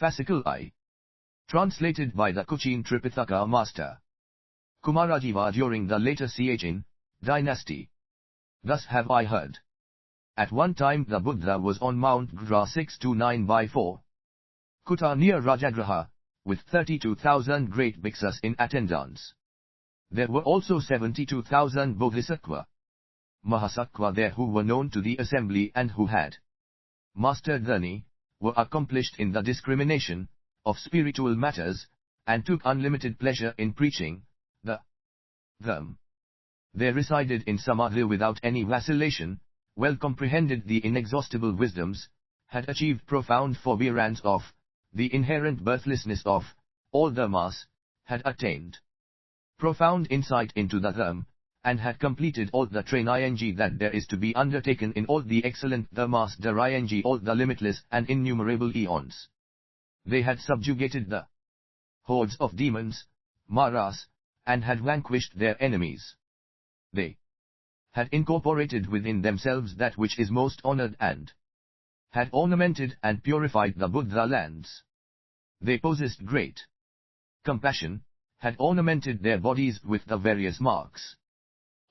Fascicle I. Translated by the Cochin Tripitaka master. Kumarajiva during the later Sejin dynasty. Thus have I heard. At one time the Buddha was on Mount Gra 629/4. Kuta near Rajagraha, with 32,000 great bhikshus in attendance. There were also 72,000 bodhisattva Mahasattva there who were known to the assembly and who had mastered Dharni, were accomplished in the discrimination of spiritual matters, and took unlimited pleasure in preaching them. They resided in Samadhi without any vacillation, well comprehended the inexhaustible wisdoms, had achieved profound forbearance of the inherent birthlessness of all dharmas, had attained profound insight into the dharma, and had completed all the train that there is to be undertaken in all the excellent dharmas all the limitless and innumerable eons. They had subjugated the hordes of demons, maras, and had vanquished their enemies. They had incorporated within themselves that which is most honored and had ornamented and purified the Buddha lands. They possessed great compassion, had ornamented their bodies with the various marks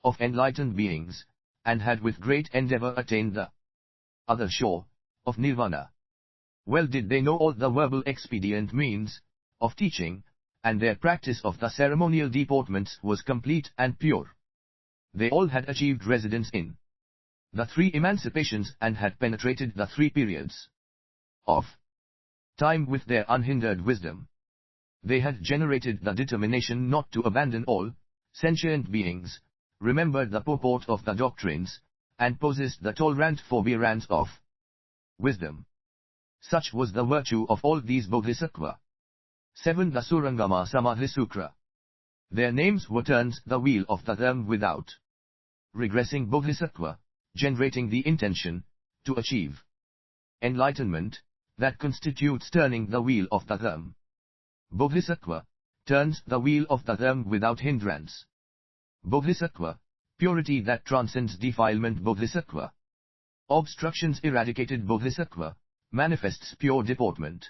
of enlightened beings, and had with great endeavor attained the other shore of nirvana. Well did they know all the verbal expedient means of teaching, and their practice of the ceremonial deportments was complete and pure. They all had achieved residence in the three emancipations and had penetrated the three periods of time with their unhindered wisdom. They had generated the determination not to abandon all sentient beings, remembered the purport of the doctrines, and possessed the tolerant forbearance of wisdom. Such was the virtue of all these bodhisattva. 7. The Surangama Samadhi Sutra. Their names were turns the wheel of the dharma without regressing bodhisattva, generating the intention to achieve enlightenment, that constitutes turning the wheel of the dharma. Bodhisattva turns the wheel of the dharma without hindrance. Bodhisattva, purity that transcends defilement. Bodhisattva, obstructions eradicated. Bodhisattva, manifests pure deportment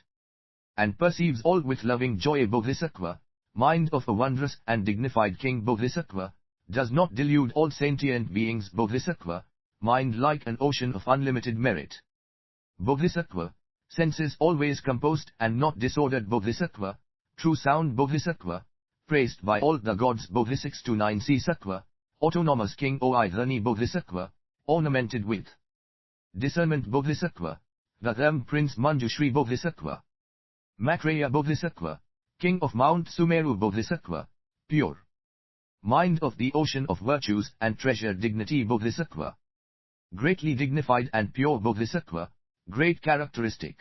and perceives all with loving joy. Bodhisattva, mind of a wondrous and dignified king. Bodhisattva, does not delude all sentient beings. Bodhisattva, mind like an ocean of unlimited merit. Bodhisattva, senses always composed and not disordered. Bodhisattva, true sound. Bodhisattva, praised by all the gods. Bodhi 629 C. Sattva, autonomous king. Oi Dharni. Bodhisattva, ornamented with discernment. Bodhisattva, the Dharma prince. Manjushri. Bodhisattva, Maitreya. Bodhisattva, king of Mount Sumeru. Bodhisattva, pure mind of the ocean of virtues and treasured dignity. Bodhisattva, greatly dignified and pure. Bodhisattva, great characteristic.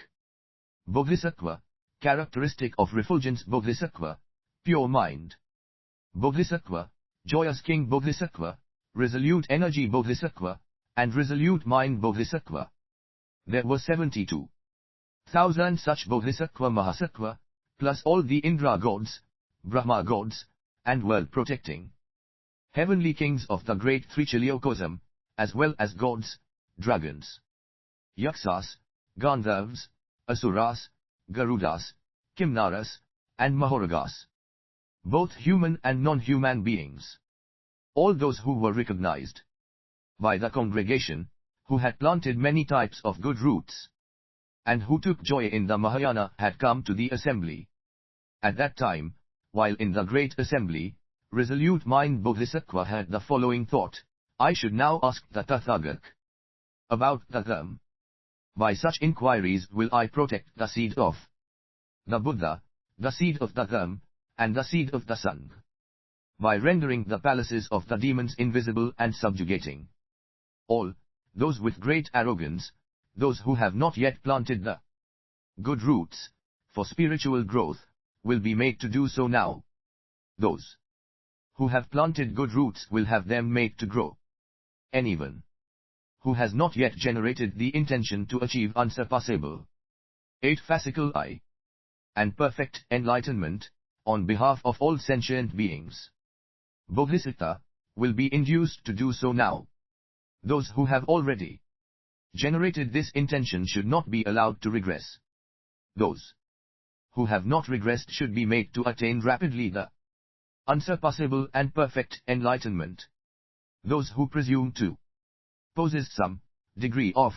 Bodhisattva, characteristic of refulgence. Bodhisattva, pure mind. Bodhisattva, joyous king. Bodhisattva, resolute energy. Bodhisattva, and resolute mind. Bodhisattva. There were 72,000 such Bodhisattva Mahasattva, plus all the Indra gods, Brahma gods, and world-protecting heavenly kings of the great Trichiliocosm, as well as gods, dragons, Yaksas, Gandharvas, Asuras, Garudas, Kimnaras, and Mahoragas. Both human and non-human beings. All those who were recognized by the congregation, who had planted many types of good roots, and who took joy in the Mahayana, had come to the assembly. At that time, while in the great assembly, resolute mind Bodhisattva had the following thought: I should now ask the Tathagat about the Dharma. By such inquiries will I protect the seed of the Buddha, the seed of the Dharma, and the seed of the Sangha, by rendering the palaces of the demons invisible and subjugating all those with great arrogance, those who have not yet planted the good roots for spiritual growth, will be made to do so now. Those who have planted good roots will have them made to grow. Anyone who has not yet generated the intention to achieve unsurpassable 8 Fascicle I and perfect enlightenment, on behalf of all sentient beings, Bodhisattva, will be induced to do so now. Those who have already generated this intention should not be allowed to regress. Those who have not regressed should be made to attain rapidly the unsurpassable and perfect enlightenment. Those who presume to possess some degree of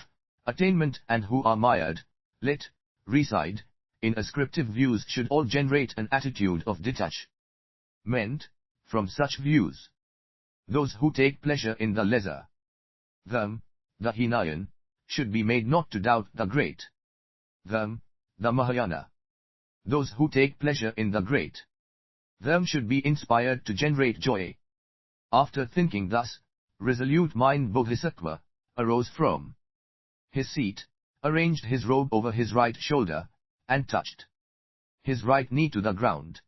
attainment and who are mired, let reside in ascriptive views should all generate an attitude of detachment from such views. Those who take pleasure in the lesser, the Hinayan, should be made not to doubt the great, the Mahayana. Those who take pleasure in the great, them should be inspired to generate joy. After thinking thus, resolute mind Bodhisattva arose from his seat, arranged his robe over his right shoulder, and touched his right knee to the ground.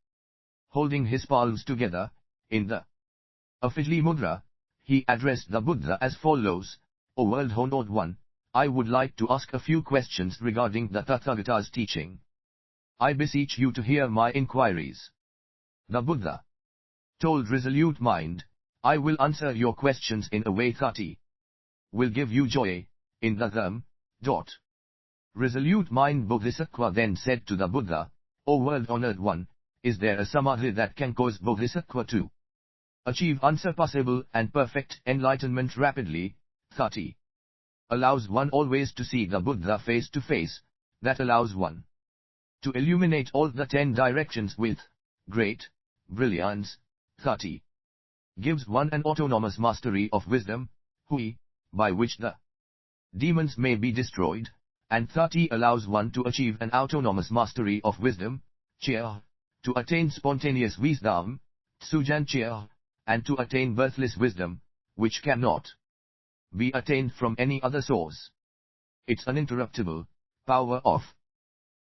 Holding his palms together, in the Afijli Mudra, he addressed the Buddha as follows: O world-honored one, I would like to ask a few questions regarding the Tathagata's teaching. I beseech you to hear my inquiries. The Buddha told resolute mind, I will answer your questions in a way that will give you joy, in the Resolute mind Bodhisattva then said to the Buddha, O world-honored one, is there a Samadhi that can cause Bodhisattva to achieve unsurpassable and perfect enlightenment rapidly, that allows one always to see the Buddha face to face, that allows one to illuminate all the 10 directions with great brilliance, that gives one an autonomous mastery of wisdom, by which the demons may be destroyed, and that allows one to achieve an autonomous mastery of wisdom, to attain spontaneous wisdom, tsujan, and to attain birthless wisdom, which cannot be attained from any other source. Its uninterruptible power of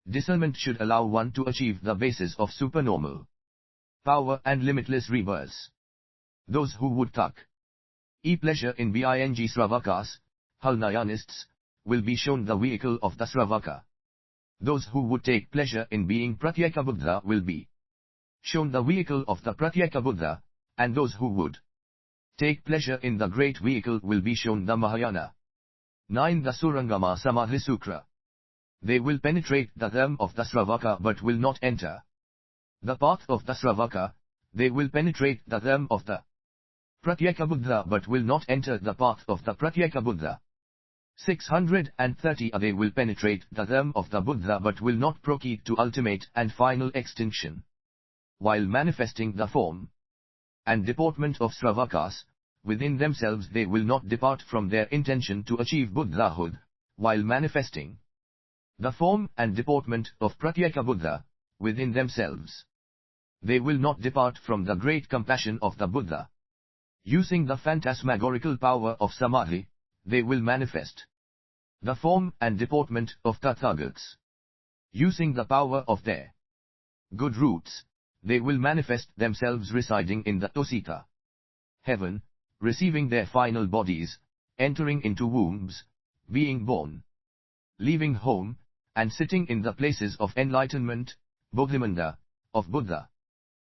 discernment should allow one to achieve the basis of supernormal power and limitless rebirths. Those who would pleasure in bing Sravakas, Halnayanists, will be shown the vehicle of the Sravaka. Those who would take pleasure in being Pratyeka Buddha will be shown the vehicle of the Pratyeka Buddha, and those who would take pleasure in the great vehicle will be shown the Mahayana. 9. The Surangama Samadhi Sutra. They will penetrate the realm of the Sravaka but will not enter the path of the Sravaka. They will penetrate the realm of the Pratyeka Buddha but will not enter the path of the Pratyeka Buddha. 630. They will penetrate the realm of the Buddha but will not proceed to ultimate and final extinction. While manifesting the form and deportment of Sravakas, within themselves they will not depart from their intention to achieve Buddhahood, while manifesting the form and deportment of Pratyeka Buddha, within themselves. They will not depart from the great compassion of the Buddha. Using the phantasmagorical power of Samadhi, they will manifest the form and deportment of Tathagats. Using the power of their good roots, they will manifest themselves residing in the Tosita heaven, receiving their final bodies, entering into wombs, being born, leaving home, and sitting in the places of enlightenment, Bodhimanda, of Buddha.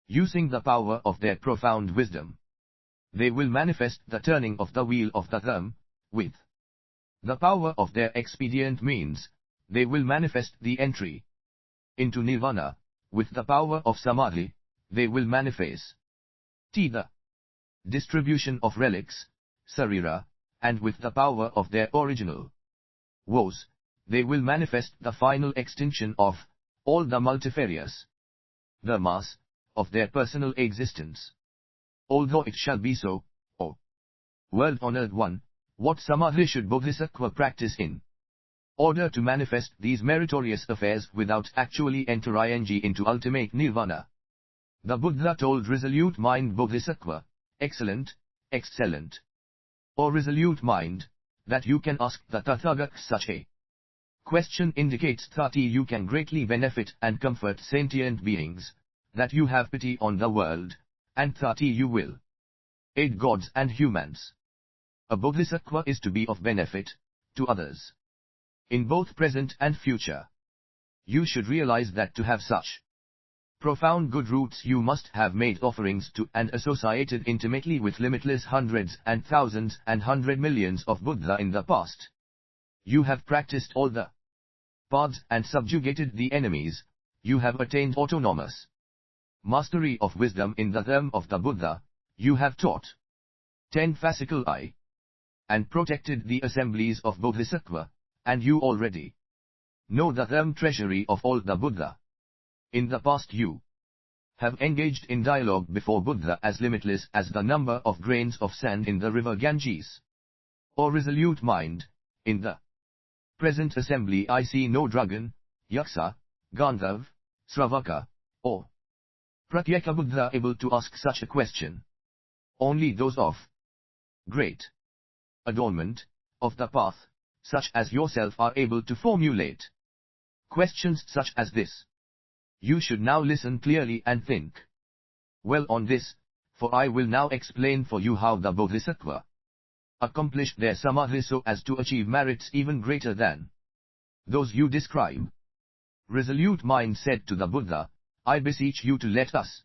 Using the power of their profound wisdom, they will manifest the turning of the wheel of the Dharma. With the power of their expedient means, they will manifest the entry into Nirvana. With the power of Samadhi, they will manifest the distribution of relics, Sarira, and with the power of their original woes, they will manifest the final extinction of all the multifarious dharmas of their personal existence. Although it shall be so, O world-honored one, what Samadhi should Bodhisattva practice in order to manifest these meritorious affairs without actually entering into ultimate nirvana? The Buddha told resolute mind Bodhisattva, excellent, excellent. O resolute mind, that you can ask the Tathagata such a question indicates that you can greatly benefit and comfort sentient beings, that you have pity on the world, and that you will aid gods and humans. A Bodhisattva is to be of benefit to others in both present and future. You should realize that to have such profound good roots you must have made offerings to and associated intimately with limitless hundreds and thousands and 100 millions of Buddha in the past. You have practiced all the paths and subjugated the enemies. you have attained autonomous mastery of wisdom in the realm of the Buddha, you have taught 10 fascicle I, and protected the assemblies of Bodhisattva, and you already know the realm treasury of all the Buddha. In the past you have engaged in dialogue before Buddha as limitless as the number of grains of sand in the river Ganges. O resolute mind, in the present assembly I see no dragon, yaksa, Gandharv, Sravaka, or Pratyeka Buddha able to ask such a question. Only those of great adornment of the path, such as yourself, are able to formulate questions such as this. You should now listen clearly and think well on this, for I will now explain for you how the Bodhisattva accomplished their Samadhi so as to achieve merits even greater than those you describe. Resolute mind said to the Buddha, I beseech you to let us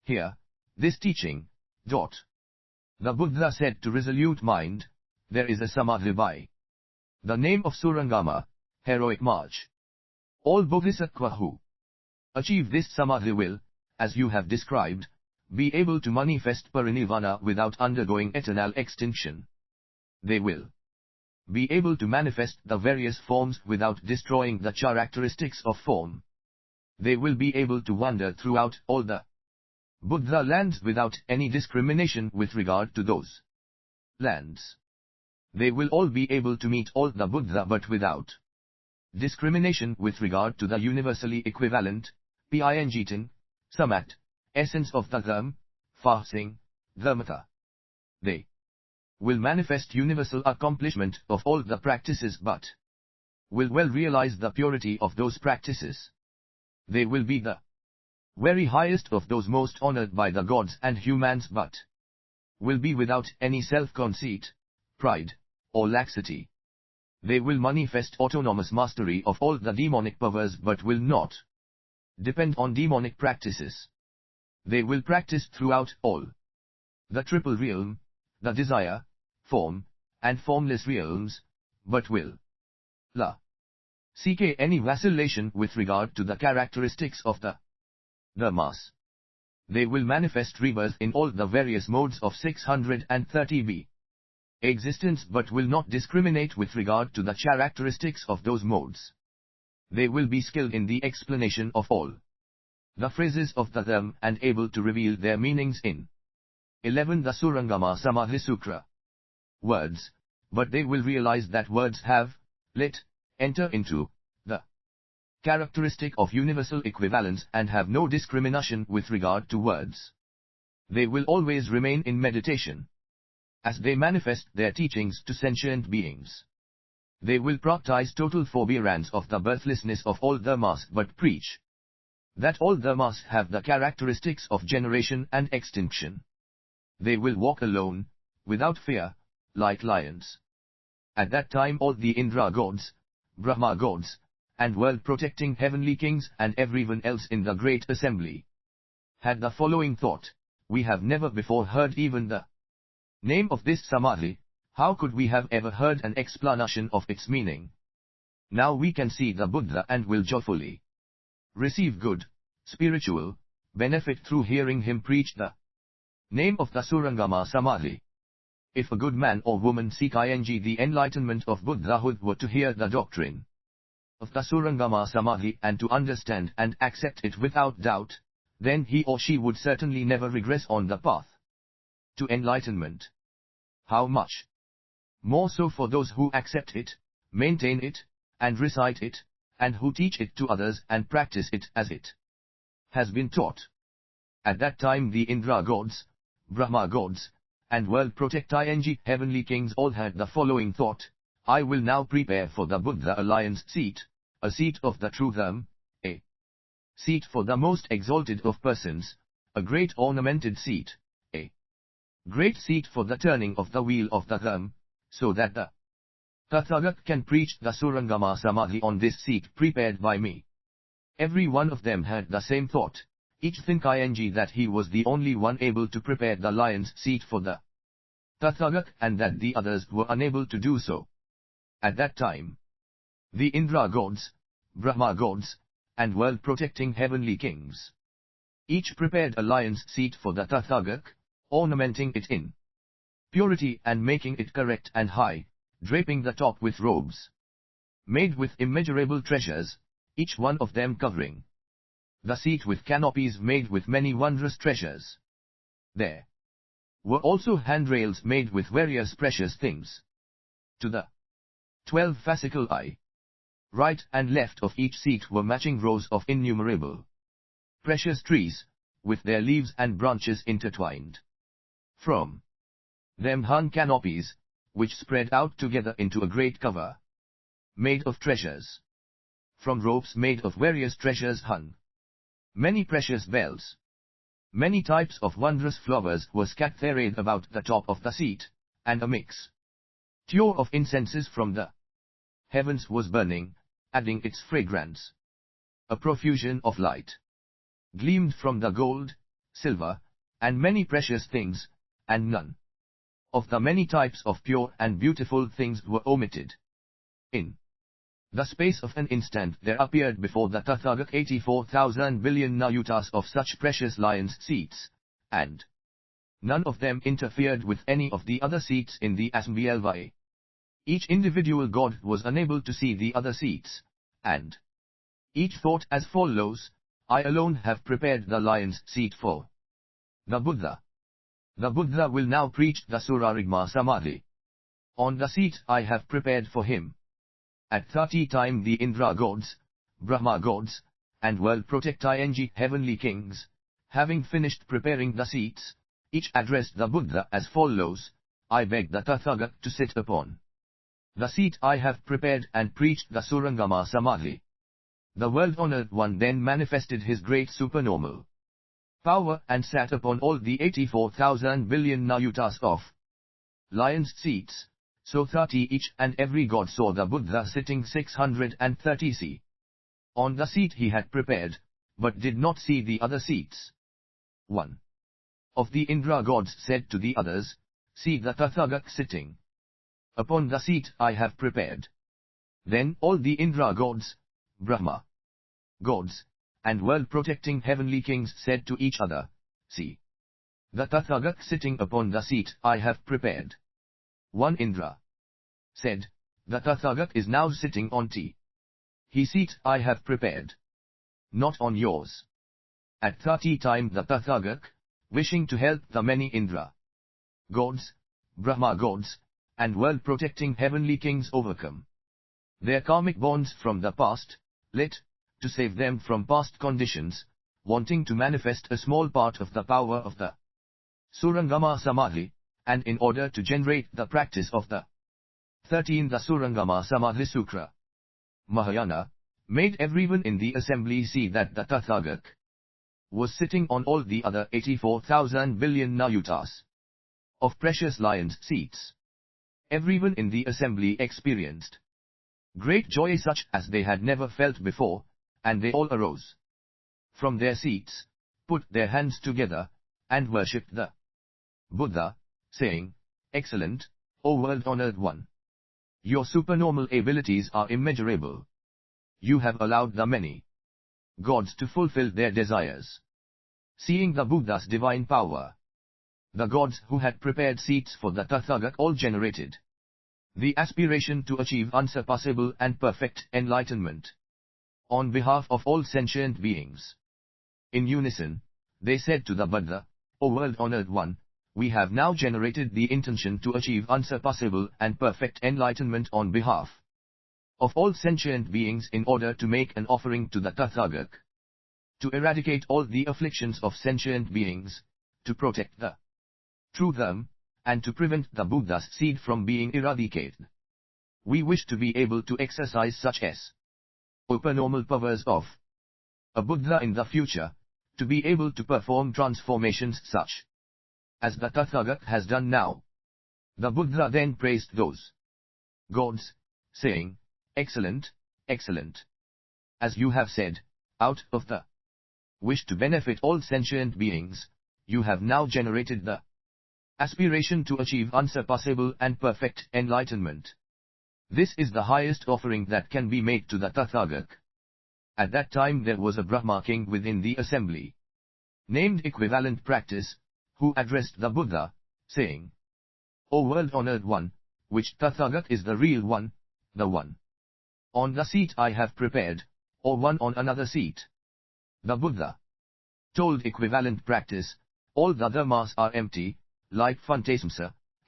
hear this teaching. The Buddha said to resolute mind, there is a Samadhi by the name of Surangama, heroic march. All Bodhisattva who achieve this Samadhi will, as you have described, be able to manifest parinirvana without undergoing eternal extinction. They will be able to manifest the various forms without destroying the characteristics of form. They will be able to wander throughout all the Buddha lands without any discrimination with regard to those lands. They will all be able to meet all the Buddha but without discrimination with regard to the universally equivalent, Pingtin, Samat, essence of the Dharma, fasting, Dharmata. They will manifest universal accomplishment of all the practices but will well realize the purity of those practices. They will be the very highest of those most honored by the gods and humans but will be without any self-conceit, pride, or laxity. They will manifest autonomous mastery of all the demonic powers but will not depend on demonic practices. They will practice throughout all the triple realm, the desire, form, and formless realms, but will la seek any vacillation with regard to the characteristics of the mass. They will manifest rebirth in all the various modes of 630B existence but will not discriminate with regard to the characteristics of those modes. They will be skilled in the explanation of all the phrases of the Dharma and able to reveal their meanings in 11 the Surangama Samadhi Sutra words, but they will realize that words have enter into the characteristic of universal equivalence and have no discrimination with regard to words. They will always remain in meditation as they manifest their teachings to sentient beings. They will practice total forbearance of the birthlessness of all dharmas but preach that all dharmas have the characteristics of generation and extinction. They will walk alone, without fear, like lions. At that time all the Indra gods, Brahma gods, and world-protecting heavenly kings and everyone else in the great assembly had the following thought, we have never before heard even the name of this Samadhi, how could we have ever heard an explanation of its meaning? Now we can see the Buddha and will joyfully receive good, spiritual, benefit through hearing him preach the name of the Surangama Samadhi. If a good man or woman seek the enlightenment of Buddhahood were to hear the doctrine of the Surangama Samadhi and to understand and accept it without doubt, then he or she would certainly never regress on the path to enlightenment. How much more so for those who accept it, maintain it, and recite it, and who teach it to others and practice it as it has been taught. At that time the Indra gods, Brahma gods, and world-protecting heavenly kings all had the following thought, I will now prepare for the Buddha a lion's seat, a seat of the true Dharma, a seat for the most exalted of persons, a great ornamented seat, a great seat for the turning of the wheel of the Dharma, so that the Tathagat can preach the Surangama Samadhi on this seat prepared by me. Every one of them had the same thought, each thinking that he was the only one able to prepare the lion's seat for the Tathagat and that the others were unable to do so. At that time, the Indra gods, Brahma gods, and world-protecting heavenly kings. Each prepared a lion's seat for the Tathagata, ornamenting it in purity and making it correct and high, draping the top with robes made with immeasurable treasures, each one of them covering the seat with canopies made with many wondrous treasures. There were also handrails made with various precious things. To the 12 fascicle eye, right and left of each seat were matching rows of innumerable precious trees, with their leaves and branches intertwined. From them hung canopies, which spread out together into a great cover, made of treasures. From ropes made of various treasures hung many precious bells. Many types of wondrous flowers were scattered about the top of the seat, and a mixture of incenses from the heavens was burning, adding its fragrance. A profusion of light gleamed from the gold, silver, and many precious things, and none of the many types of pure and beautiful things were omitted. In the space of an instant there appeared before the Tathagata 84,000 billion nayutas of such precious lions' seats, and none of them interfered with any of the other seats in the assembly. Each individual god was unable to see the other seats, and each thought as follows: I alone have prepared the lion's seat for the Buddha. The Buddha will now preach the Surangama Samadhi. On the seat I have prepared for him. At 30 times the Indra gods, Brahma gods, and world-protecting heavenly kings, having finished preparing the seats, each addressed the Buddha as follows: I beg the Tathagata to sit upon the seat I have prepared and preached the Surangama Samadhi. The world-honored one then manifested his great supernormal power and sat upon all the 84,000 billion nayutas of lions' seats. So 30 each and every god saw the Buddha sitting 630 c on the seat he had prepared, but did not see the other seats. One of the Indra gods said to the others, See the Tathagata sitting upon the seat I have prepared. Then all the Indra gods, Brahma gods, and world-protecting heavenly kings said to each other, See the Tathagata sitting upon the seat I have prepared. One Indra said, The Tathagata is now sitting on his seat I have prepared, not on yours. At 30 times the Tathagata, wishing to help the many Indra gods, Brahma gods, and world-protecting heavenly kings overcome their karmic bonds from the past, lit, to save them from past conditions, wanting to manifest a small part of the power of the Surangama Samadhi, and in order to generate the practice of the 13 the Surangama Samadhi Sutra, Mahayana, made everyone in the assembly see that the Tathagata was sitting on all the other 84,000 billion nayutas of precious lions' seats. Everyone in the assembly experienced great joy such as they had never felt before, and they all arose from their seats, put their hands together, and worshipped the Buddha, saying, Excellent, O world-honored one. Your supernormal abilities are immeasurable. You have allowed the many gods to fulfill their desires. Seeing the Buddha's divine power, the gods who had prepared seats for the Tathagata all generated the aspiration to achieve unsurpassable and perfect enlightenment on behalf of all sentient beings. In unison, they said to the Buddha, O world-honored one, we have now generated the intention to achieve unsurpassable and perfect enlightenment on behalf of all sentient beings in order to make an offering to the Tathagata, to eradicate all the afflictions of sentient beings, to protect the true Dharma, and to prevent the Buddha's seed from being eradicated. We wish to be able to exercise such as supernormal powers of a Buddha in the future, to be able to perform transformations such as the Tathagata has done now. The Buddha then praised those gods, saying, Excellent, excellent. As you have said, out of the wish to benefit all sentient beings, you have now generated the aspiration to achieve unsurpassable and perfect enlightenment. This is the highest offering that can be made to the Tathagata. At that time there was a Brahma king within the assembly, named Equivalent Practice, who addressed the Buddha, saying, O world-honored one, which Tathagat is the real one, the one on the seat I have prepared, or one on another seat? The Buddha told Equivalent Practice, all the dharmas are empty, like phantasms,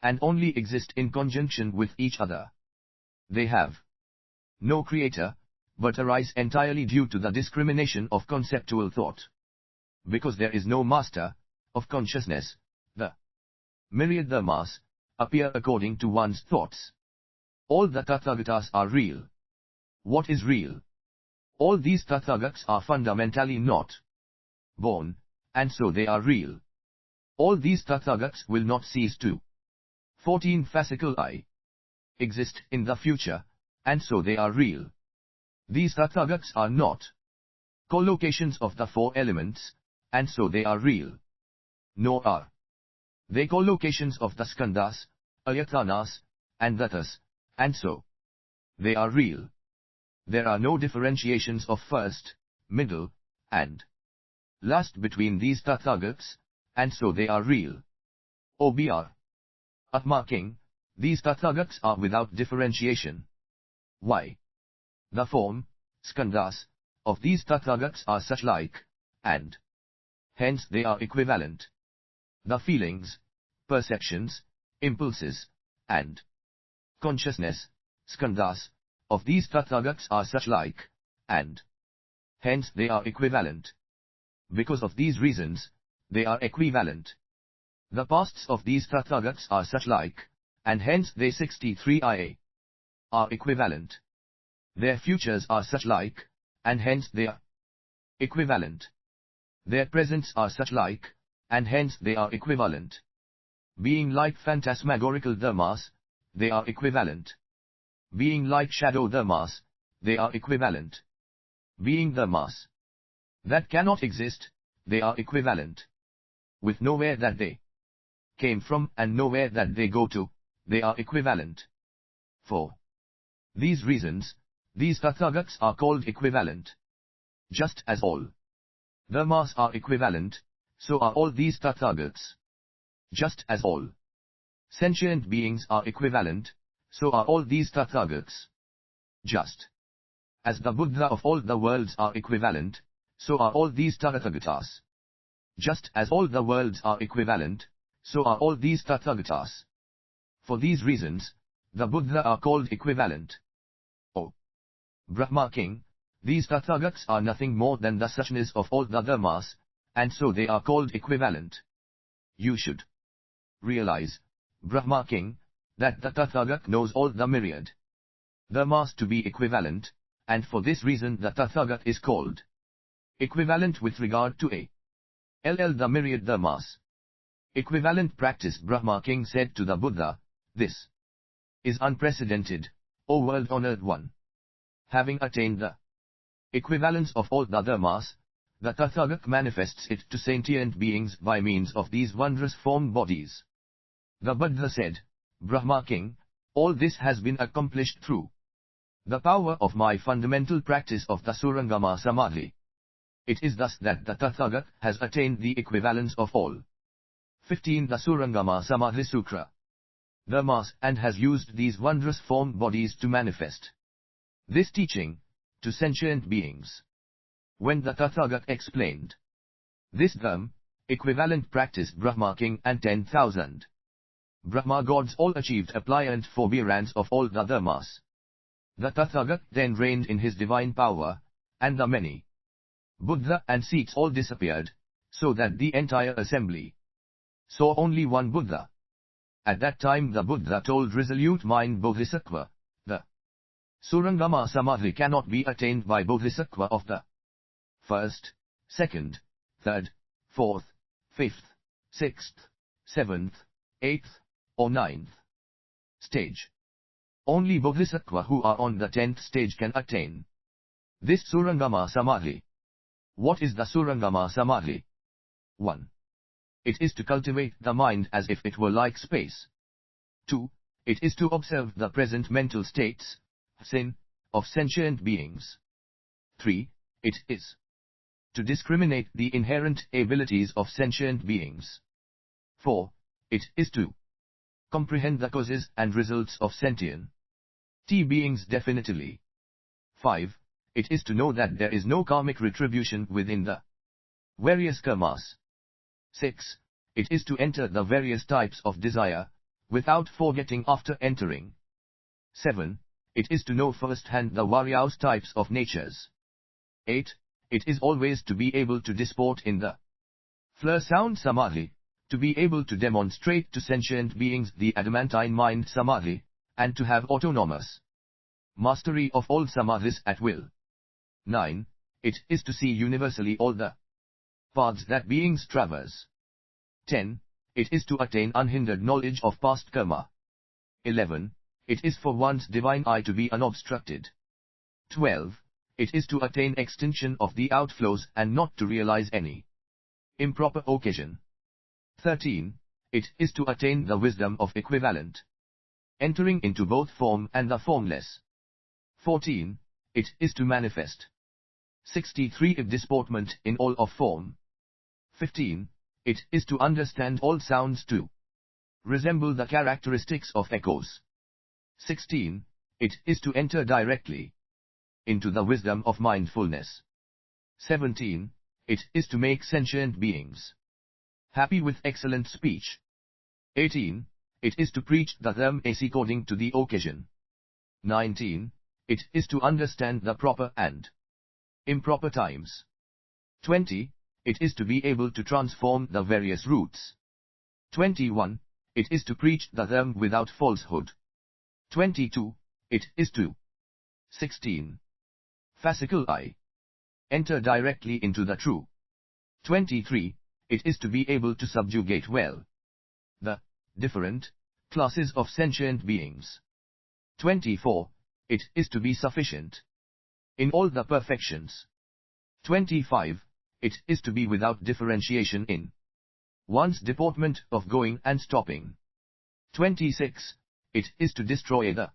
and only exist in conjunction with each other. They have no creator, but arise entirely due to the discrimination of conceptual thought. Because there is no master of consciousness, the myriad dharmas appear according to one's thoughts. All the Tathagatas are real. What is real? All these Tathagats are fundamentally not born, and so they are real. All these Tathagats will not cease to 14 fascicle I exist in the future, and so they are real. These Tathagats are not collocations of the four elements, and so they are real. Nor are they collocations of the skandhas, ayatanas, and dhatus, and so they are real. There are no differentiations of first, middle, and last between these Tathagats, and so they are real. O Br. Atma King, these Tathagats are without differentiation. Why? The form, skandhas, of these Tathagats are such like, and hence they are equivalent. The feelings, perceptions, impulses, and consciousness, skandhas, of these Tathagats are such like, and hence they are equivalent. Because of these reasons, they are equivalent. The pasts of these Tathagats are such like, and hence they 63 IA are equivalent. Their futures are such like, and hence they are equivalent. Their presents are such like, and hence they are equivalent. Being like phantasmagorical dharmas, they are equivalent. Being like shadow dharmas, they are equivalent. Being dharmas that cannot exist, they are equivalent. With nowhere that they came from and nowhere that they go to, they are equivalent. For these reasons, these Tathagats are called equivalent. Just as all dharmas are equivalent, so are all these Tathagats. Just as all sentient beings are equivalent, so are all these Tathagats. Just as the Buddha of all the worlds are equivalent, so are all these Tathagatas. Just as all the worlds are equivalent, so are all these Tathagatas. For these reasons, the Buddha are called equivalent. O Brahma King, these Tathagats are nothing more than the suchness of all the dharmas, and so they are called equivalent. You should realize, Brahma King, that the Tathagat knows all the myriad dharmas to be equivalent, and for this reason the Tathagat is called equivalent with regard to the myriad dharmas. Equivalent practice. Brahma King said to the Buddha, this is unprecedented, O world-honored one. Having attained the equivalence of all the dharmas, the Tathagat manifests it to sentient beings by means of these wondrous formed bodies. The Buddha said, Brahma King, all this has been accomplished through the power of my fundamental practice of the Surangama Samadhi. It is thus that the Tathagat has attained the equivalence of all 15 the Surangama Samadhi Sutra dharmas and has used these wondrous formed bodies to manifest this teaching to sentient beings. When the Tathagat explained this dharma, equivalent practice, Brahma King and 10,000 Brahma gods all achieved a pliant forbearance of all the dharmas. The Tathagat then reigned in his divine power, and the many Buddha and seats all disappeared, so that the entire assembly saw only one Buddha. At that time the Buddha told resolute mind Bodhisattva, the Surangama Samadhi cannot be attained by Bodhisattva of the first, second, third, fourth, fifth, sixth, seventh, eighth, or ninth stage. Only Bodhisattva who are on the 10th stage can attain this Surangama Samadhi. What is the Surangama Samadhi? 1. It is to cultivate the mind as if it were like space. 2. It is to observe the present mental states, sin, of sentient beings. 3. It is to discriminate the inherent abilities of sentient beings. 4. It is to comprehend the causes and results of sentient beings definitely. 5. It is to know that there is no karmic retribution within the various karmas. 6. It is to enter the various types of desire, without forgetting after entering. 7. It is to know first-hand the various types of natures. 8. It is always to be able to disport in the sound Samadhi, to be able to demonstrate to sentient beings the adamantine mind Samadhi, and to have autonomous mastery of all Samadhis at will. 9. It is to see universally all the paths that beings traverse. 10. It is to attain unhindered knowledge of past karma. 11. It is for one's divine eye to be unobstructed. 12. It is to attain extinction of the outflows and not to realize any improper occasion. 13. It is to attain the wisdom of equivalent, entering into both form and the formless. 14. It is to manifest 63 of disportment in all of form. 15. It is to understand all sounds to resemble the characteristics of echoes. 16. It is to enter directly into the wisdom of mindfulness. 17. It is to make sentient beings happy with excellent speech. 18. It is to preach the Dharma according to the occasion. 19. It is to understand the proper and improper times. 20. It is to be able to transform the various routes. 21. It is to preach the Dharma without falsehood. 22. It is to 16. Fascicle I. Enter directly into the true. 23. It is to be able to subjugate well the different classes of sentient beings. 24. It is to be sufficient in all the perfections. 25. It is to be without differentiation in one's deportment of going and stopping. 26. It is to destroy the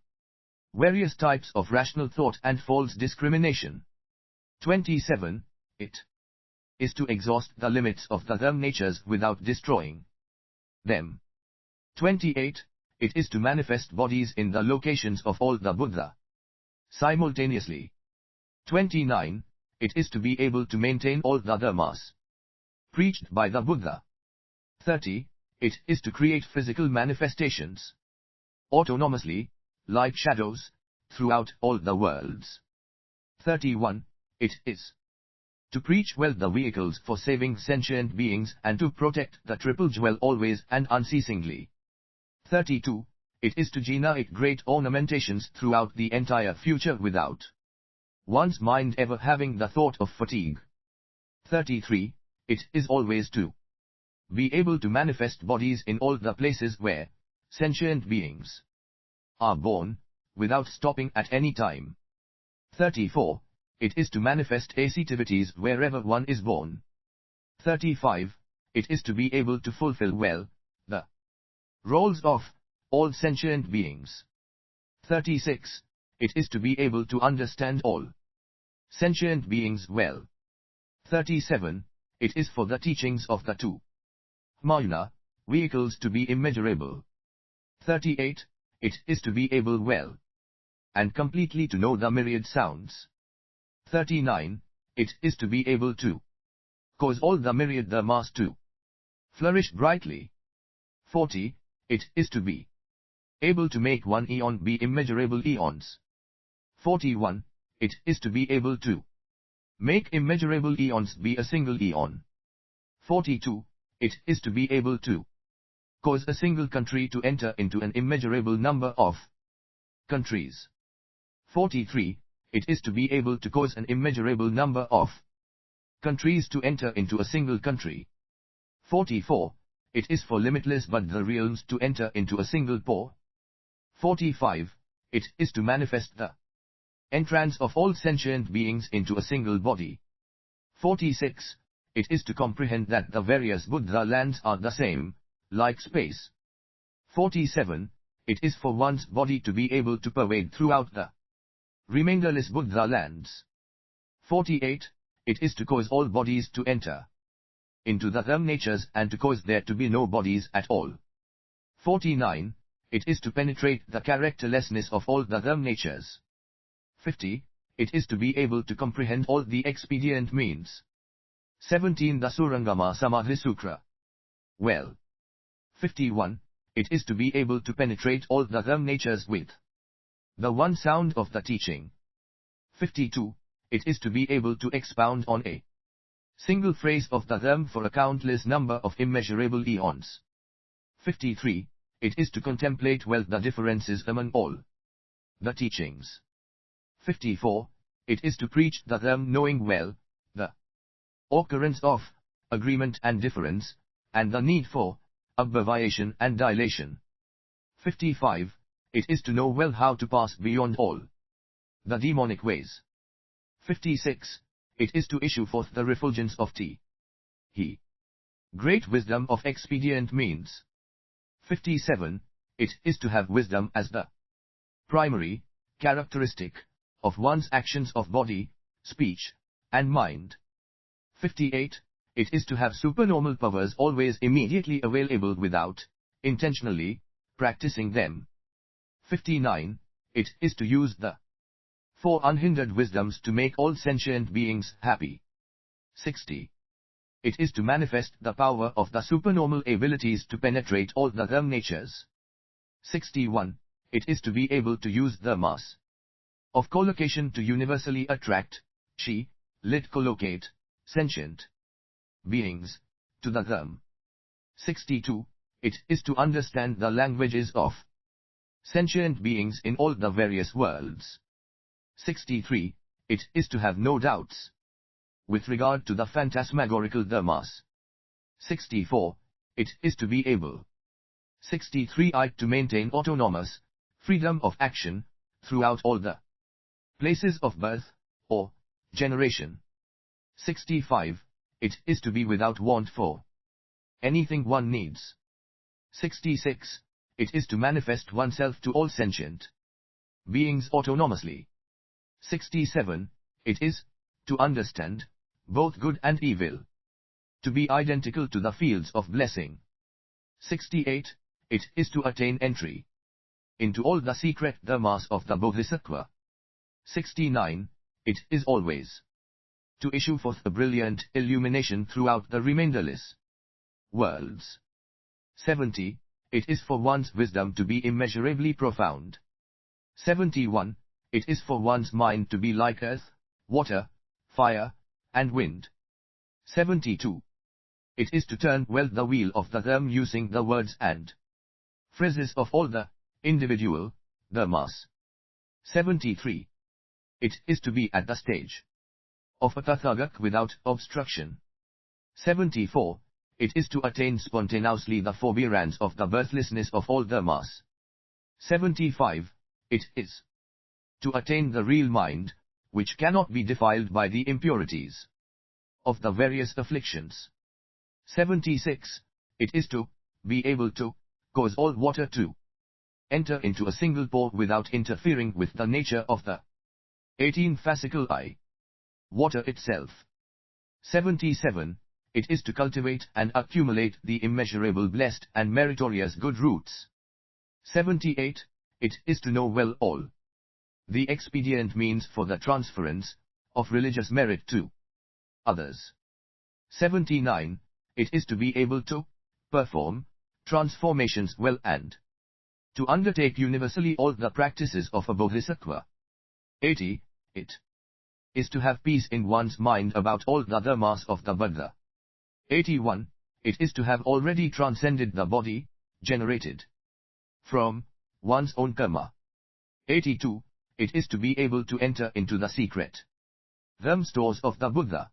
various types of rational thought and false discrimination. 27. It is to exhaust the limits of the Dharma natures without destroying them. 28. It is to manifest bodies in the locations of all the Buddha simultaneously. 29. It is to be able to maintain all the dharmas preached by the Buddha. 30. It is to create physical manifestations autonomously, like shadows, throughout all the worlds. 31. It is to preach well the vehicles for saving sentient beings and to protect the triple jewel always and unceasingly. 32. It is to generate great ornamentations throughout the entire future without one's mind ever having the thought of fatigue. 33. It is always to be able to manifest bodies in all the places where sentient beings are born, without stopping at any time. 34. It is to manifest activities wherever one is born. 35. It is to be able to fulfill well the roles of all sentient beings. 36. It is to be able to understand all sentient beings well. 37. It is for the teachings of the two Mahayana vehicles to be immeasurable. 38. It is to be able well and completely to know the myriad sounds. 39. It is to be able to cause all the myriad dharmas to flourish brightly. 40. It is to be able to make one eon be immeasurable eons. 41. It is to be able to make immeasurable eons be a single eon. 42. It is to be able to cause a single country to enter into an immeasurable number of countries. 43. It is to be able to cause an immeasurable number of countries to enter into a single country. 44. It is for limitless but the realms to enter into a single pore. 45. It is to manifest the entrance of all sentient beings into a single body. 46. It is to comprehend that the various Buddha lands are the same, like space. 47. It is for one's body to be able to pervade throughout the remainderless Buddha lands. 48. it is to cause all bodies to enter into the them natures and to cause there to be no bodies at all. 49. It is to penetrate the characterlessness of all the them natures. 50. It is to be able to comprehend all the expedient means. 17. The Surangama Samadhi Sutra. Well. 51. It is to be able to penetrate all the them natures with the one sound of the teaching. 52. It is to be able to expound on a single phrase of the them for a countless number of immeasurable eons. 53. It is to contemplate well the differences among all the teachings. 54. It is to preach the them knowing well the occurrence of agreement and difference, and the need for abbreviation and dilation. 55. It is to know well how to pass beyond all the demonic ways. 56. It is to issue forth the refulgence of he great wisdom of expedient means. 57. It is to have wisdom as the primary characteristic of one's actions of body, speech, and mind. 58. It is to have supernormal powers always immediately available without intentionally practicing them. 59. It is to use the four unhindered wisdoms to make all sentient beings happy. 60. It is to manifest the power of the supernormal abilities to penetrate all the them natures. 61. It is to be able to use the mass of collocation to universally attract, collocate, sentient beings to the them. 62. It is to understand the languages of sentient beings in all the various worlds. 63. It is to have no doubts with regard to the phantasmagorical dharmas. 64. It is to be able. 63. To maintain autonomous freedom of action throughout all the places of birth or generation. 65. It is to be without want for anything one needs. 66. It is to manifest oneself to all sentient beings autonomously. 67. It is to understand both good and evil to be identical to the fields of blessing. 68. It is to attain entry into all the secret dharmas of the Bodhisattva. 69. It is always to issue forth a brilliant illumination throughout the remainderless worlds. 70. It is for one's wisdom to be immeasurably profound. 71. It is for one's mind to be like earth, water, fire, and wind. 72. It is to turn well the wheel of the them using the words and phrases of all the individual dharmas. 73. It is to be at the stage of a Tathagat without obstruction. 74. It is to attain spontaneously the forbearance of the birthlessness of all dharmas. 75. It is to attain the real mind, which cannot be defiled by the impurities of the various afflictions. 76. It is to be able to cause all water to enter into a single pore without interfering with the nature of the 18 fascicle eye, water itself. 77. It is to cultivate and accumulate the immeasurable blessed and meritorious good roots. 78. It is to know well all the expedient means for the transference of religious merit to others. 79. It is to be able to perform transformations well and to undertake universally all the practices of a bodhisattva. 80. It is to have peace in one's mind about all the dharmas of the Buddha. 81. It is to have already transcended the body, generated from one's own karma. 82. It is to be able to enter into the secret dharma stores of the Buddha.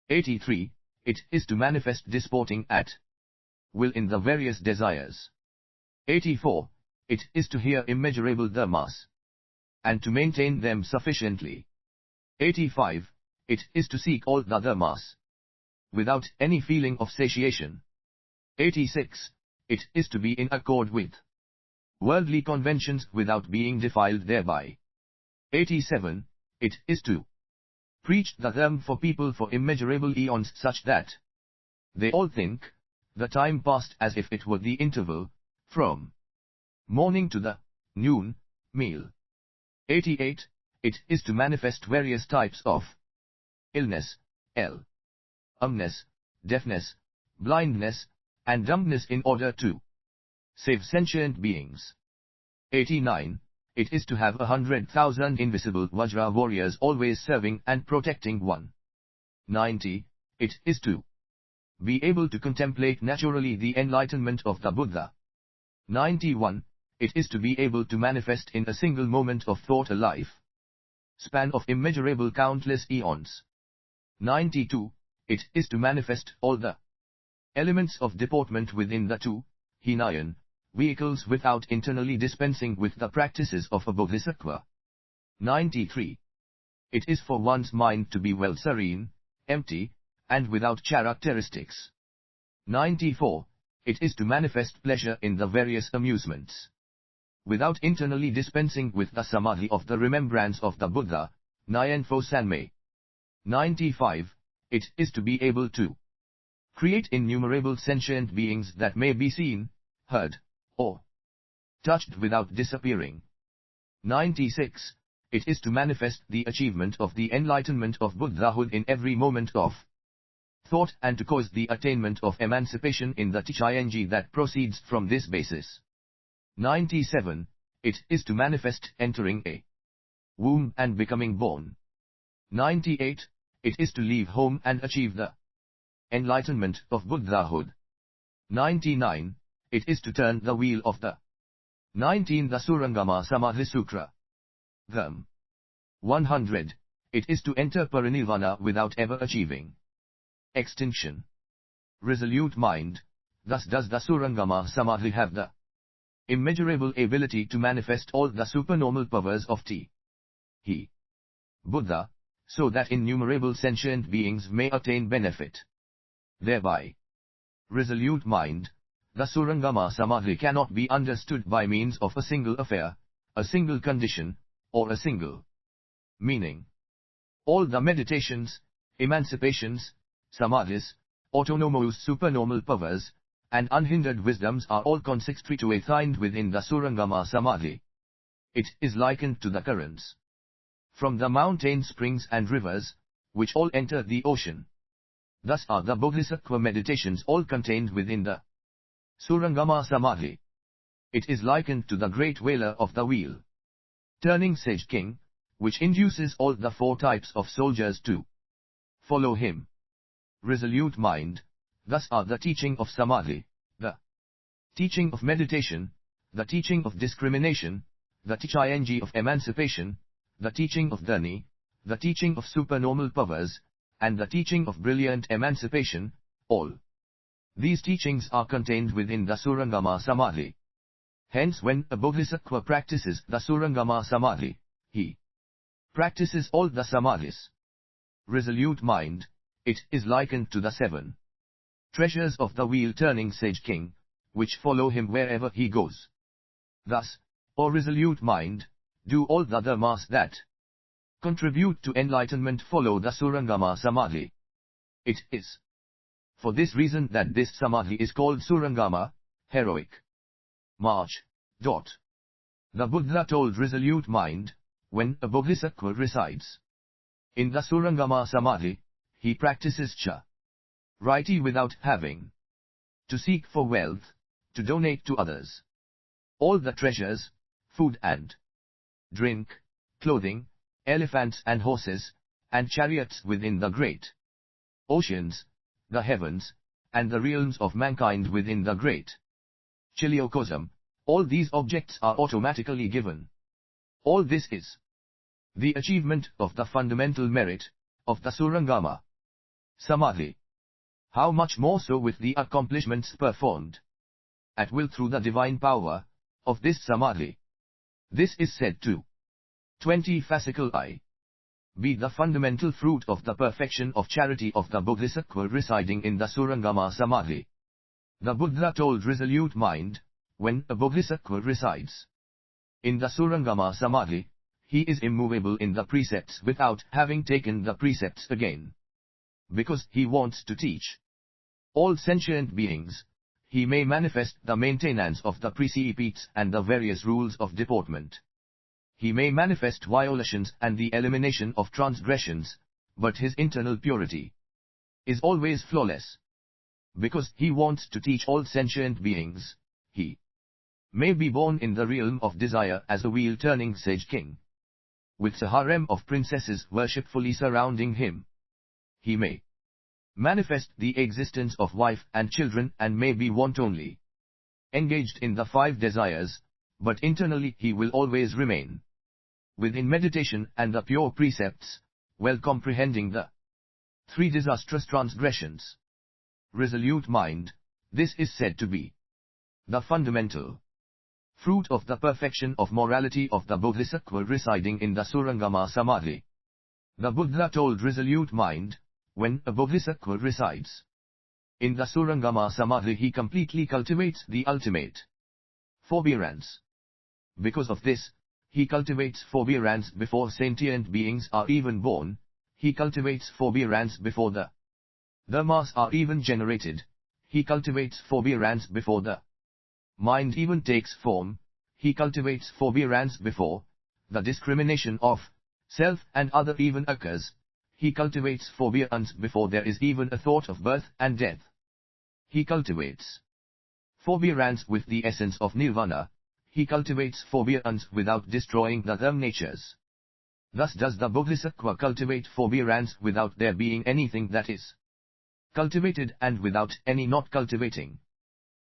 83. It is to manifest disporting at will in the various desires. 84. It is to hear immeasurable dharmas and to maintain them sufficiently. 85. It is to seek all the dharmas without any feeling of satiation. 86. It is to be in accord with worldly conventions without being defiled thereby. 87. It is to preached the Dharma for people for immeasurable eons such that they all think the time passed as if it were the interval from morning to the noon meal. 88. It is to manifest various types of illness, illness, deafness, blindness, and dumbness in order to save sentient beings. 89. It is to have 100,000 invisible Vajra warriors always serving and protecting one. 90. It is to be able to contemplate naturally the enlightenment of the Buddha. 91. It is to be able to manifest in a single moment of thought a life span of immeasurable countless eons. 92. It is to manifest all the elements of deportment within the two Hinayan vehicles without internally dispensing with the practices of a bodhisattva. 93. It is for one's mind to be well serene, empty, and without characteristics. 94. It is to manifest pleasure in the various amusements without internally dispensing with the Samadhi of the remembrance of the Buddha, Nyanfo Sanmei. 95. It is to be able to create innumerable sentient beings that may be seen, heard, or touched without disappearing. 96. It is to manifest the achievement of the enlightenment of Buddhahood in every moment of thought and to cause the attainment of emancipation in the Tichayeng that proceeds from this basis. 97. It is to manifest entering a womb and becoming born. 98. It is to leave home and achieve the enlightenment of Buddhahood. 99. It is to turn the wheel of the 19. The Surangama Samadhi Sutra. The 100. It is to enter parinirvana without ever achieving extinction. Resolute mind. Thus does the Surangama Samadhi have the immeasurable ability to manifest all the supernormal powers of He, Buddha, so that innumerable sentient beings may attain benefit thereby. Resolute mind. The Surangama Samadhi cannot be understood by means of a single affair, a single condition, or a single meaning. All the meditations, emancipations, samadhis, autonomous supernormal powers, and unhindered wisdoms are all consistory to a find within the Surangama Samadhi. It is likened to the currents from the mountain springs and rivers, which all enter the ocean. Thus are the Bodhisattva meditations all contained within the Surangama Samadhi. It is likened to the great whaler of the wheel turning sage king, which induces all the four types of soldiers to follow him. Resolute mind. Thus are the teaching of Samadhi, the teaching of meditation, the teaching of discrimination, the Tichayeng of emancipation, the teaching of Dharni, the teaching of supernormal powers, and the teaching of brilliant emancipation, all these teachings are contained within the Surangama Samadhi. Hence when a Bodhisattva practices the Surangama Samadhi, he practices all the Samadhis. Resolute mind. It is likened to the 7 treasures of the wheel-turning sage king, which follow him wherever he goes. Thus, O resolute mind, do all the dharmas that contribute to enlightenment follow the Surangama Samadhi. It is for this reason that this Samadhi is called Surangama, heroic march. The Buddha told resolute mind, when a Bodhisattva resides in the Surangama Samadhi, he practices charity without having to seek for wealth, to donate to others all the treasures, food and drink, clothing, elephants and horses, and chariots within the great oceans, the heavens, and the realms of mankind within the great Chiliocosm. All these objects are automatically given. All this is the achievement of the fundamental merit of the Surangama Samadhi. How much more so with the accomplishments performed at will through the divine power of this Samadhi. This is said to 20 fascicle I be the fundamental fruit of the perfection of charity of the Bodhisattva residing in the Surangama Samadhi. The Buddha told resolute mind, when a Bodhisattva resides in the Surangama Samadhi, he is immovable in the precepts without having taken the precepts again. Because he wants to teach all sentient beings, he may manifest the maintenance of the precepts and the various rules of deportment. He may manifest violations and the elimination of transgressions, but his internal purity is always flawless. Because he wants to teach all sentient beings, he may be born in the realm of desire as a wheel-turning sage king, with a harem of princesses worshipfully surrounding him. He may manifest the existence of wife and children and may be wantonly engaged in the 5 desires, but internally he will always remain within meditation and the pure precepts, well comprehending the 3 disastrous transgressions. Resolute mind, this is said to be the fundamental fruit of the perfection of morality of the Bodhisattva residing in the Surangama Samadhi. The Buddha told resolute mind, when a Bodhisattva resides in the Surangama Samadhi, he completely cultivates the ultimate forbearance. Because of this, he cultivates forbearance before sentient beings are even born, he cultivates forbearance before the dharmas are even generated, he cultivates forbearance before the mind even takes form, he cultivates forbearance before the discrimination of self and other even occurs, he cultivates forbearance before there is even a thought of birth and death. He cultivates forbearance with the essence of nirvana, he cultivates forbearance without destroying the dharma natures. Thus does the Bodhisattva cultivate forbearance without there being anything that is cultivated and without any not cultivating.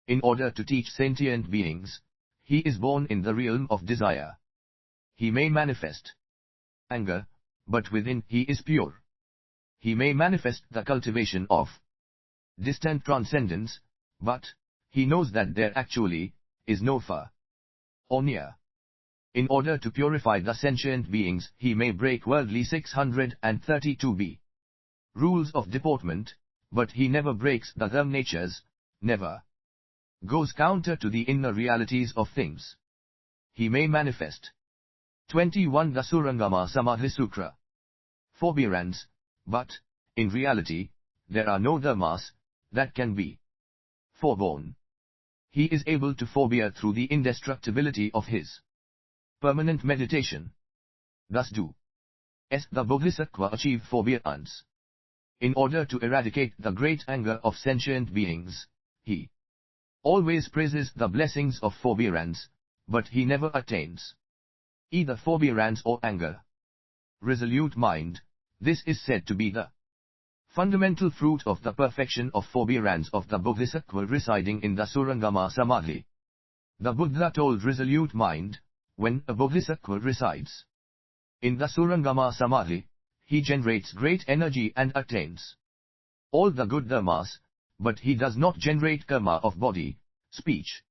In order to teach sentient beings, he is born in the realm of desire. He may manifest anger, but within he is pure. He may manifest the cultivation of distant transcendence, but he knows that there actually is no far or near. In order to purify the sentient beings, he may break worldly 632b rules of deportment, but he never breaks the dharma natures, never goes counter to the inner realities of things. He may manifest 21 the Surangama Samadhi Sutra forbearance, but, in reality, there are no dharmas that can be forborne. He is able to forbear through the indestructibility of his permanent meditation. Thus do the Bodhisattva achieve forbearance. In order to eradicate the great anger of sentient beings, he always praises the blessings of forbearance, but he never attains either forbearance or anger. Resolute mind, this is said to be the fundamental fruit of the perfection of forbearance of the Bodhisattva residing in the Surangama Samadhi. The Buddha told resolute mind, when a Bodhisattva resides in the Surangama Samadhi, he generates great energy and attains all the good dharmas, but he does not generate karma of body, speech,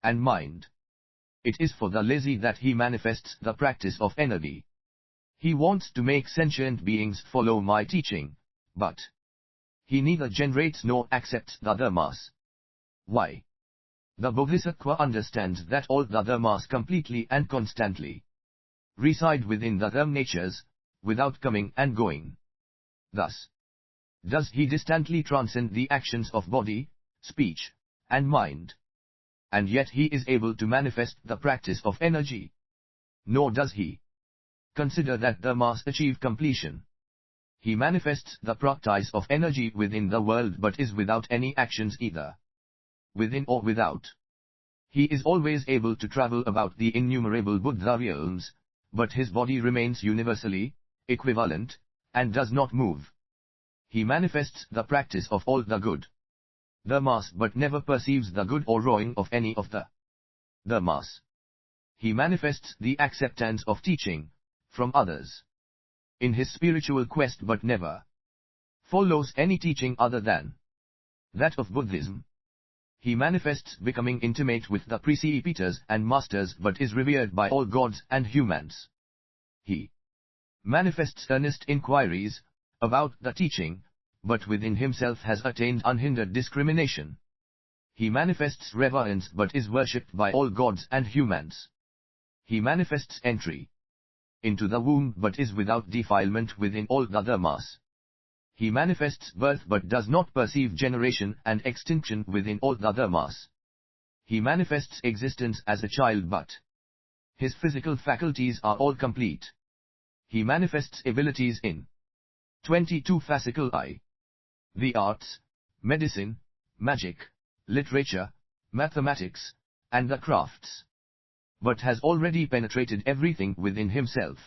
and mind. It is for the lazy that he manifests the practice of energy. He wants to make sentient beings follow my teaching, but he neither generates nor accepts the dharmas. Why? The Bodhisattva understands that all the dharmas completely and constantly reside within the dharma natures, without coming and going. Thus does he distantly transcend the actions of body, speech, and mind. And yet he is able to manifest the practice of energy. Nor does he consider that dharmas achieve completion. He manifests the practice of energy within the world but is without any actions either within or without. He is always able to travel about the innumerable Buddha realms, but his body remains universally equivalent, and does not move. He manifests the practice of all the good dharmas but never perceives the good or wrong of any of the dharmas. He manifests the acceptance of teaching from others in his spiritual quest but never follows any teaching other than that of Buddhism. He manifests becoming intimate with the preceptors and masters but is revered by all gods and humans. He manifests earnest inquiries about the teaching, but within himself has attained unhindered discrimination. He manifests reverence but is worshipped by all gods and humans. He manifests entry into the womb but is without defilement within all the dharmas. He manifests birth but does not perceive generation and extinction within all the dharmas. He manifests existence as a child but his physical faculties are all complete. He manifests abilities in 22 fasciculi. The arts, medicine, magic, literature, mathematics, and the crafts. But has already penetrated everything within himself.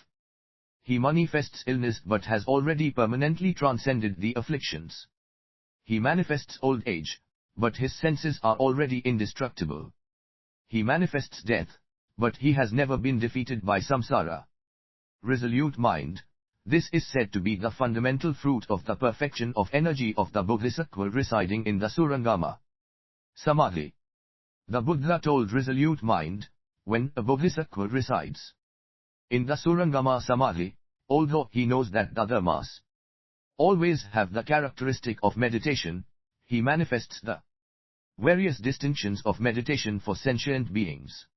He manifests illness but has already permanently transcended the afflictions. He manifests old age, but his senses are already indestructible. He manifests death, but he has never been defeated by samsara. Resolute mind, this is said to be the fundamental fruit of the perfection of energy of the Bodhisattva residing in the Surangama. Samadhi. The Buddha told resolute mind, when a Bodhisattva resides in the Surangama Samadhi, although he knows that the dharmas always have the characteristic of meditation, he manifests the various distinctions of meditation for sentient beings.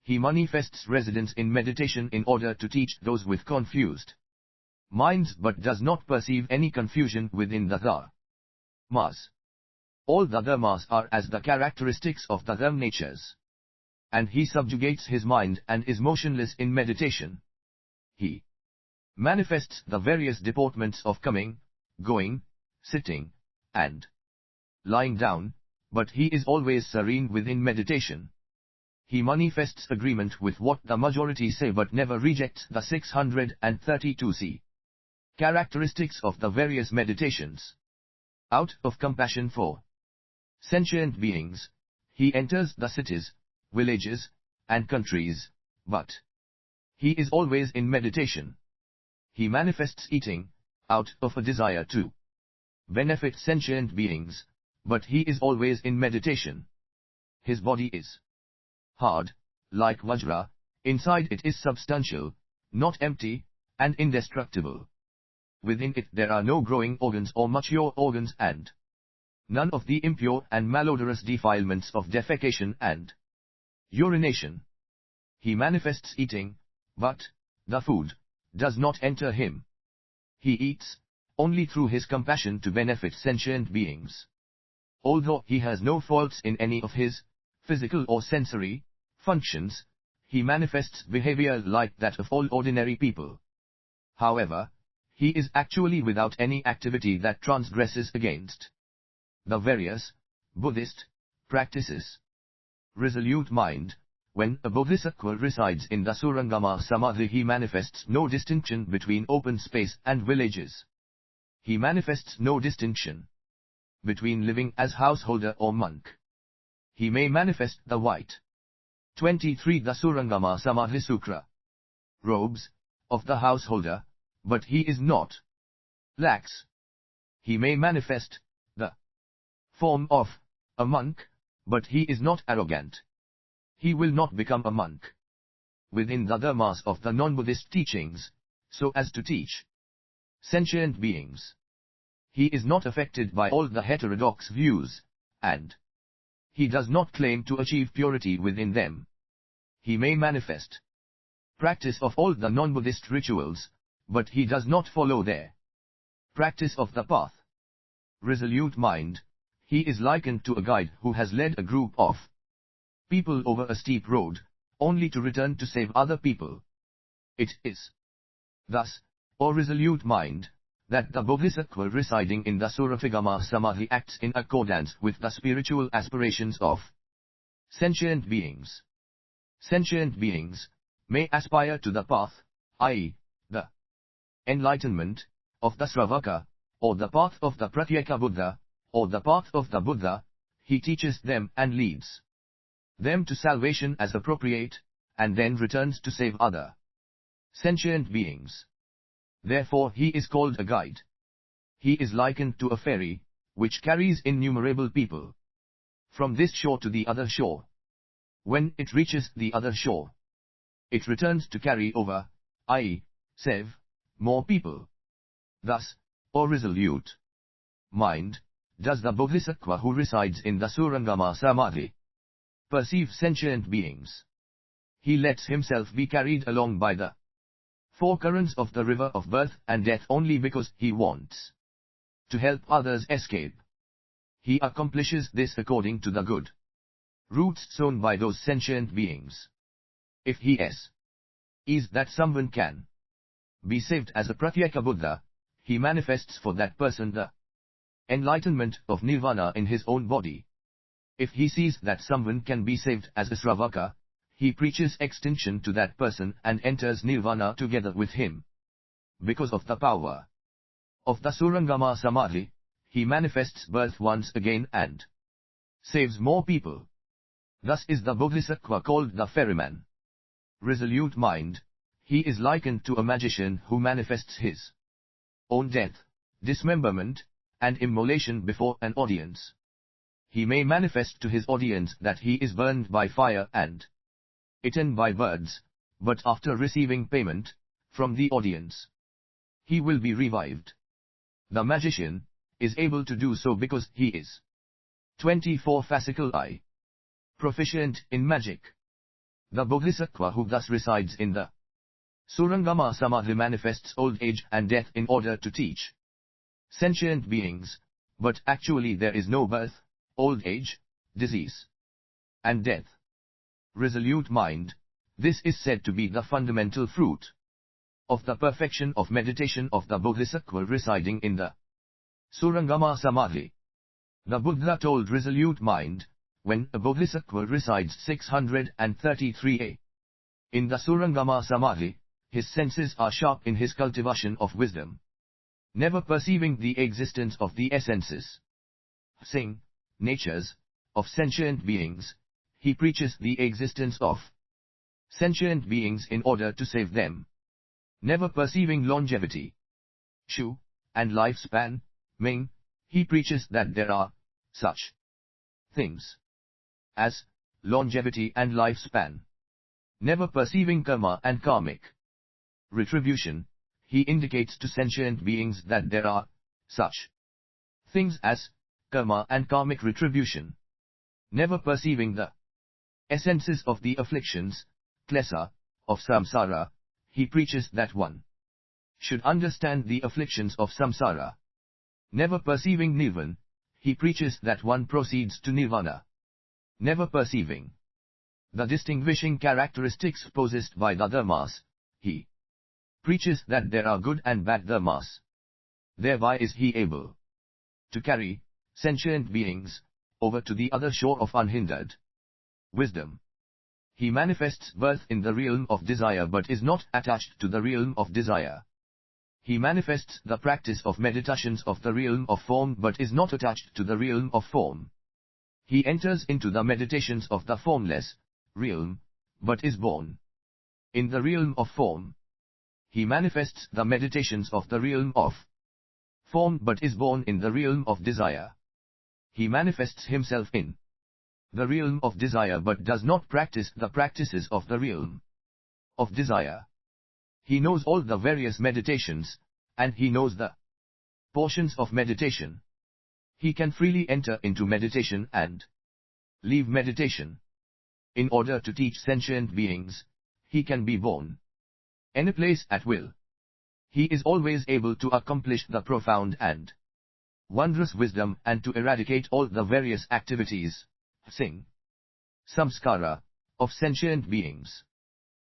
He manifests residence in meditation in order to teach those with confused minds but does not perceive any confusion within the dharmas. All the dharmas are as the characteristics of the dharma natures. And he subjugates his mind and is motionless in meditation. He manifests the various deportments of coming, going, sitting, and lying down, but he is always serene within meditation. He manifests agreement with what the majority say but never rejects the 632 characteristics of the various meditations. Out of compassion for sentient beings, he enters the cities, villages, and countries, but he is always in meditation. He manifests eating, out of a desire to benefit sentient beings, but he is always in meditation. His body is hard, like vajra, inside it is substantial, not empty, and indestructible. Within it there are no growing organs or mature organs and none of the impure and malodorous defilements of defecation and urination. He manifests eating, but the food does not enter him. He eats only through his compassion to benefit sentient beings. Although he has no faults in any of his physical or sensory functions, he manifests behavior like that of all ordinary people. However, he is actually without any activity that transgresses against the various Buddhist practices. Resolute mind, when a Bodhisattva resides in the Surangama Samadhi, he manifests no distinction between open space and villages. He manifests no distinction between living as householder or monk. He may manifest the white 23 the Surangama Samadhi Sutra robes of the householder, but he is not lax. He may manifest the form of a monk, but he is not arrogant. He will not become a monk within the dharmas of the non-Buddhist teachings, so as to teach sentient beings. He is not affected by all the heterodox views, and he does not claim to achieve purity within them. He may manifest practice of all the non-Buddhist rituals, but he does not follow their practice of the path. Resolute mind, he is likened to a guide who has led a group of people over a steep road, only to return to save other people. It is thus, O resolute mind, that the Bodhisattva residing in the Surangama Samadhi acts in accordance with the spiritual aspirations of sentient beings. Sentient beings may aspire to the path, i.e., the enlightenment of the Sravaka, or the path of the Pratyeka Buddha, or the path of the Buddha. He teaches them and leads them to salvation as appropriate, and then returns to save other sentient beings. Therefore he is called a guide. He is likened to a ferry, which carries innumerable people from this shore to the other shore. When it reaches the other shore, it returns to carry over, i.e., save more people. Thus, O resolute mind, does the Bodhisattva who resides in the Surangama Samadhi perceive sentient beings. He lets himself be carried along by the 4 currents of the river of birth and death only because he wants to help others escape. He accomplishes this according to the good roots sown by those sentient beings. If he is that someone can be saved as a Pratyeka Buddha, he manifests for that person the enlightenment of nirvana in his own body. If he sees that someone can be saved as a Sravaka, he preaches extinction to that person and enters nirvana together with him. Because of the power of the Surangama Samadhi, he manifests birth once again and saves more people. Thus is the Bodhisattva called the ferryman. Resolute mind, he is likened to a magician who manifests his own death, dismemberment, and immolation before an audience. He may manifest to his audience that he is burned by fire and eaten by birds, but after receiving payment from the audience, he will be revived. The magician is able to do so because he is 24 fascicle eye, proficient in magic. The Bodhisattva who thus resides in the Surangama Samadhi manifests old age and death in order to teach sentient beings, but actually there is no birth, old age, disease, and death. Resolute mind, this is said to be the fundamental fruit of the perfection of meditation of the Bodhisattva residing in the Surangama Samadhi. The Buddha told resolute mind, when a Bodhisattva resides 633a in the Surangama Samadhi, his senses are sharp in his cultivation of wisdom. Never perceiving the existence of the essences, natures, of sentient beings, he preaches the existence of sentient beings in order to save them. Never perceiving longevity, shu, and lifespan, ming, he preaches that there are such things as longevity and lifespan. Never perceiving karma and karmic retribution, he indicates to sentient beings that there are such things as karma and karmic retribution. Never perceiving the essences of the afflictions, klesa, of samsara, he preaches that one should understand the afflictions of samsara. Never perceiving nirvana, he preaches that one proceeds to nirvana. Never perceiving the distinguishing characteristics possessed by the dharmas, he preaches that there are good and bad dharmas. Thereby is he able to carry sentient beings over to the other shore of unhindered wisdom. He manifests birth in the realm of desire but is not attached to the realm of desire. He manifests the practice of meditations of the realm of form but is not attached to the realm of form. He enters into the meditations of the formless realm, but is born in the realm of form. He manifests the meditations of the realm of form but is born in the realm of desire. He manifests himself in the realm of desire but does not practice the practices of the realm of desire. He knows all the various meditations, and he knows the portions of meditation. He can freely enter into meditation and leave meditation. In order to teach sentient beings, he can be born any place at will. He is always able to accomplish the profound and wondrous wisdom and to eradicate all the various activities, samskara, of sentient beings.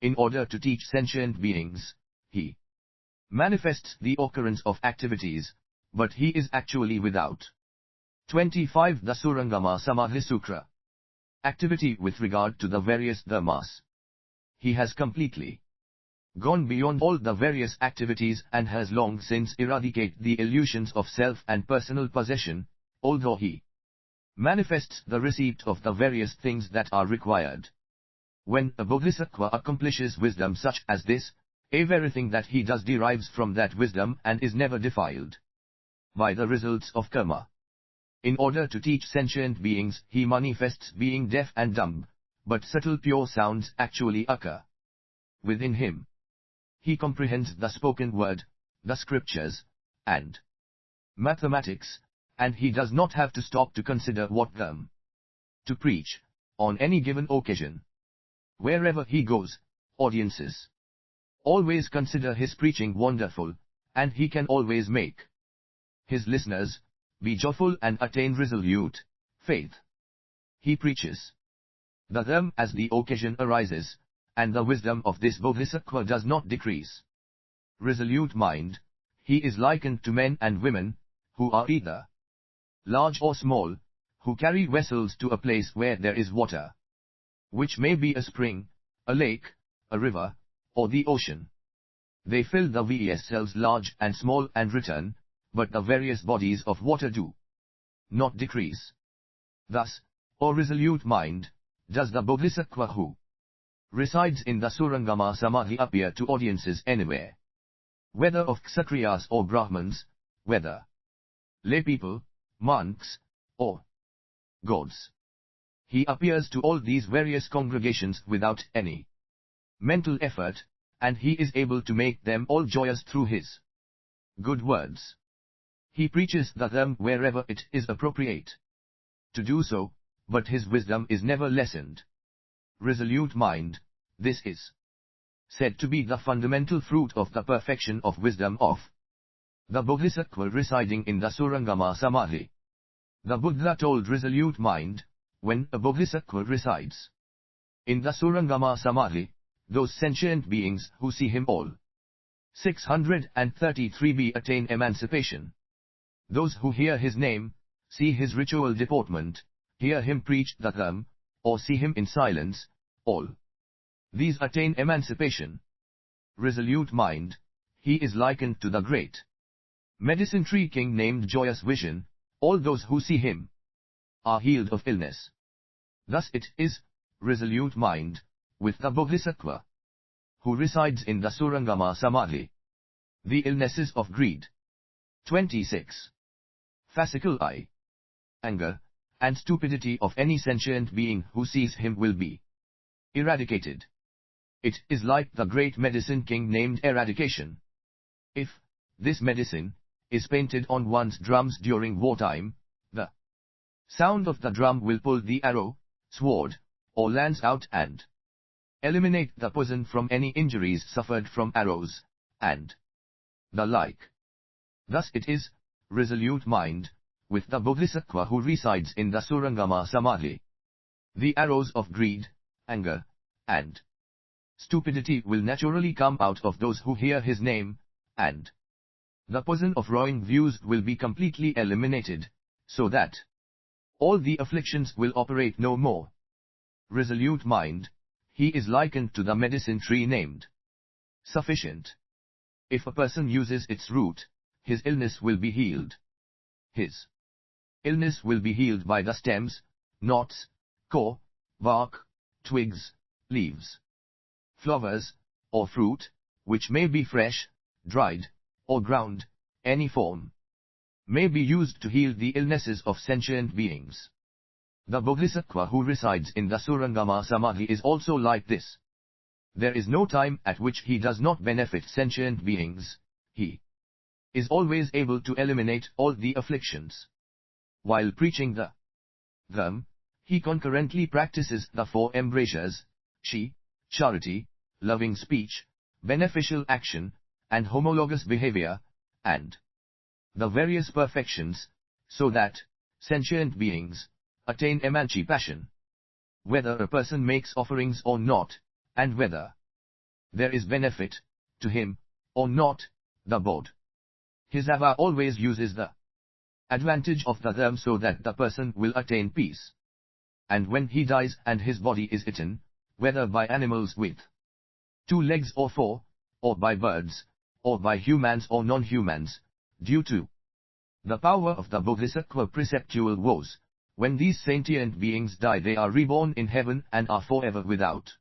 In order to teach sentient beings, he manifests the occurrence of activities, but he is actually without. 25 The Surangama Samadhi Sutra. Activity with regard to the various dharmas. He has completely gone beyond all the various activities and has long since eradicated the illusions of self and personal possession, although he manifests the receipt of the various things that are required. When a bodhisattva accomplishes wisdom such as this, everything that he does derives from that wisdom and is never defiled by the results of karma. In order to teach sentient beings, he manifests being deaf and dumb, but subtle pure sounds actually occur within him. He comprehends the spoken word, the scriptures, and mathematics, and he does not have to stop to consider what them to preach on any given occasion. Wherever he goes, audiences always consider his preaching wonderful, and he can always make his listeners be joyful and attain resolute faith. He preaches the Dharma as the occasion arises, and the wisdom of this Bodhisattva does not decrease. Resolute mind, he is likened to men and women, who are either large or small, who carry vessels to a place where there is water, which may be a spring, a lake, a river, or the ocean. They fill the vessels large and small and return, but the various bodies of water do not decrease. Thus, O resolute mind, does the Bodhisattva who resides in the Surangama Samadhi appear to audiences anywhere, whether of Kshatriyas or Brahmins, whether lay people, monks, or gods. He appears to all these various congregations without any mental effort, and he is able to make them all joyous through his good words. He preaches the Dharma wherever it is appropriate to do so, but his wisdom is never lessened. Resolute mind, this is said to be the fundamental fruit of the perfection of wisdom of the Bodhisattva residing in the Surangama Samadhi. The Buddha told resolute mind, when a Bodhisattva resides in the Surangama Samadhi, those sentient beings who see him all 633b attain emancipation. Those who hear his name, see his ritual deportment, hear him preach the Dharma, or see him in silence, all these attain emancipation. Resolute mind, he is likened to the great medicine tree king named Joyous Vision. All those who see him are healed of illness. Thus it is, resolute mind, with the Bodhisattva who resides in the Surangama Samadhi. The illnesses of greed, 26. Fascicle eye, anger, and stupidity of any sentient being who sees him will be eradicated. It is like the great medicine king named Eradication. If this medicine is painted on one's drums during wartime, the sound of the drum will pull the arrow, sword, or lance out and eliminate the poison from any injuries suffered from arrows, and the like. Thus it is, resolute mind, with the Bodhisattva who resides in the Surangama Samadhi. The arrows of greed, anger, and stupidity will naturally come out of those who hear his name, and the poison of wrong views will be completely eliminated, so that all the afflictions will operate no more. Resolute mind, he is likened to the medicine tree named Sufficient. If a person uses its root, his illness will be healed. His illness will be healed by the stems, knots, core, bark, twigs, leaves, flowers, or fruit, which may be fresh, dried, or ground, any form may be used to heal the illnesses of sentient beings. The Bodhisattva who resides in the Surangama Samadhi is also like this. There is no time at which he does not benefit sentient beings. He is always able to eliminate all the afflictions. While preaching the Dharma, he concurrently practices the four embrasures, charity, loving speech, beneficial action, and homologous behavior, and the various perfections, so that sentient beings attain emancipation. Whether a person makes offerings or not, and whether there is benefit to him or not, the Bodhisattva always uses the advantage of the Dharma so that the person will attain peace. And when he dies and his body is eaten, whether by animals with 2 legs or 4, or by birds, or by humans or non-humans, due to the power of the Bodhisattva preceptual woes, when these sentient beings die they are reborn in heaven and are forever without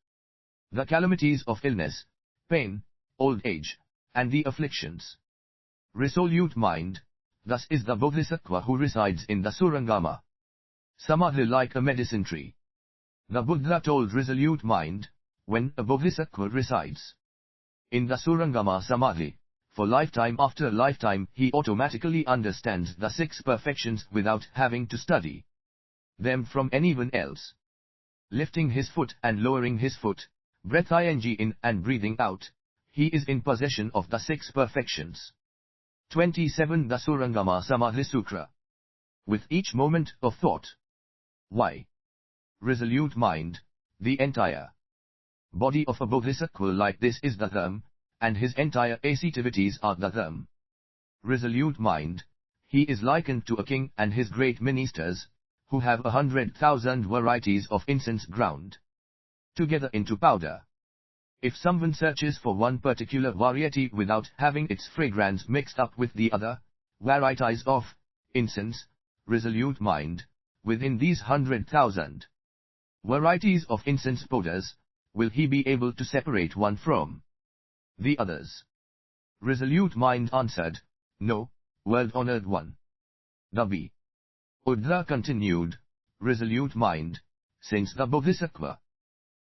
the calamities of illness, pain, old age, and the afflictions. Resolute mind, thus is the Bodhisattva who resides in the Surangama Samadhi like a medicine tree. The Buddha told resolute mind, when a Bodhisattva resides in the Surangama Samadhi, for lifetime after lifetime he automatically understands the 6 perfections without having to study them from anyone else. Lifting his foot and lowering his foot, breath ing in and breathing out, he is in possession of the 6 perfections. 27. The Surangama Samadhi Sutra. With each moment of thought. Why? Resolute mind, the entire body of a bodhisattva like this is the Dharma, and his entire activities are the Dharma. Resolute mind, he is likened to a king and his great ministers, who have 100,000 varieties of incense ground together into powder. If someone searches for one particular variety without having its fragrance mixed up with the other varieties of incense, resolute mind, within these 100,000 varieties of incense powders, will he be able to separate one from the others? Resolute mind answered, no, world-honored one. The Buddha continued, resolute mind, since the Bodhisattva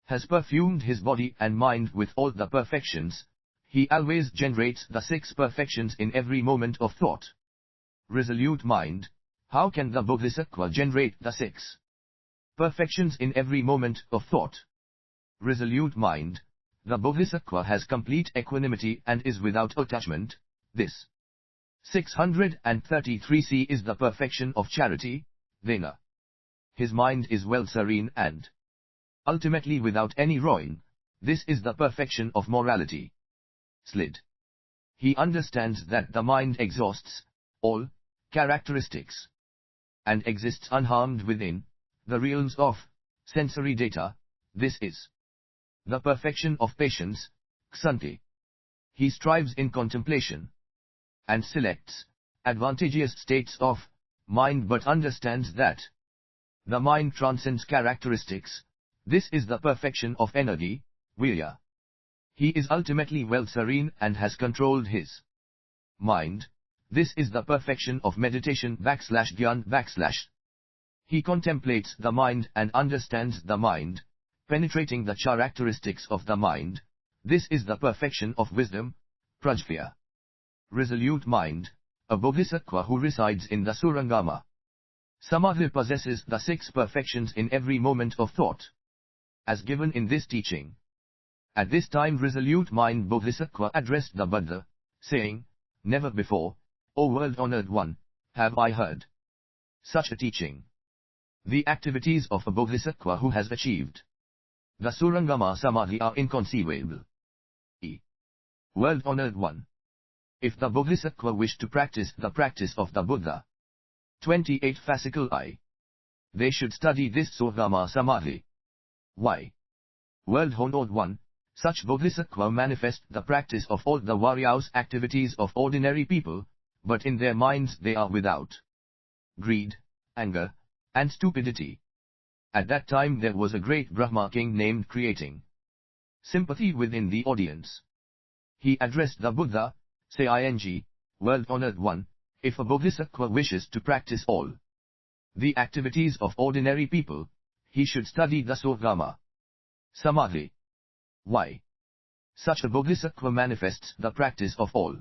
has perfumed his body and mind with all the perfections, he always generates the 6 perfections in every moment of thought. Resolute mind, how can the Bodhisattva generate the 6 perfections in every moment of thought? Resolute mind, the Bodhisattva has complete equanimity and is without attachment. This 633c is the perfection of charity, Dena. His mind is well serene and ultimately without any ruin. This is the perfection of morality. Slid. He understands that the mind exhausts all characteristics and exists unharmed within the realms of sensory data. This is the perfection of patience, Ksanti. He strives in contemplation and selects advantageous states of mind but understands that the mind transcends characteristics. This is the perfection of energy, Virya. He is ultimately well serene and has controlled his mind. This is the perfection of meditation /Dhyan/. He contemplates the mind and understands the mind, penetrating the characteristics of the mind. This is the perfection of wisdom, Prajna. Resolute mind, a bodhisattva who resides in the Surangama Samadhi possesses the 6 perfections in every moment of thought, as given in this teaching. At this time resolute mind Bodhisattva addressed the Buddha, saying, never before, O world-honored one, have I heard such a teaching. The activities of a Bodhisattva who has achieved the Surangama Samadhi are inconceivable. World-honored one, if the Bodhisattva wish to practice the practice of the Buddha, 28 fascicle I, they should study this Surangama Samadhi. Why? World-honored one, such Bodhisattva manifest the practice of all the various activities of ordinary people, but in their minds they are without greed, anger, and stupidity. At that time there was a great Brahma king named creating sympathy within the audience. He addressed the Buddha, saying, world-honored one, if a Bodhisattva wishes to practice all the activities of ordinary people, he should study the Surangama Samadhi. Why? Such a Bodhisattva manifests the practice of all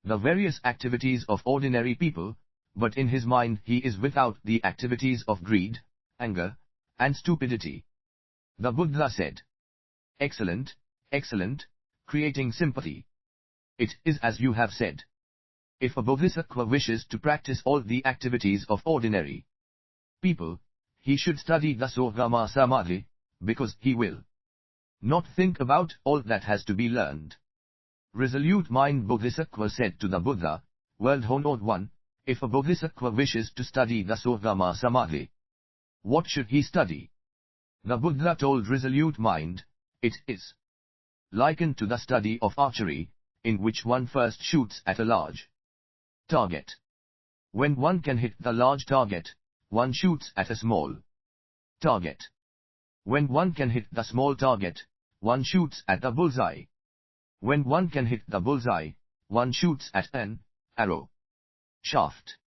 the various activities of ordinary people, but in his mind he is without the activities of greed, anger, and stupidity. The Buddha said, excellent, excellent, creating sympathy. It is as you have said. If a Bodhisattva wishes to practice all the activities of ordinary people, he should study the Surangama Samadhi, because he will not think about all that has to be learned. Resolute mind Bodhisattva said to the Buddha, world-honored one, if a Bodhisattva wishes to study the Surangama Samadhi, what should he study? The Buddha told resolute mind, it is likened to the study of archery, in which one first shoots at a large target. When one can hit the large target, one shoots at a small target. When one can hit the small target, one shoots at the bullseye. When one can hit the bullseye, one shoots at an arrow shaft.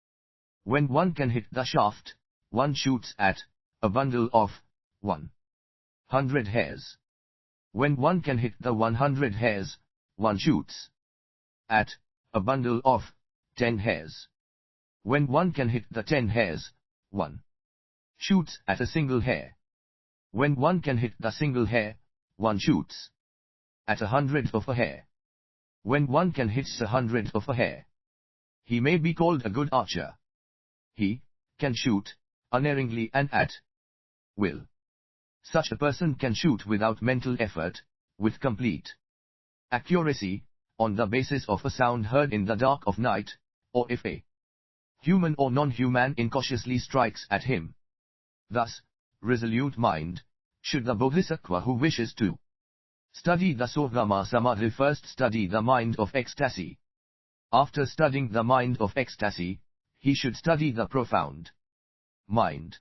When one can hit the shaft, one shoots at a bundle of 100 hairs. When one can hit the 100 hairs, one shoots at a bundle of 10 hairs. When one can hit the 10 hairs, one shoots at a single hair. When one can hit the single hair, one shoots at 100 of a hair. When one can hit 100 of a hair, he may be called a good archer. He can shoot unerringly and at will. Such a person can shoot without mental effort, with complete accuracy, on the basis of a sound heard in the dark of night, or if a human or non-human incautiously strikes at him. Thus, resolute mind, should the Bodhisattva who wishes to study the Surangama Samadhi first study the mind of ecstasy. After studying the mind of ecstasy, he should study the profound mind.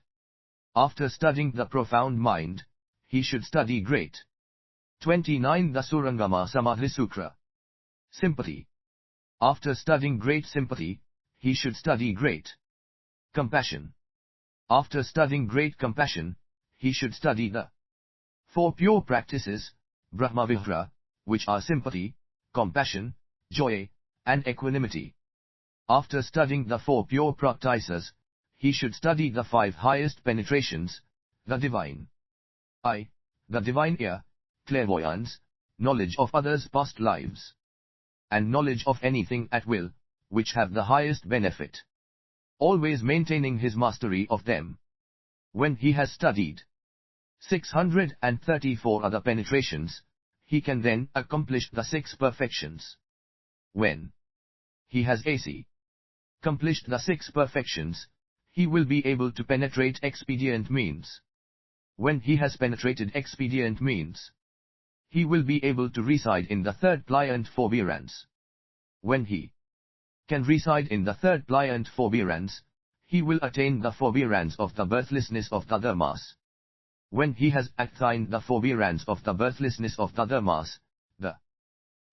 After studying the profound mind, he should study great 29 the Surangama Samadhi Sutra. Sympathy. After studying great sympathy, he should study great compassion. After studying great compassion, he should study the 4 pure practices, Brahmavihara, which are sympathy, compassion, joy, and equanimity. After studying the 4 pure practices, he should study the 5 highest penetrations, the divine eye, the divine ear, clairvoyance, knowledge of others' past lives, and knowledge of anything at will, which have the highest benefit, always maintaining his mastery of them. When he has studied 634 other penetrations, he can then accomplish the 6 perfections. When he has accomplished the 6 perfections, he will be able to penetrate expedient means. When he has penetrated expedient means, he will be able to reside in the 3rd pliant forbearance. When he can reside in the 3rd pliant forbearance, he will attain the forbearance of the birthlessness of the dharmas. When he has attained the forbearance of the birthlessness of the dharmas, the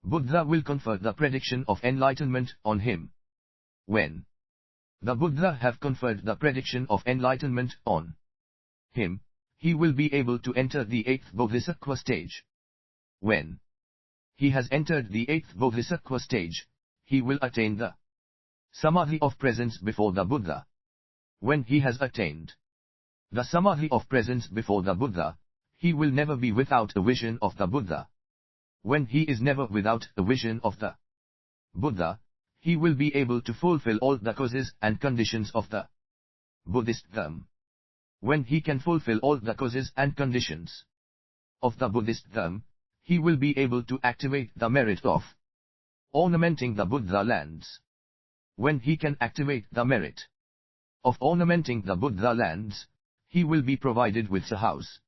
Buddha will confer the prediction of enlightenment on him. When the Buddha have conferred the prediction of enlightenment on him, he will be able to enter the 8th Bodhisattva stage. When he has entered the 8th Bodhisattva stage, he will attain the Samadhi of presence before the Buddha. When he has attained the Samadhi of presence before the Buddha, he will never be without a vision of the Buddha. When he is never without a vision of the Buddha, he will be able to fulfill all the causes and conditions of the Buddhist dharma. When he can fulfill all the causes and conditions of the Buddhist dharma, he will be able to activate the merit of ornamenting the Buddha lands. When he can activate the merit of ornamenting the Buddha lands, he will be provided with a house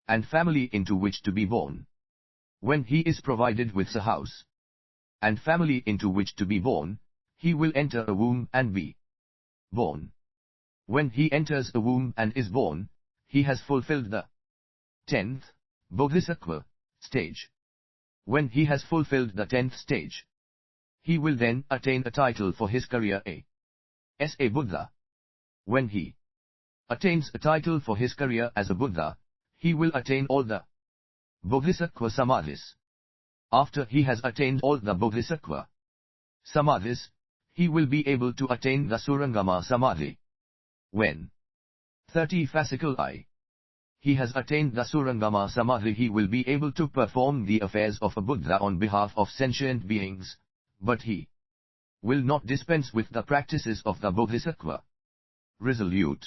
and family into which to be born. When he is provided with a house and family into which to be born, he will enter a womb and be born. When he enters a womb and is born, he has fulfilled the 10th Bodhisattva stage. When he has fulfilled the 10th stage, he will then attain a title for his career as a Buddha. When he attains a title for his career as a Buddha, he will attain all the Bodhisattva Samadhis. After he has attained all the Bodhisattva Samadhis, he will be able to attain the Surangama Samadhi. When 30 fascicle eye, he has attained the Surangama Samadhi, he will be able to perform the affairs of a Buddha on behalf of sentient beings, but he will not dispense with the practices of the Bodhisattva. Resolute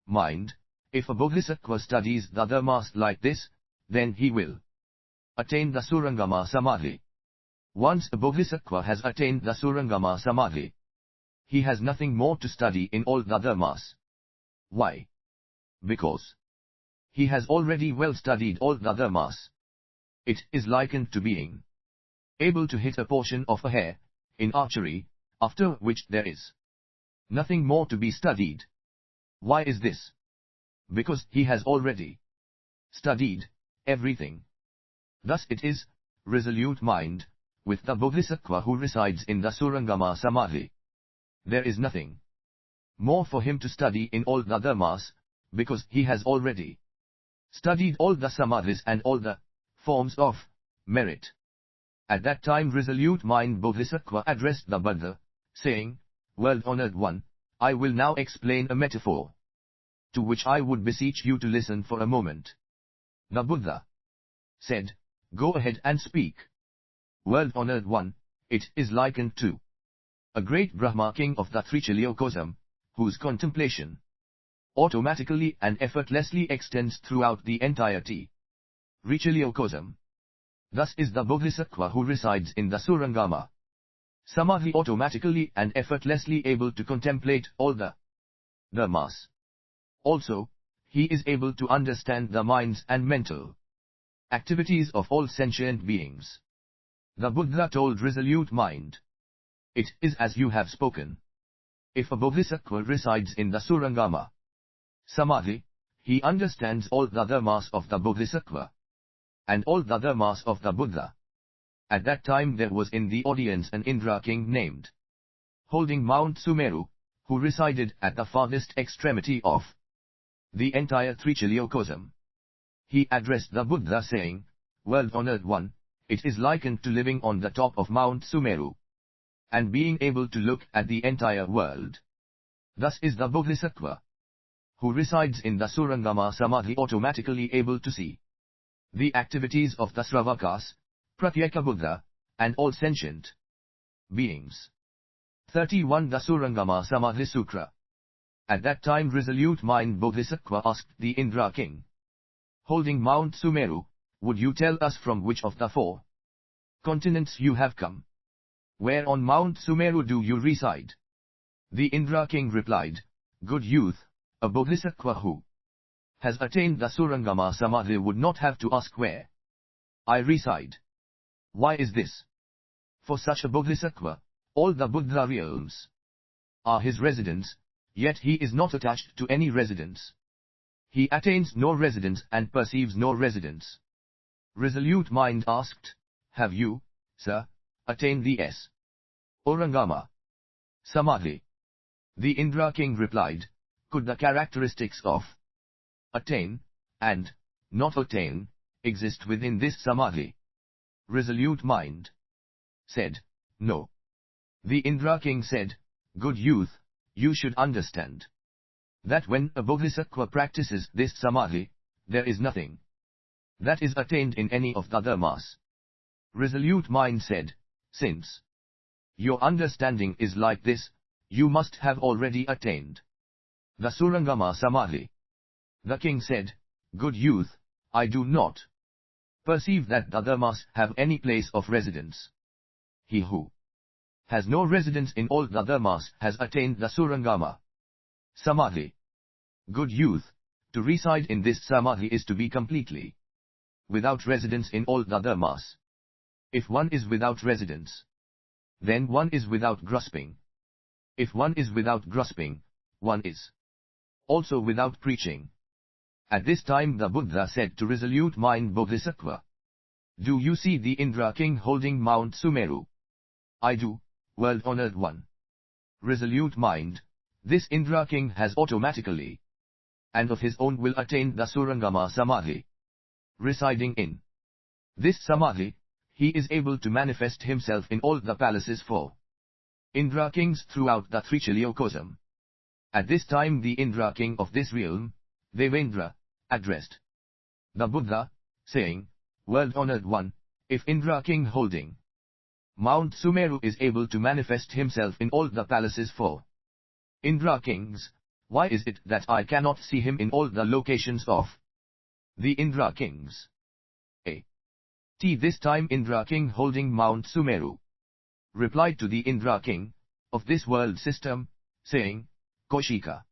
mind, if a Bodhisattva studies the dharmas like this, then he will attain the Surangama Samadhi. Once a Bodhisattva has attained the Surangama Samadhi, he has nothing more to study in all the dharmas. Why? Because he has already well studied all the dharmas. It is likened to being able to hit a portion of a hair in archery, after which there is nothing more to be studied. Why is this? Because he has already studied everything. Thus it is, resolute mind, with the Bodhisattva who resides in the Surangama Samadhi. There is nothing more for him to study in all the dharmas, because he has already studied all the samadhis and all the forms of merit. At that time resolute mind Bodhisattva addressed the Buddha, saying, "World-honored one, I will now explain a metaphor, to which I would beseech you to listen for a moment." The Buddha said, "Go ahead and speak." World-honored one, it is likened to a great Brahma king of the Trichiliocosm, whose contemplation automatically and effortlessly extends throughout the entirety Trichiliocosm. Thus is the Bodhisattva who resides in the Surangama Samadhi automatically and effortlessly able to contemplate all the dharmas. Also, he is able to understand the minds and mental activities of all sentient beings. The Buddha told resolute mind, "It is as you have spoken." If a Bodhisattva resides in the Surangama Samadhi, he understands all the dharmas of the Bodhisattva and all the dharmas of the Buddha. At that time there was in the audience an Indra king named Holding Mount Sumeru, who resided at the farthest extremity of the entire Trichiliocosm. He addressed the Buddha saying, "World-honored one, it is likened to living on the top of Mount Sumeru and being able to look at the entire world. Thus is the Bodhisattva who resides in the Surangama Samadhi automatically able to see the activities of the Sravakas, Pratyeka Buddha, and all sentient beings." 31 The Surangama Samadhi Sutra. At that time resolute mind Bodhisattva asked the Indra king, "Holding Mount Sumeru, would you tell us from which of the 4 continents you have come? Where on Mount Sumeru do you reside?" The Indra king replied, "Good youth, a Bodhisattva who has attained the Surangama Samadhi would not have to ask where I reside. Why is this? For such a Bodhisattva, all the Buddha realms are his residence, yet he is not attached to any residence. He attains no residence and perceives no residence." Resolute mind asked, "Have you, sir, attained the Surangama Samadhi?" The Indra king replied, "Could the characteristics of attain and not attain exist within this Samadhi?" Resolute mind said, "No." The Indra king said, "Good youth, you should understand that when a Bodhisattva practices this Samadhi, there is nothing that is attained in any of the dharmas." Resolute mind said, "Since your understanding is like this, you must have already attained the Surangama Samadhi." The king said, "Good youth, I do not perceive that the dharmas have any place of residence. He who has no residence in all the dharmas has attained the Surangama Samadhi." Good youth, to reside in this Samadhi is to be completely without residence in all the dharmas. If one is without residence, then one is without grasping. If one is without grasping, one is also without preaching. At this time the Buddha said to resolute mind Bodhisattva, "Do you see the Indra king holding Mount Sumeru?" "I do, world-honored one." Resolute mind, this Indra king has automatically and of his own will attained the Surangama Samadhi. Residing in this Samadhi, he is able to manifest himself in all the palaces for Indra kings throughout the Trichiliocosm. At this time the Indra king of this realm, Devendra, addressed the Buddha, saying, "World-honored one, if Indra king holding Mount Sumeru is able to manifest himself in all the palaces for Indra kings, why is it that I cannot see him in all the locations of the Indra kings?" This time Indra king holding Mount Sumeru replied to the Indra king of this world system, saying, "Kaushika,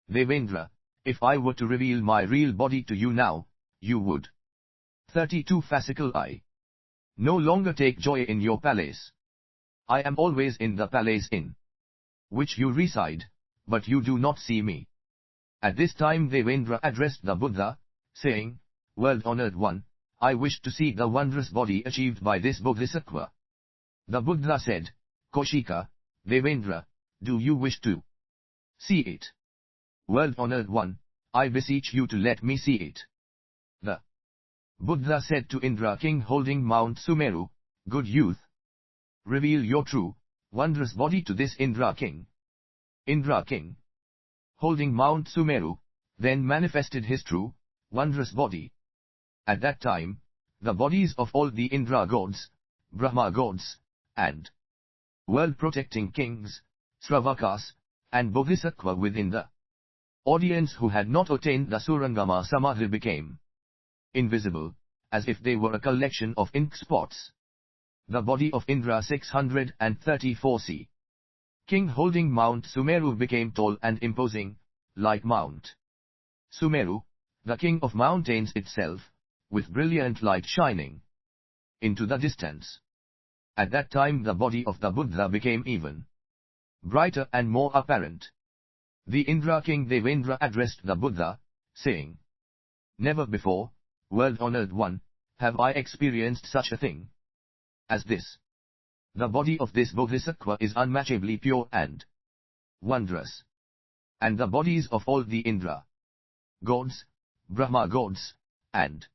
Devendra, if I were to reveal my real body to you now, you would 32 Fascicle I no longer take joy in your palace. I am always in the palace in which you reside, but you do not see me." At this time Devendra addressed the Buddha, saying, "World-honored one, I wish to see the wondrous body achieved by this Bodhisattva." The Buddha said, "Kaushika, Devendra, do you wish to see it?" "World-honored one, I beseech you to let me see it." The Buddha said to Indra king holding Mount Sumeru, "Good youth, reveal your true, wondrous body to this Indra king." Indra king, holding Mount Sumeru, then manifested his true, wondrous body. At that time, the bodies of all the Indra gods Brahma gods, and world-protecting kings, Sravakas, and Bodhisattva within the audience who had not attained the Surangama Samadhi became invisible, as if they were a collection of ink spots. The body of Indra 634 c. King holding Mount Sumeru became tall and imposing, like Mount Sumeru, the king of mountains itself, with brilliant light shining into the distance. At that time the body of the Buddha became even brighter and more apparent. The Indra king Devendra addressed the Buddha, saying, "Never before, world-honored one, have I experienced such a thing as this. The body of this Bodhisattva is unmatchably pure and wondrous. And the bodies of all the Indra gods, Brahma gods, and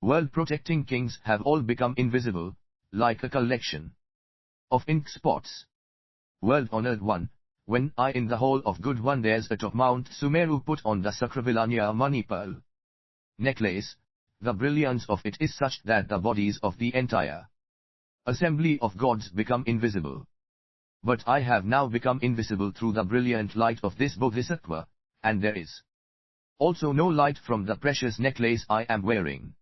world-protecting kings have all become invisible, like a collection of ink spots. World-honored one, when I in the hall of good wonders atop Mount Sumeru put on the Sakravilanya money pearl necklace, the brilliance of it is such that the bodies of the entire assembly of gods become invisible. But I have now become invisible through the brilliant light of this Bodhisattva, and there is also no light from the precious necklace I am wearing."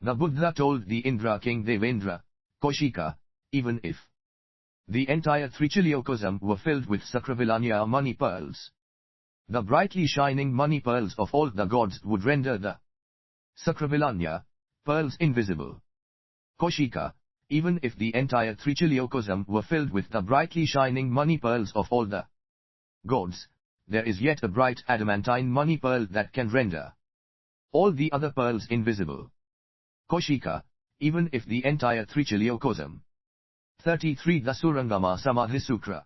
The Buddha told the Indra king Devendra, "Kaushika, even if the entire Trichiliocosm were filled with Sakravilanya money pearls, the brightly shining money pearls of all the gods would render the Sakravilanya pearls invisible. Kaushika, even if the entire Trichiliocosm were filled with the brightly shining money pearls of all the gods, there is yet a bright adamantine money pearl that can render all the other pearls invisible. Kaushika, even if the entire Trichiliocosm 33 the Surangama Samadhi Sutra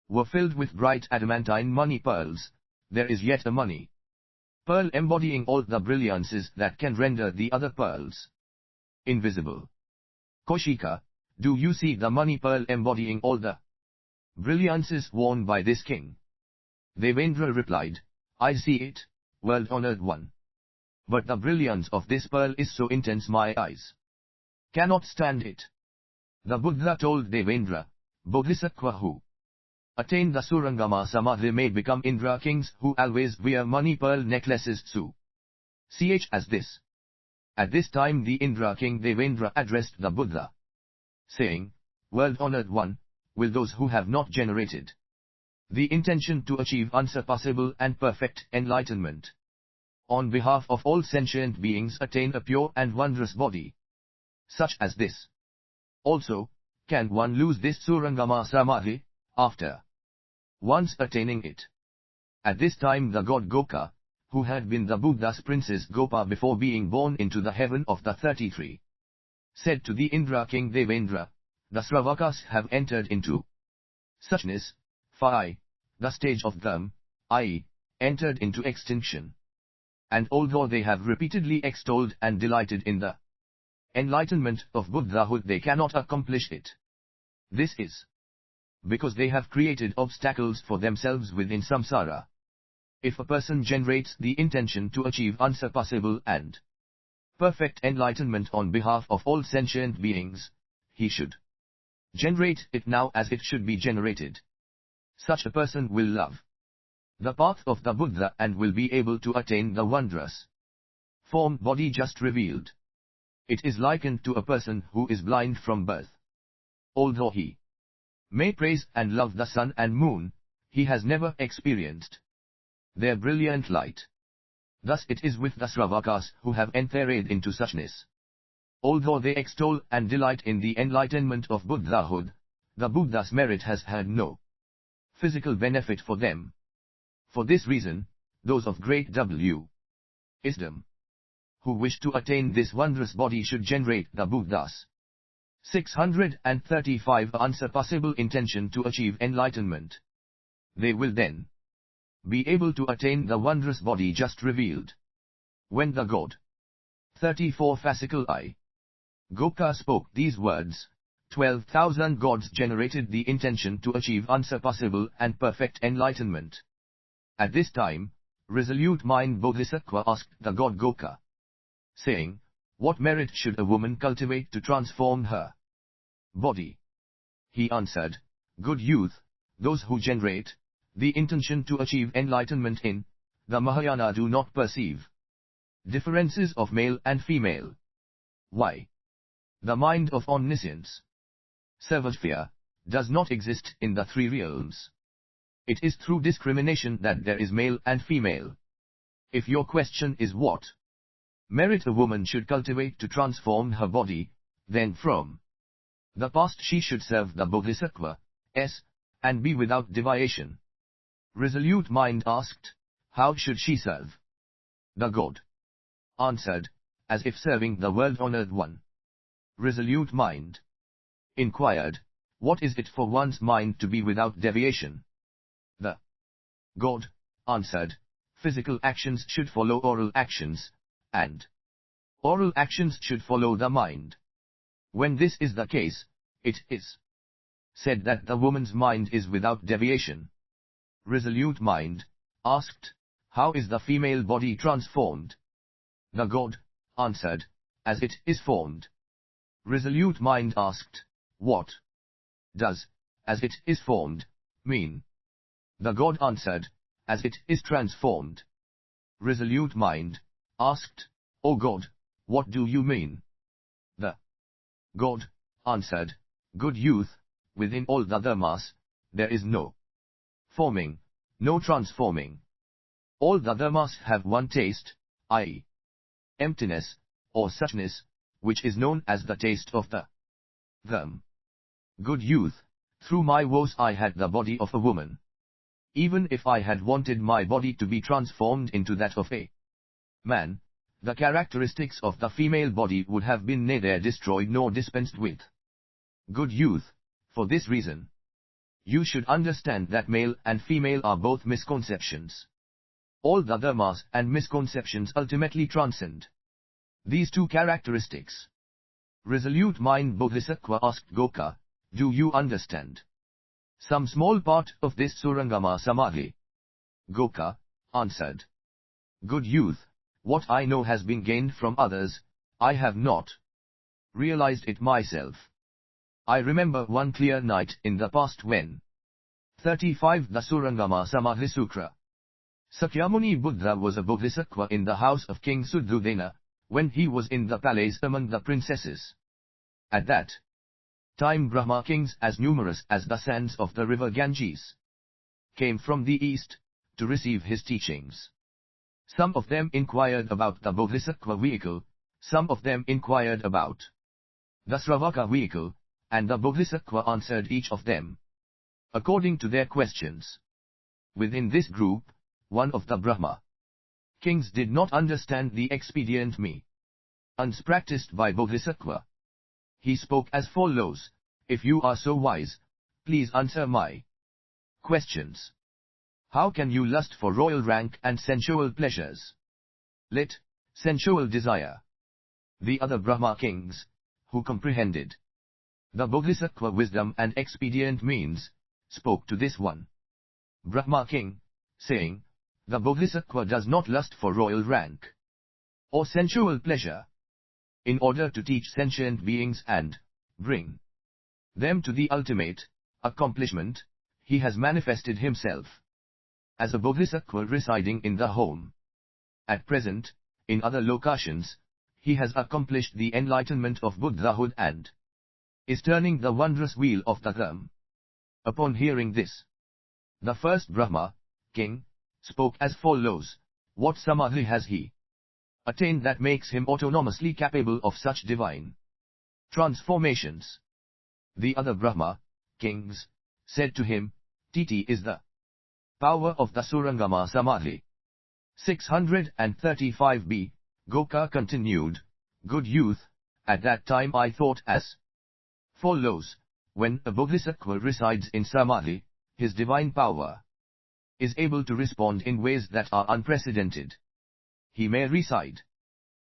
were filled with bright adamantine money pearls, there is yet a money pearl embodying all the brilliances that can render the other pearls invisible. Kaushika, do you see the money pearl embodying all the brilliances worn by this king?" Devendra replied, "I see it, world-honored one. But the brilliance of this pearl is so intense my eyes cannot stand it." The Buddha told Devendra, "Bodhisattva who attain the Surangama Samadhi may become Indra kings who always wear money pearl necklaces ch as this." At this time the Indra king Devendra addressed the Buddha, saying, "World-honored one, will those who have not generated the intention to achieve unsurpassable and perfect enlightenment on behalf of all sentient beings attain a pure and wondrous body such as this? Also, can one lose this Surangama Samadhi, after once attaining it?" At this time the god Goka, who had been the Buddha's princess Gopa before being born into the heaven of the 33, said to the Indra king Devendra, "The Sravakas have entered into suchness, the stage of them, i.e., entered into extinction. And although they have repeatedly extolled and delighted in the enlightenment of Buddhahood, they cannot accomplish it. This is because they have created obstacles for themselves within samsara. If a person generates the intention to achieve unsurpassable and perfect enlightenment on behalf of all sentient beings, he should generate it now as it should be generated. Such a person will love the path of the Buddha and will be able to attain the wondrous formed body just revealed. It is likened to a person who is blind from birth. Although he may praise and love the sun and moon, he has never experienced their brilliant light. Thus it is with the Sravakas who have entered into suchness. Although they extol and delight in the enlightenment of Buddhahood, the Buddha's merit has had no physical benefit for them. For this reason, those of great wisdom who wish to attain this wondrous body should generate the Buddha's 635 unsurpassable intention to achieve enlightenment. They will then be able to attain the wondrous body just revealed." When the god 34 fascicle I Goka spoke these words, 12,000 gods generated the intention to achieve unsurpassable and perfect enlightenment. At this time, resolute mind Bodhisattva asked the god Goka, saying, "What merit should a woman cultivate to transform her body. He answered, good youth, those who generate the intention to achieve enlightenment in the Mahayana do not perceive differences of male and female. Why? The mind of omniscience, Sarvajya, does not exist in the three realms. It is through discrimination that there is male and female. If your question is what merit a woman should cultivate to transform her body, then from the past she should serve the Bodhisattva, S, and be without deviation. Resolute mind asked, how should she serve? The God answered, as if serving the world-honored one. Resolute mind inquired, what is it for one's mind to be without deviation? The God answered, physical actions should follow oral actions, and oral actions should follow the mind. When this is the case, it is said that the woman's mind is without deviation. Resolute mind asked, how is the female body transformed? The God answered, as it is formed. Resolute mind asked, what does as it is formed mean? The God answered, as it is transformed. Resolute mind asked, O God, what do you mean? The God answered, good youth, within all the dharmas, there is no forming, no transforming. All the dharmas have one taste, i.e., emptiness, or suchness, which is known as the taste of the dharma. Good youth, through my woes I had the body of a woman. Even if I had wanted my body to be transformed into that of a man, the characteristics of the female body would have been neither destroyed nor dispensed with. Good youth, for this reason, you should understand that male and female are both misconceptions. All the dharmas and misconceptions ultimately transcend these two characteristics. Resolute mind Bodhisattva asked Goka, do you understand some small part of this Surangama Samadhi? Goka answered, good youth, what I know has been gained from others, I have not realized it myself. I remember one clear night in the past when 35 the Surangama Samadhi Sutra. Sakyamuni Buddha was a bodhisattva in the house of King Suddhodana, when he was in the palace among the princesses. At that time Brahma kings as numerous as the sands of the river Ganges came from the east to receive his teachings. Some of them inquired about the bodhisattva vehicle, some of them inquired about the Sravaka vehicle, and the bodhisattva answered each of them according to their questions. Within this group, one of the Brahma kings did not understand the expedient unpracticed by bodhisattva. He spoke as follows, if you are so wise, please answer my questions. How can you lust for royal rank and sensual pleasures? Lit. Sensual desire. The other Brahma kings, who comprehended the bodhisattva wisdom and expedient means, spoke to this one Brahma king, saying, the bodhisattva does not lust for royal rank or sensual pleasure. In order to teach sentient beings and bring them to the ultimate accomplishment, he has manifested himself as a bodhisattva residing in the home. At present, in other locations, he has accomplished the enlightenment of Buddhahood and is turning the wondrous wheel of the dharma. Upon hearing this, the first Brahma king spoke as follows, what samadhi has he attained that makes him autonomously capable of such divine transformations? The other Brahma kings said to him, Titi is the power of the Surangama Samadhi. 635b, Goka continued, good youth, at that time I thought as follows, when a bodhisattva resides in Samadhi, his divine power is able to respond in ways that are unprecedented. He may reside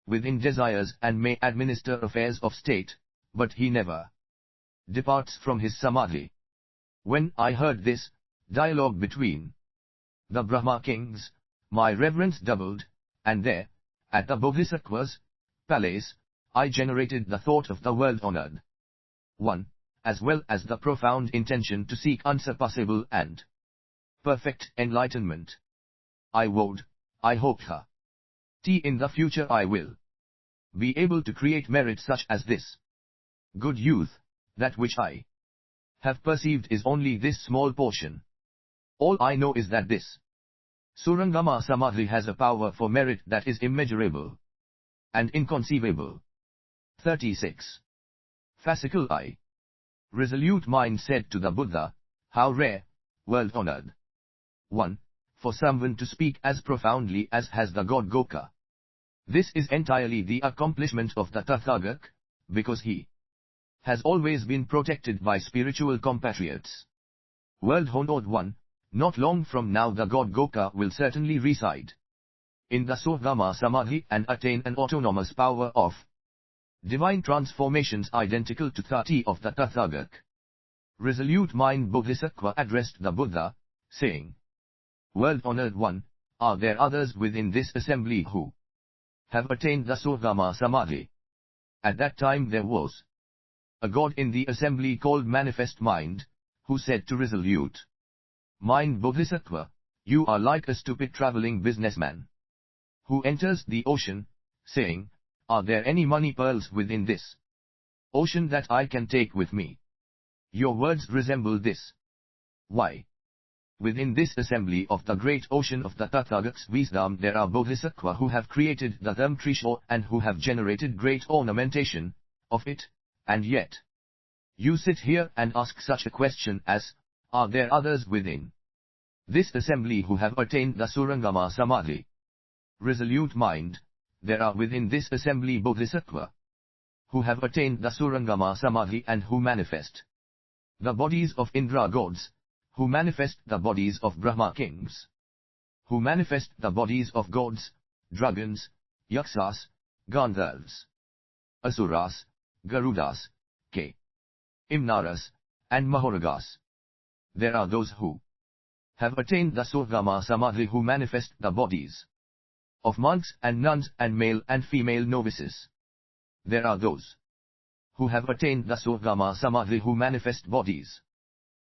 within desires and may administer affairs of state, but he never departs from his Samadhi. When I heard this dialogue between the Brahma kings, my reverence doubled, and there, at the Bodhisattva's palace, I generated the thought of the world-honored one, as well as the profound intention to seek unsurpassable and perfect enlightenment. I vowed, I hoped in the future I will be able to create merit such as this. Good youth, that which I have perceived is only this small portion. All I know is that this Surangama Samadhi has a power for merit that is immeasurable and inconceivable. 36. Fascicle I. Resolute mind said to the Buddha, how rare, world-honored. 1. For someone to speak as profoundly as has the god Goka. This is entirely the accomplishment of the Tathagata, because he has always been protected by spiritual compatriots. World-honored 1. Not long from now the god Goka will certainly reside in the Surangama Samadhi and attain an autonomous power of divine transformations identical to 30 of the Tathagata. Resolute mind Bodhisattva addressed the Buddha, saying, World-honored 1, are there others within this assembly who have attained the Surangama Samadhi? At that time there was a god in the assembly called Manifest Mind, who said to Resolute Mind Bodhisattva, you are like a stupid traveling businessman who enters the ocean, saying, are there any money pearls within this ocean that I can take with me? Your words resemble this. Why? Within this assembly of the great ocean of the Tathagata's wisdom there are Bodhisattva who have created the Trisha and who have generated great ornamentation of it, and yet you sit here and ask such a question as, are there others within this assembly who have attained the Surangama Samadhi? Resolute mind, there are within this assembly Bodhisattva who have attained the Surangama Samadhi and who manifest the bodies of Indra gods, who manifest the bodies of Brahma kings, who manifest the bodies of gods, dragons, yaksas, gandharvas, asuras, garudas, imnaras, and mahoragas. There are those who have attained the Surangama Samadhi who manifest the bodies of monks and nuns and male and female novices. There are those who have attained the Surangama Samadhi who manifest bodies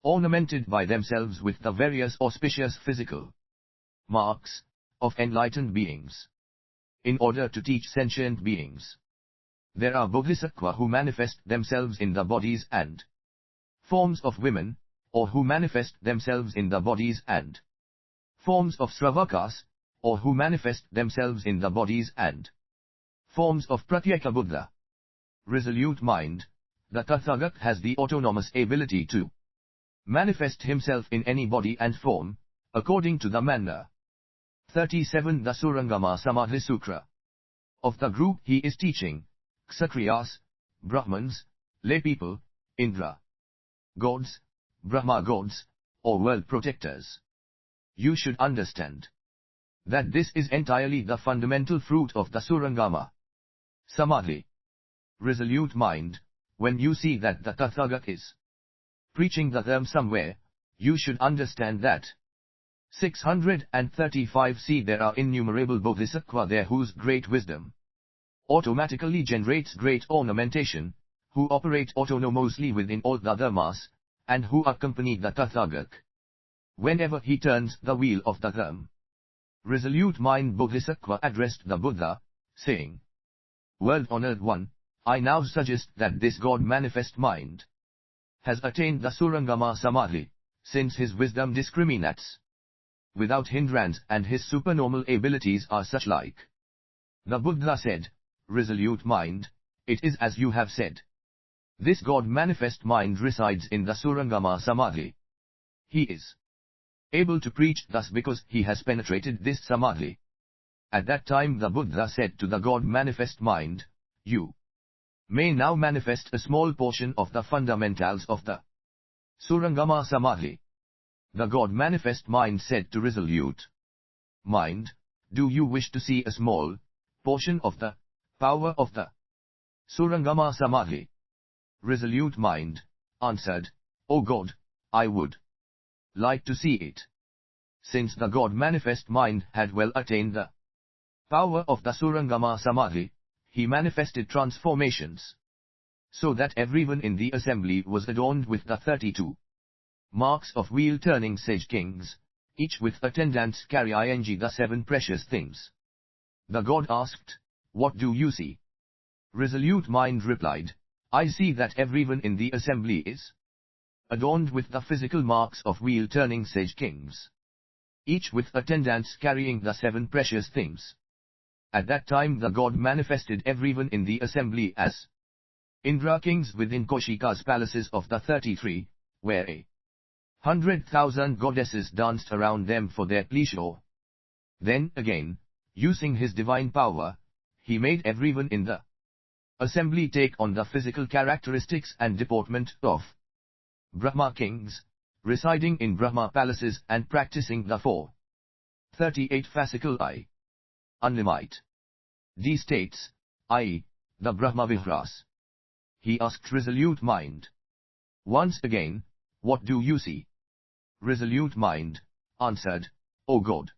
ornamented by themselves with the various auspicious physical marks of enlightened beings, in order to teach sentient beings. There are Bodhisattva who manifest themselves in the bodies and forms of women, or who manifest themselves in the bodies and forms of Sravakas, or who manifest themselves in the bodies and forms of Pratyeka Buddha. Resolute mind, the Tathagata has the autonomous ability to manifest himself in any body and form, according to the manner. 37 The Surangama Samadhi Sutra. Of the group he is teaching, Kshatriyas, Brahmans, lay people, Indra gods, Brahma gods, or world protectors. You should understand that this is entirely the fundamental fruit of the Surangama Samadhi. Resolute mind, when you see that the Tathagata is preaching the Dharma somewhere, you should understand that 635 See there are innumerable Bodhisattva there whose great wisdom automatically generates great ornamentation, who operate autonomously within all the dharmas, and who accompany the Tathagata whenever he turns the wheel of the Dharma. Resolute mind Bodhisattva addressed the Buddha, saying, World-honored 1, I now suggest that this God manifest mind has attained the Surangama Samadhi, since his wisdom discriminates without hindrance and his supernormal abilities are such like. The Buddha said, Resolute mind, it is as you have said. This God manifest mind resides in the Surangama Samadhi. He is able to preach thus because he has penetrated this Samadhi. At that time the Buddha said to the God manifest mind, you may now manifest a small portion of the fundamentals of the Surangama Samadhi. The God manifest mind said to Resolute mind, do you wish to see a small portion of the power of the Surangama Samadhi? Resolute mind answered, O God, I would like to see it. Since the God manifest mind had well attained the power of the Surangama Samadhi, he manifested transformations so that everyone in the assembly was adorned with the 32 marks of wheel-turning sage kings, each with attendants carrying the 7 precious things. The god asked, "What do you see?" Resolute Mind replied, "I see that everyone in the assembly is adorned with the physical marks of wheel-turning sage kings, each with attendants carrying the 7 precious things." At that time the god manifested everyone in the assembly as Indra kings within Kaushika's palaces of the 33, where 100,000 goddesses danced around them for their pleasure. Then again, using his divine power, he made everyone in the assembly take on the physical characteristics and deportment of Brahma kings, residing in Brahma palaces and practicing the 38 fascicle unlimited D states, i.e., the Brahma Vihras. He asked Resolute Mind once again, "What do you see?" Resolute Mind answered, "O God,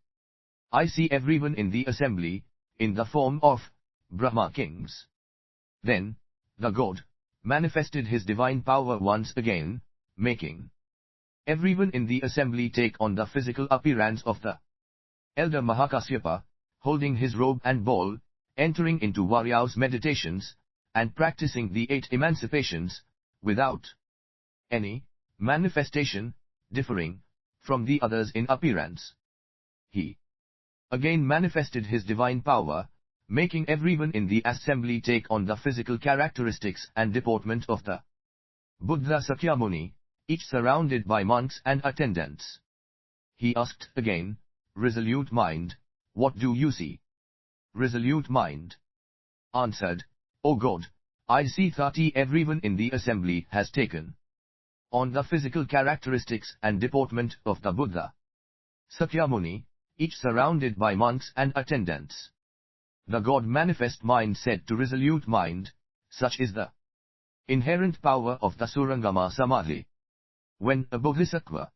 I see everyone in the assembly, in the form of Brahma kings." Then, the god manifested his divine power once again, making everyone in the assembly take on the physical appearance of the elder Mahakasyapa, holding his robe and bowl, entering into Varyav's meditations, and practicing the 8 emancipations, without any manifestation differing from the others in appearance. He again manifested his divine power, making everyone in the assembly take on the physical characteristics and deportment of the Buddha Sakyamuni, each surrounded by monks and attendants. He asked again, "Resolute Mind, what do you see?" Resolute Mind answered, "O God, I see 30 everyone in the assembly has taken on the physical characteristics and deportment of the Buddha Sakyamuni, each surrounded by monks and attendants." The God Manifest Mind said to Resolute Mind, "Such is the inherent power of the Surangama Samadhi. When a Bodhisattva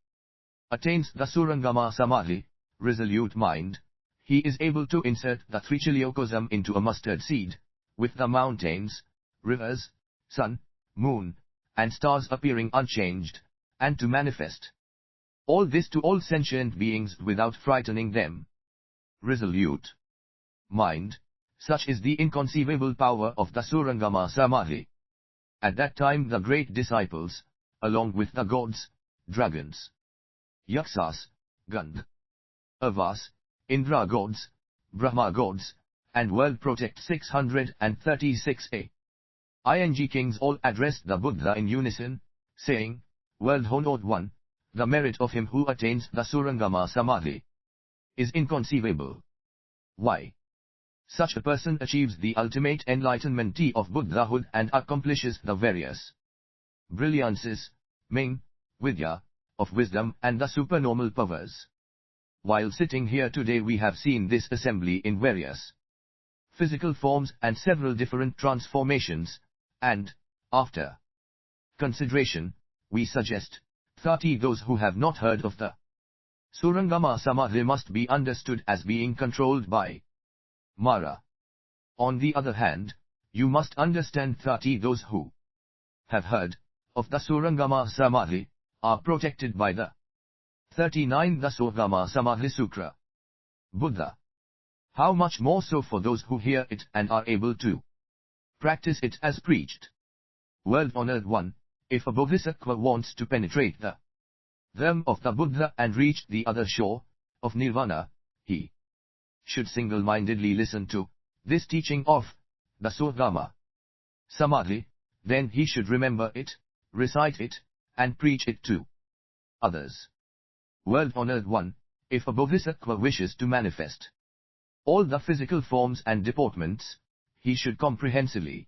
attains the Surangama Samadhi, Resolute Mind, he is able to insert the Trichiliocosm into a mustard seed, with the mountains, rivers, sun, moon, and stars appearing unchanged, and to manifest all this to all sentient beings without frightening them." Resolute Mind, such is the inconceivable power of the Surangama Samadhi. At that time the great disciples, along with the gods, dragons, Yaksas, Gandharvas, Indra gods, Brahma gods, and world protect 636 ing kings all addressed the Buddha in unison, saying, "World Honored One, the merit of him who attains the Surangama Samadhi is inconceivable. Why? Such a person achieves the ultimate enlightenment of Buddhahood and accomplishes the various brilliances, Ming, Vidya, of wisdom and the supernormal powers. While sitting here today we have seen this assembly in various physical forms and several different transformations, and, after consideration, we suggest 30 those who have not heard of the Surangama Samadhi must be understood as being controlled by Mara. On the other hand, you must understand 30 those who have heard of the Surangama Samadhi are protected by the 39 the Surangama Samadhi Sutra. Buddha. How much more so for those who hear it and are able to practice it as preached. World Honored One, if a Bodhisattva wants to penetrate the realm of the Buddha and reach the other shore of Nirvana, he should single-mindedly listen to this teaching of the Surangama Samadhi, then he should remember it, recite it, and preach it to others. World Honored One, if a Bodhisattva wishes to manifest all the physical forms and deportments, he should comprehensively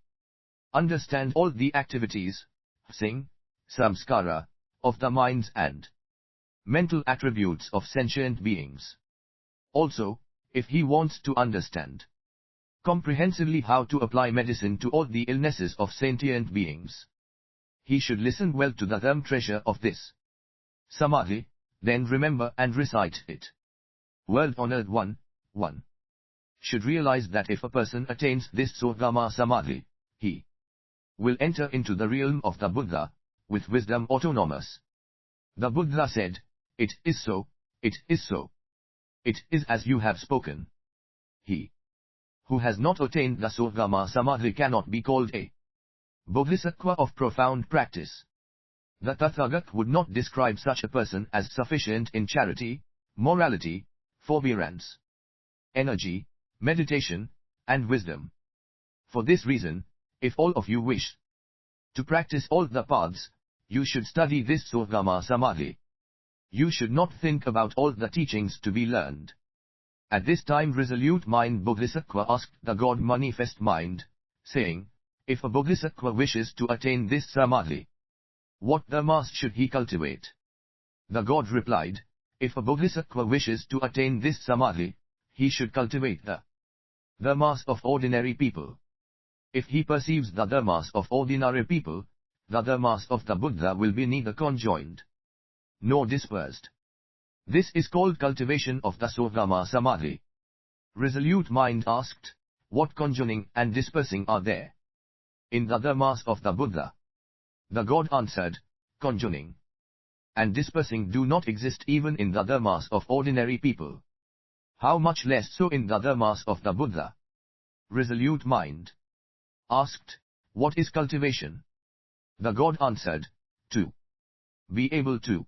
understand all the activities, samskara, of the minds and mental attributes of sentient beings. Also, if he wants to understand comprehensively how to apply medicine to all the illnesses of sentient beings, he should listen well to the term treasure of this Samadhi, then remember and recite it. World Honored One should realize that if a person attains this Surangama Samadhi, he will enter into the realm of the Buddha, with wisdom autonomous. The Buddha said, "It is so, it is so. It is as you have spoken." He who has not attained the Surangama Samadhi cannot be called a Bodhisattva of profound practice. The Tathagat would not describe such a person as sufficient in charity, morality, forbearance, energy, meditation, and wisdom. For this reason, if all of you wish to practice all the paths, you should study this Surangama Samadhi. You should not think about all the teachings to be learned. At this time Resolute Mind Bodhisattva asked the God Manifest Mind, saying, "If a Bodhisattva wishes to attain this Samadhi, what dharmas should he cultivate?" The God replied, "If a Bodhisattva wishes to attain this Samadhi, he should cultivate the dharmas of ordinary people. If he perceives the dharmas of ordinary people, the dharmas of the Buddha will be neither conjoined nor dispersed. This is called cultivation of the Surangama Samadhi." Resolute Mind asked, "What conjoining and dispersing are there in the dharmas of the Buddha?" The God answered, "Conjoining and dispersing do not exist even in the dharmas of ordinary people. How much less so in the dharmas of the Buddha?" Resolute Mind asked, "What is cultivation?" The God answered, "To be able to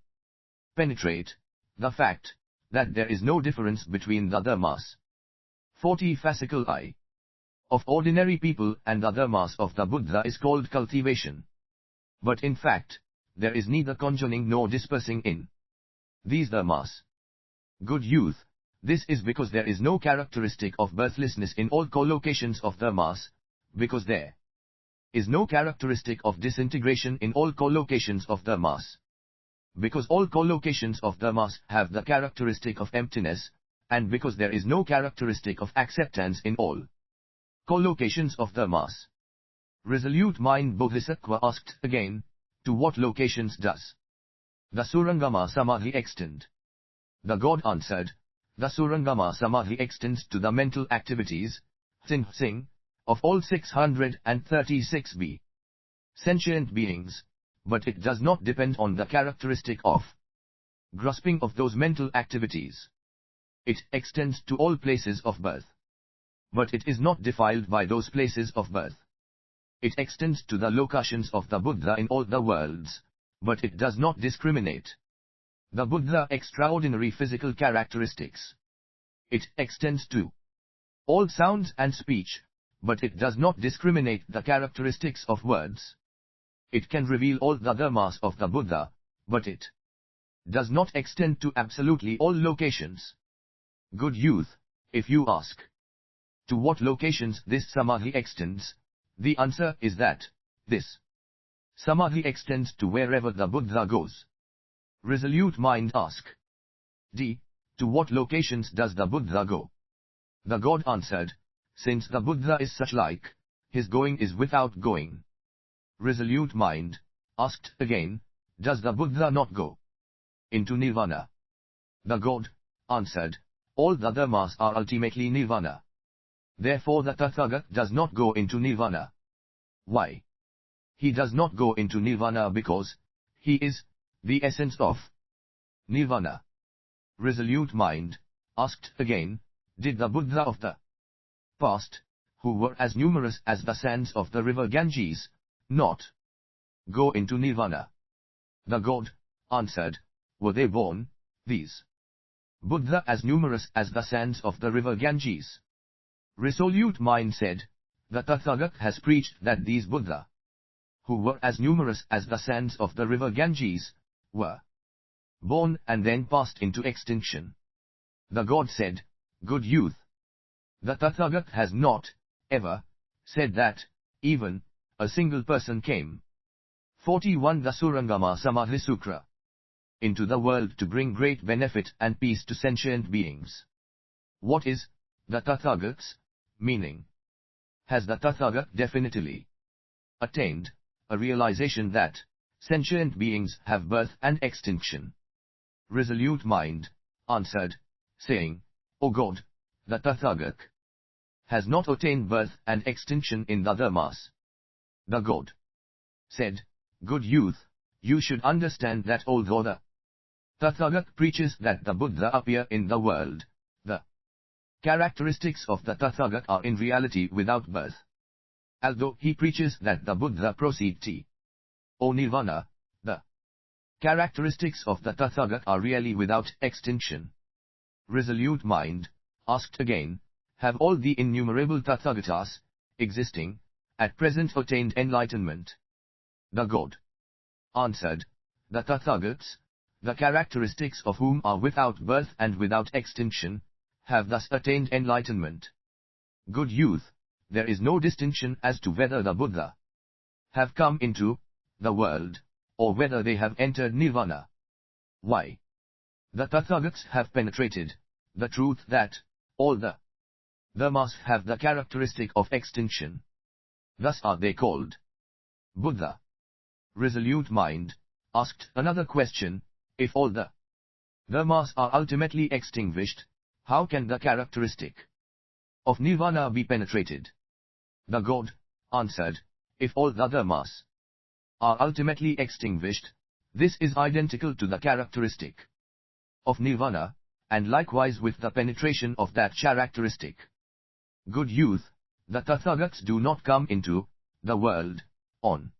penetrate the fact that there is no difference between the dharmas 40 fascicle eye of ordinary people and the dharmas of the Buddha is called cultivation. But in fact, there is neither conjoining nor dispersing in these dharmas. Good youth, this is because there is no characteristic of birthlessness in all collocations of dharmas, because there is no characteristic of disintegration in all collocations of dharmas. Because all collocations of dharmas have the characteristic of emptiness, and because there is no characteristic of acceptance in all collocations of dharmas. Resolute Mind Bodhisattva asked again, "To what locations does the Surangama Samadhi extend?" The God answered, "The Surangama Samadhi extends to the mental activities, sing, of all 636 sentient beings, but it does not depend on the characteristic of grasping of those mental activities. It extends to all places of birth, but it is not defiled by those places of birth. It extends to the locations of the Buddha in all the worlds, but it does not discriminate the Buddha extraordinary physical characteristics. It extends to all sounds and speech, but it does not discriminate the characteristics of words. It can reveal all the dharmas of the Buddha, but it does not extend to absolutely all locations." Good youth, if you ask, to what locations this Samadhi extends, the answer is that this Samadhi extends to wherever the Buddha goes. Resolute Mind asked, "D. To what locations does the Buddha go?" The God answered, "Since the Buddha is such like, his going is without going." Resolute Mind asked again, "Does the Buddha not go into nirvana?" The God answered, "All the dharmas are ultimately nirvana. Therefore the Tathagat does not go into nirvana." Why? He does not go into nirvana because he is the essence of nirvana. Resolute Mind asked again, "Did the Buddha of the past, who were as numerous as the sands of the river Ganges, not go into nirvana?" The God answered, "Were they born, these Buddha as numerous as the sands of the river Ganges?" Resolute Mind said, "The Tathagat has preached that these Buddha, who were as numerous as the sands of the river Ganges, were born and then passed into extinction." The God said, "Good youth, the Tathagat has not ever said that even a single person came 41 The Surangama Samadhi Sutra into the world to bring great benefit and peace to sentient beings." What is the Tathagat's meaning? Has the Tathagat definitively attained a realization that sentient beings have birth and extinction? Resolute Mind answered, saying, "O God, the Tathagat has not attained birth and extinction in the dharmas." The God said, "Good youth, you should understand that although the Tathagat preaches that the Buddha appear in the world, the characteristics of the Tathagat are in reality without birth. Although he preaches that the Buddha proceed to Nirvana, the characteristics of the Tathagat are really without extinction." Resolute Mind asked again, "Have all the innumerable Tathagatas, existing, at present attained enlightenment?" The God answered, "The Tathagats, the characteristics of whom are without birth and without extinction, have thus attained enlightenment. Good youth, there is no distinction as to whether the Buddha have come into the world, or whether they have entered Nirvana. Why? The Tathagats have penetrated the truth that all the Dhammas have the characteristic of extinction. Thus are they called Buddha." Resolute Mind asked another question, "If all the Dhammas are ultimately extinguished, how can the characteristic of Nirvana be penetrated?" The God answered, "If all the Dhammas are ultimately extinguished, this is identical to the characteristic of Nirvana, and likewise with the penetration of that characteristic. Good youth, the Tathagats do not come into the world on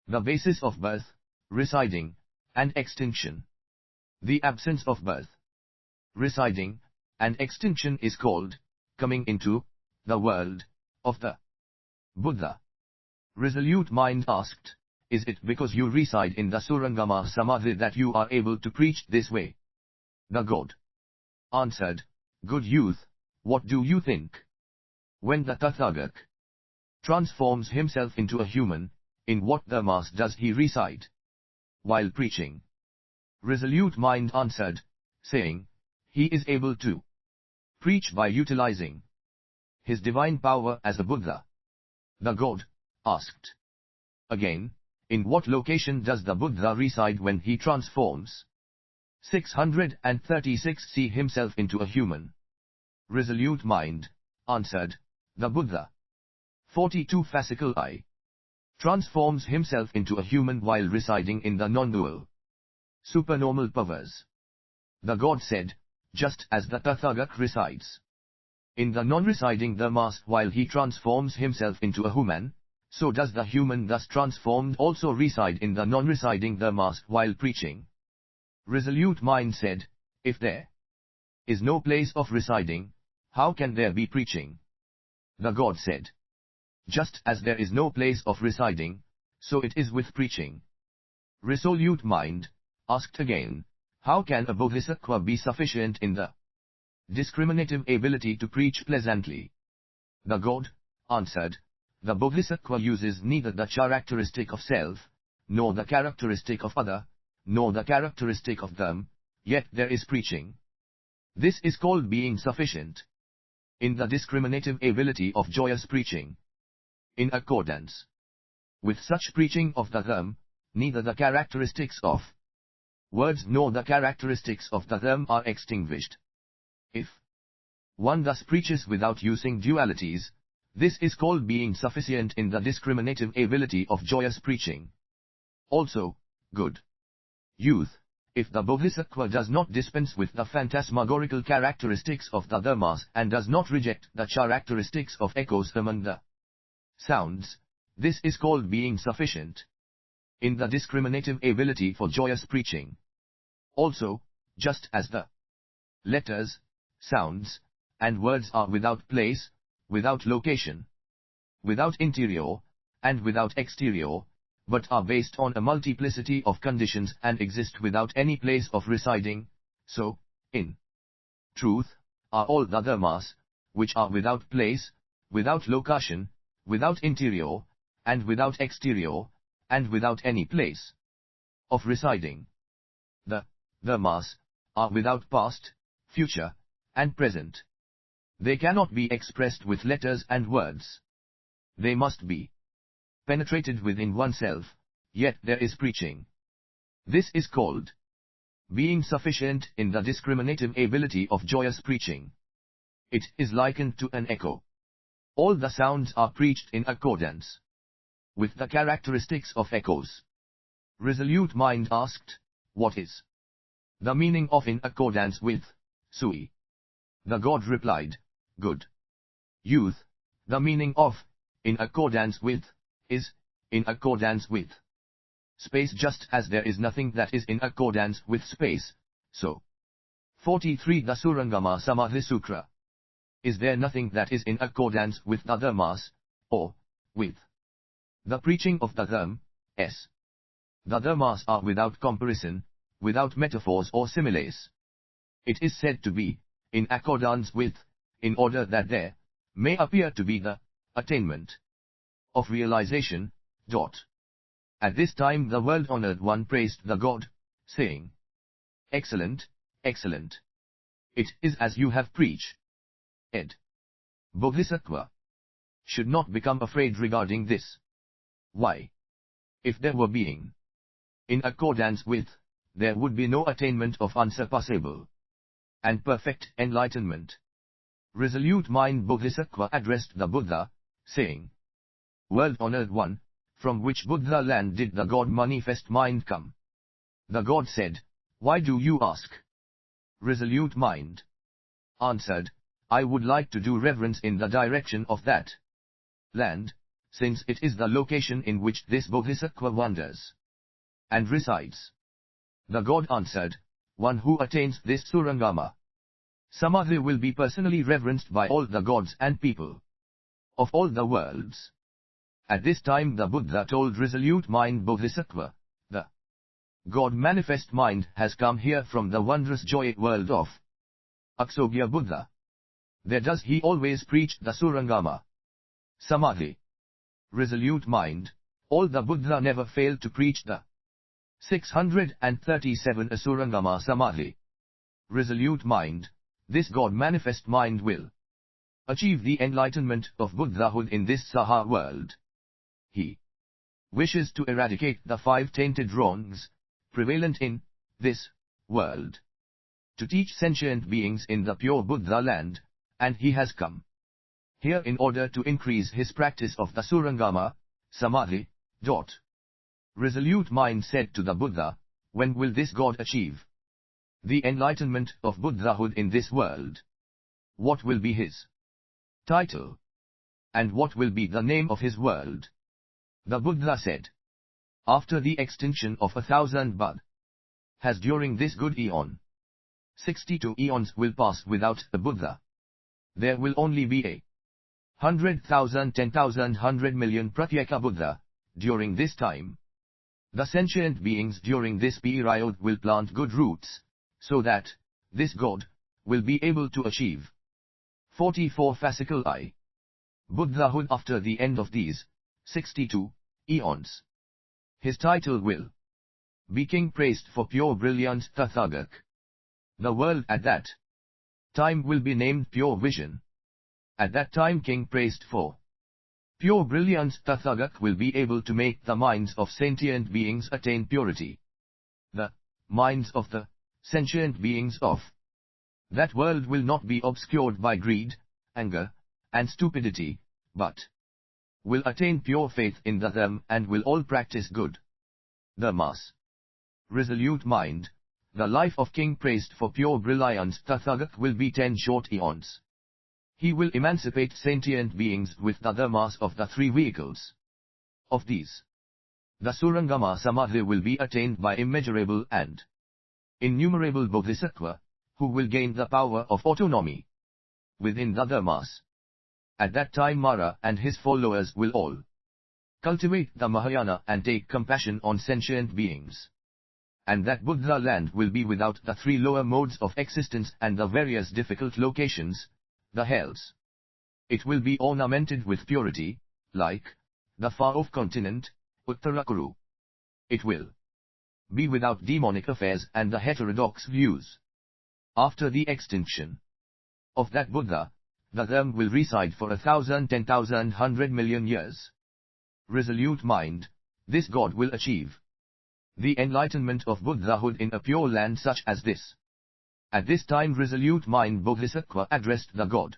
the basis of birth, residing, and extinction. The absence of birth, residing, and extinction is called coming into the world of the Buddha." Resolute Mind asked, "Is it because you reside in the Surangama Samadhi that you are able to preach this way?" The God answered, "Good youth, what do you think? When the Tathagat transforms himself into a human, in what dhammas does he reside while preaching?" Resolute Mind answered, saying, "He is able to preach by utilizing his divine power as a Buddha." The God asked again, "In what location does the Buddha reside when he transforms 636 see himself into a human?" Resolute Mind answered, "The Buddha 42 fascicle I transforms himself into a human while residing in the non-dual supernormal powers." The God said, "Just as the Tathagat resides in the non-residing dhammas while he transforms himself into a human, so does the human thus transformed also reside in the non-residing dhammas while preaching." Resolute Mind said, "If there is no place of residing, how can there be preaching?" The God said, "Just as there is no place of residing, so it is with preaching." Resolute Mind asked again, "How can a bodhisattva be sufficient in the discriminative ability to preach pleasantly?" The God answered, "The bodhisattva uses neither the characteristic of self, nor the characteristic of other, nor the characteristic of them, yet there is preaching. This is called being sufficient in the discriminative ability of joyous preaching. In accordance with such preaching of the Dhamma, neither the characteristics of words nor the characteristics of the Dhamma are extinguished. If one thus preaches without using dualities, this is called being sufficient in the discriminative ability of joyous preaching. Also, good youth, if the bodhisattva does not dispense with the phantasmagorical characteristics of the dhammas and does not reject the characteristics of echoes among the sounds, this is called being sufficient in the discriminative ability for joyous preaching. Also, just as the letters, sounds, and words are without place, without location, without interior, and without exterior, but are based on a multiplicity of conditions and exist without any place of residing, so, in truth, are all the dhammas, which are without place, without location, without interior, and without exterior, and without any place of residing. The dhammas are without past, future, and present. They cannot be expressed with letters and words. They must be penetrated within oneself, yet there is preaching. This is called being sufficient in the discriminative ability of joyous preaching. It is likened to an echo. All the sounds are preached in accordance with the characteristics of echoes. Resolute mind asked, what is the meaning of in accordance with, Sui? The god replied, good youth, the meaning of in accordance with is in accordance with space, just as there is nothing that is in accordance with space, so. 43 The Surangama Samadhi Sutra. Is there nothing that is in accordance with the dharmas, or with the preaching of the dharmas? The dharmas are without comparison, without metaphors or similes. It is said to be in accordance with, in order that there may appear to be the attainment of realization. At this time the world-honored one praised the god, saying, excellent, excellent. It is as you have preached. Ed. Bodhisattva should not become afraid regarding this. Why? If there were being in accordance with, there would be no attainment of unsurpassable and perfect enlightenment. Resolute mind Bodhisattva addressed the Buddha, saying, world-honored one, from which Buddha land did the god manifest mind come? The god said, why do you ask? Resolute mind answered, I would like to do reverence in the direction of that land, since it is the location in which this Bodhisattva wanders and resides. The god answered, one who attains this Surangama Samadhi will be personally reverenced by all the gods and people of all the worlds. At this time the Buddha told resolute mind Bodhisattva, the God manifest mind has come here from the wondrous joy world of Aksobhya Buddha. There does he always preach the Surangama Samadhi. Resolute mind, all the Buddha never failed to preach the 637 Surangama Samadhi. Resolute mind, this God manifest mind will achieve the enlightenment of Buddhahood in this Saha world. He wishes to eradicate the 5 tainted wrongs prevalent in this world, to teach sentient beings in the pure Buddha land, and he has come here in order to increase his practice of the Surangama Samadhi. Resolute mind said to the Buddha, when will this God achieve the enlightenment of Buddhahood in this world? What will be his title? And what will be the name of his world? The Buddha said, after the extinction of 1,000 Bud has during this good eon, 62 eons will pass without the Buddha. There will only be 100,000, 10,000, 100 million Pratyeka Buddha during this time. The sentient beings during this period will plant good roots, so that this God will be able to achieve 44 Fascicle I Buddhahood after the end of these 62 eons. His title will be King praised for pure brilliance Tathagak. The world at that time will be named Pure Vision. At that time King praised for pure brilliance Tathagak will be able to make the minds of sentient beings attain purity. The minds of the sentient beings of that world will not be obscured by greed, anger, and stupidity, but will attain pure faith in the Dharma and will all practice good dharmas. Resolute mind, the life of King praised for pure brilliance Tathagak will be 10 short eons. He will emancipate sentient beings with the dharmas of the 3 vehicles. Of these, the Surangama Samadhi will be attained by immeasurable and innumerable Bodhisattva, who will gain the power of autonomy within the dharmas. At that time Mara and his followers will all cultivate the Mahayana and take compassion on sentient beings. And that Buddha land will be without the 3 lower modes of existence and the various difficult locations, the hells. It will be ornamented with purity, like the far-off continent, Uttarakuru. It will be without demonic affairs and the heterodox views. After the extinction of that Buddha, the Dharma will reside for 1,000, 10,000, 100 million years. Resolute mind, this God will achieve the enlightenment of Buddhahood in a pure land such as this. At this time resolute mind Bodhisattva addressed the God,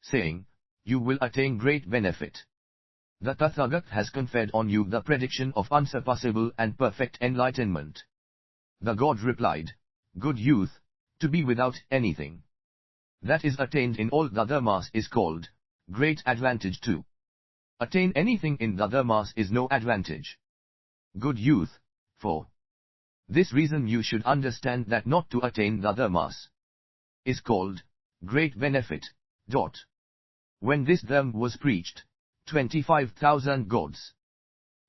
saying, you will attain great benefit The Tathagat has conferred on you the prediction of unsurpassable and perfect enlightenment. The god replied, Good youth, to be without anything that is attained in all the dharmas is called great advantage to attain anything in the dharmas is no advantage. Good youth, for this reason you should understand that not to attain the dharmas is called great benefit. When this dharma was preached, 25,000 gods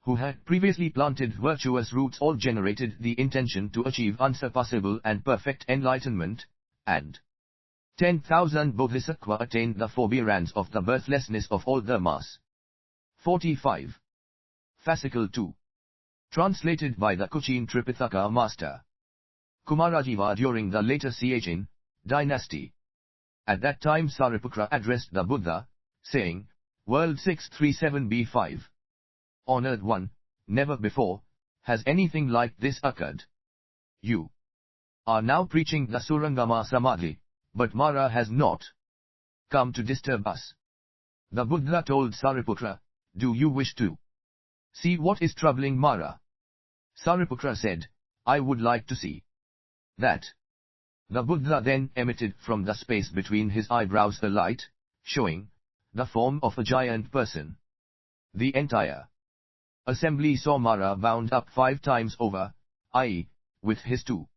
who had previously planted virtuous roots all generated the intention to achieve unsurpassable and perfect enlightenment, and 10,000 bodhisattvas attained the forbearance of the birthlessness of all dharmas. 45. Fascicle 2. Translated by the Cochin Tripitaka Master. Kumarajiva during the later Sejin dynasty. At that time Sariputra addressed the Buddha, saying, World 637b5. Honored one, never before has anything like this occurred. You are now preaching the Surangama Samadhi, but Mara has not come to disturb us. The Buddha told Sariputra, Do you wish to see what is troubling Mara? Sariputra said, I would like to see that. The Buddha then emitted from the space between his eyebrows a light, showing the form of a giant person. The entire assembly saw Mara bound up 5 times over, i.e., with his 2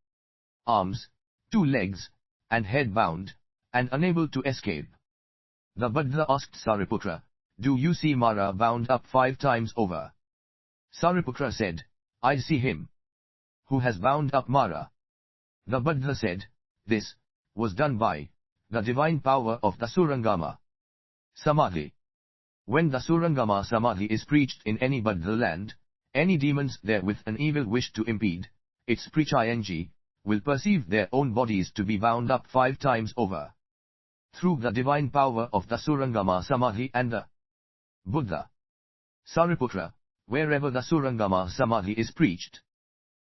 arms, 2 legs, and head bound, and unable to escape. The Buddha asked Sariputra, Do you see Mara bound up 5 times over? Sariputra said, I see him who has bound up Mara. The Buddha said, This was done by the divine power of the Surangama Samadhi. When the Surangama Samadhi is preached in any Buddha land, any demons there with an evil wish to impede its preaching will perceive their own bodies to be bound up 5 times over. Through the divine power of the Surangama Samadhi and the Buddha. Sariputra, wherever the Surangama Samadhi is preached,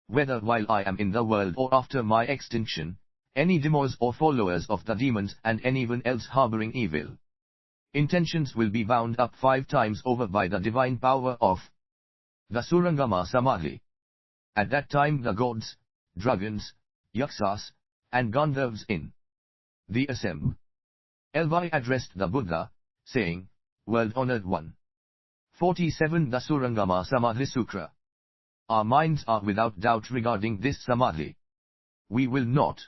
whether while I am in the world or after my extinction, any demons or followers of the demons and anyone else harboring evil intentions will be bound up 5 times over by the divine power of the Surangama Samadhi. At that time the gods, dragons, yaksas, and gandharvas in the assembly addressed the Buddha, saying, World-honored one. 47 The Surangama Samadhi Sutra. Our minds are without doubt regarding this Samadhi. We will not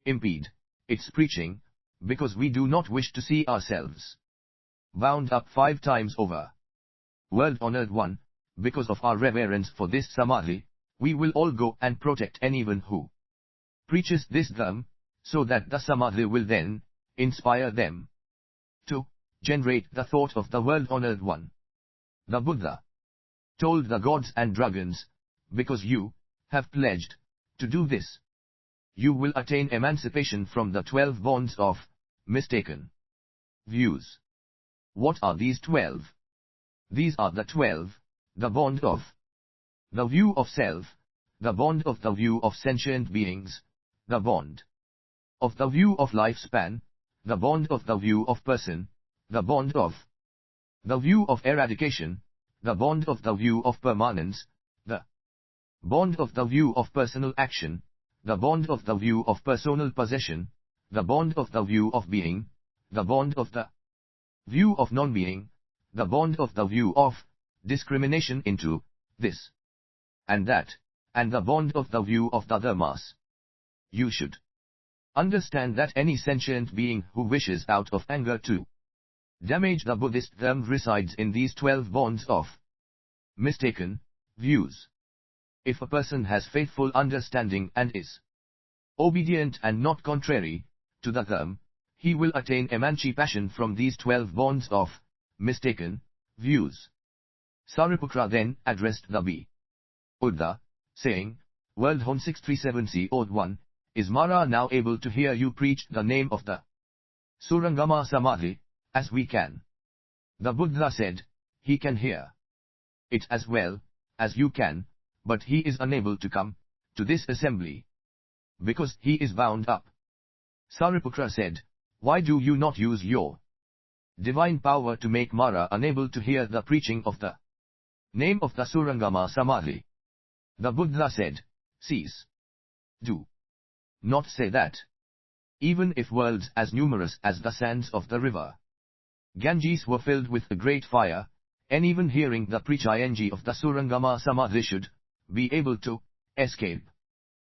impede its preaching, because we do not wish to see ourselves bound up 5 times over. World-honored one, because of our reverence for this Samadhi, we will all go and protect anyone who preaches this dharma, so that the Samadhi will then inspire them to generate the thought of the world-honored one. The Buddha told the gods and dragons, because you have pledged to do this, you will attain emancipation from the 12 bonds of mistaken views. What are these 12? These are the 12, the bond of the view of self, the bond of the view of sentient beings, the bond of the view of lifespan, the bond of the view of person, the bond of the view of eradication, the bond of the view of permanence, the bond of the view of personal action, the bond of the view of personal possession, the bond of the view of being, the bond of the view of non-being, the bond of the view of discrimination into this and that, and the bond of the view of the dharmas. You should understand that any sentient being who wishes out of anger to damage the Buddhist dharma resides in these 12 bonds of mistaken views. If a person has faithful understanding and is obedient and not contrary to the dharma, he will attain emancipation from these 12 bonds of mistaken views. Sariputra then addressed the Buddha, saying, World Hon 637c Odd 1, is Mara now able to hear you preach the name of the Surangama Samadhi, as we can? The Buddha said, he can hear it as well as you can, but he is unable to come to this assembly because he is bound up. Sariputra said, why do you not use your divine power to make Mara unable to hear the preaching of the name of the Surangama Samadhi. The Buddha said, cease. Do not say that. Even if worlds as numerous as the sands of the river Ganges were filled with a great fire, and even hearing the preaching of the Surangama Samadhi should be able to escape.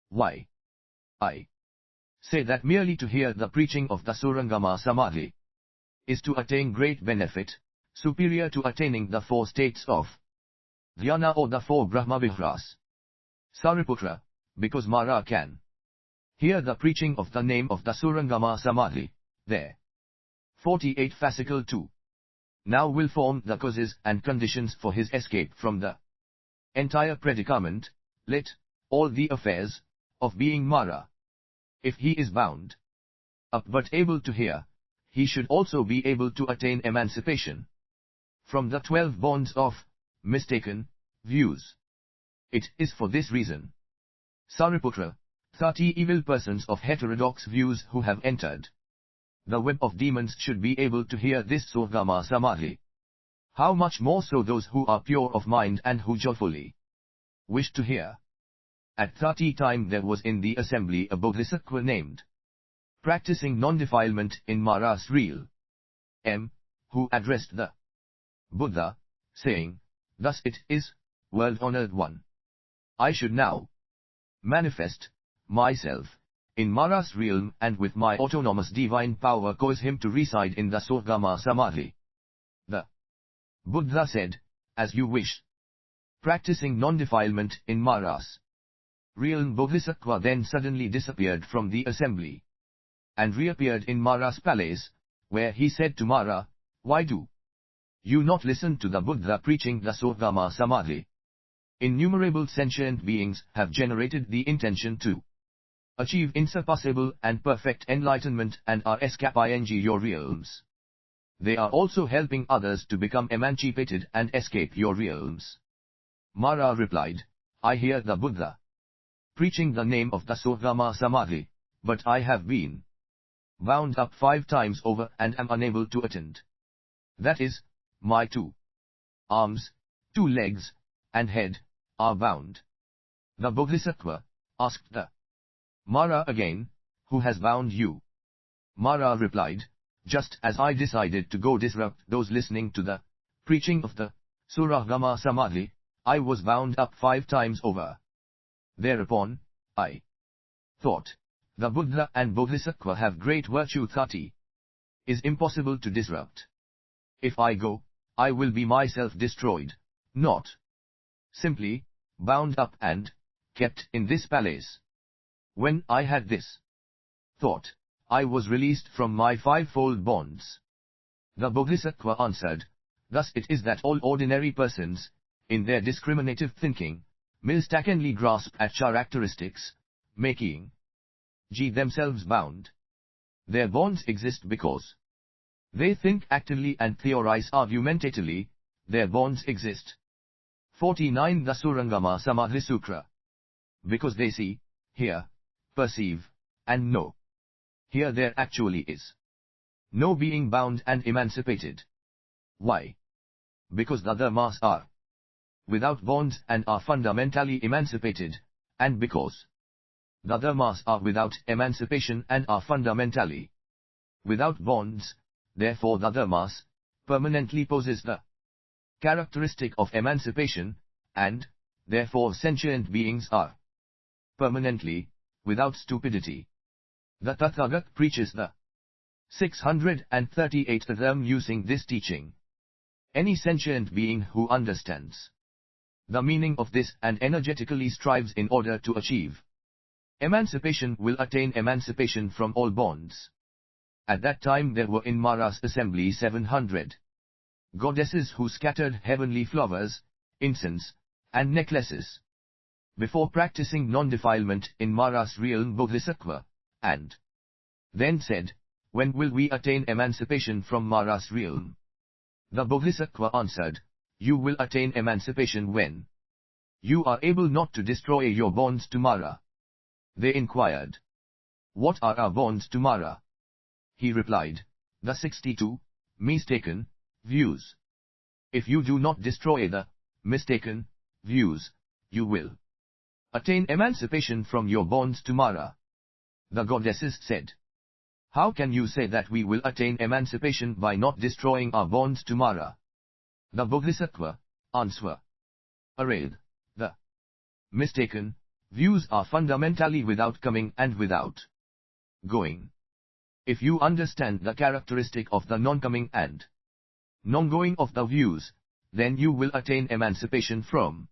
Why? I say that merely to hear the preaching of the Surangama Samadhi is to attain great benefit, superior to attaining the 4 states of dhyana or the 4 Brahma Vihras. Sariputra, because Mara can hear the preaching of the name of the Surangama Samadhi, there 48 fascicle 2 now will form the causes and conditions for his escape from the entire predicament, let all the affairs of being Mara. If he is bound up but able to hear, he should also be able to attain emancipation from the 12 bonds of mistaken views. It is for this reason, Sariputra, 30 evil persons of heterodox views who have entered the web of demons should be able to hear this Surangama Samadhi. How much more so those who are pure of mind and who joyfully wish to hear. At 30 time there was in the assembly a bodhisattva named, practicing non-defilement in Mara's realm, who addressed the Buddha, saying, thus it is, world-honored one. I should now manifest myself in Mara's realm and with my autonomous divine power cause him to reside in the Surangama Samadhi. The Buddha said, as you wish. Practicing non-defilement in Mara's realm, Bodhisattva then suddenly disappeared from the assembly and reappeared in Mara's palace, where he said to Mara, why do you not listen to the Buddha preaching the Surangama Samadhi? Innumerable sentient beings have generated the intention to achieve insurpassable and perfect enlightenment and are escaping your realms. They are also helping others to become emancipated and escape your realms. Mara replied, I hear the Buddha preaching the name of the Surangama Samadhi, but I have been bound up 5 times over and am unable to attend. That is, my 2 arms, 2 legs, and head are bound. The Bodhisattva asked the Mara again, who has bound you? Mara replied, just as I decided to go disrupt those listening to the preaching of the Surangama Samadhi, I was bound up 5 times over. Thereupon, I thought, the Buddha and Bodhisattva have great virtue. 30 is impossible to disrupt. If I go, I will be myself destroyed, not simply bound up and kept in this palace. When I had this thought, I was released from my 5-fold bonds. The Bodhisattva answered, thus it is that all ordinary persons, in their discriminative thinking, mistakenly grasp at characteristics, making themselves bound. Their bonds exist because they think actively and theorize argumentatively, their bonds exist. 49 The Surangama Samadhi Sutra. Because they see, hear, perceive, and know. Here there actually is no being bound and emancipated. Why? Because the dharmas are without bonds and are fundamentally emancipated, and because the dharmas are without emancipation and are fundamentally without bonds, therefore the dharmas permanently possess the characteristic of emancipation, and, therefore sentient beings are permanently without stupidity. The Tathagat preaches the 638th Dharma using this teaching. Any sentient being who understands the meaning of this and energetically strives in order to achieve emancipation will attain emancipation from all bonds. At that time there were in Mara's assembly 700 goddesses who scattered heavenly flowers, incense, and necklaces before practicing non-defilement in Mara's realm Bodhisattva, and then said, when will we attain emancipation from Mara's realm? The Bodhisattva answered, you will attain emancipation when you are able not to destroy your bonds to Mara. They inquired, what are our bonds to Mara? He replied, the 62 mistaken views. If you do not destroy the mistaken views, you will attain emancipation from your bonds to Mara. The goddesses said, "How can you say that we will attain emancipation by not destroying our bonds to Mara?" The Bodhisattva answer, "Arayed, the mistaken views are fundamentally without coming and without going. If you understand the characteristic of the non-coming and non-going of the views, then you will attain emancipation from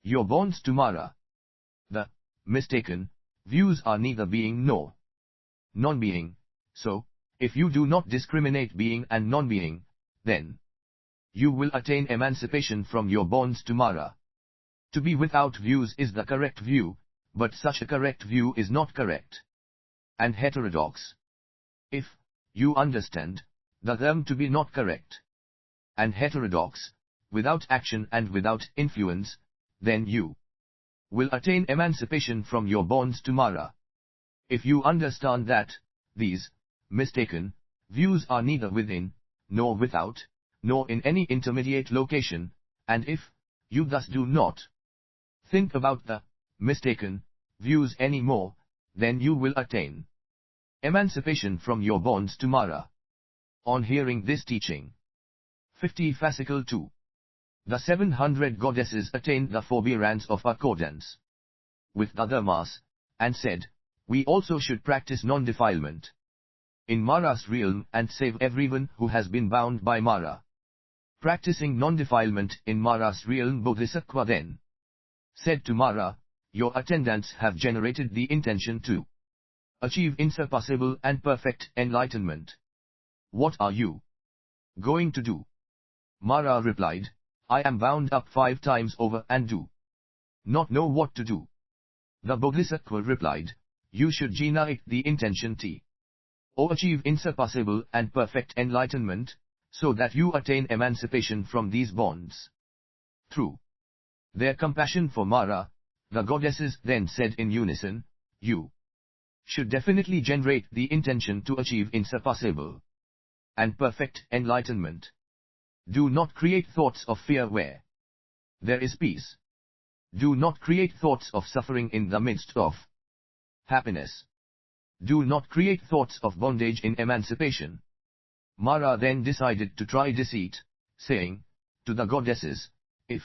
your bonds to Mara. The mistaken views are neither being nor non-being, so, if you do not discriminate being and non-being, then you will attain emancipation from your bonds to Mara. To be without views is the correct view, but such a correct view is not correct and heterodox. If you understand them to be not correct and heterodox, without action and without influence, then you will attain emancipation from your bonds to Mara. If you understand that these mistaken views are neither within, nor without, nor in any intermediate location, and if you thus do not think about the mistaken views any more, then you will attain emancipation from your bonds to Mara." On hearing this teaching, 50 Fascicle 2. The 700 goddesses attained the forbearance of accordance with the dharmas, and said, "We also should practice non-defilement in Mara's realm and save everyone who has been bound by Mara." Practicing non-defilement in Mara's realm, Bodhisattva then said to Mara, "Your attendants have generated the intention to achieve insurpassable and perfect enlightenment. What are you going to do?" Mara replied, "I am bound up 5 times over and do not know what to do." The Bodhisattva replied, "You should generate the intention or achieve insurpassable and perfect enlightenment, so that you attain emancipation from these bonds." Through their compassion for Mara, the goddesses then said in unison, "You should definitely generate the intention to achieve insurpassable and perfect enlightenment. Do not create thoughts of fear where there is peace. Do not create thoughts of suffering in the midst of happiness. Do not create thoughts of bondage in emancipation." Mara then decided to try deceit, saying to the goddesses, "If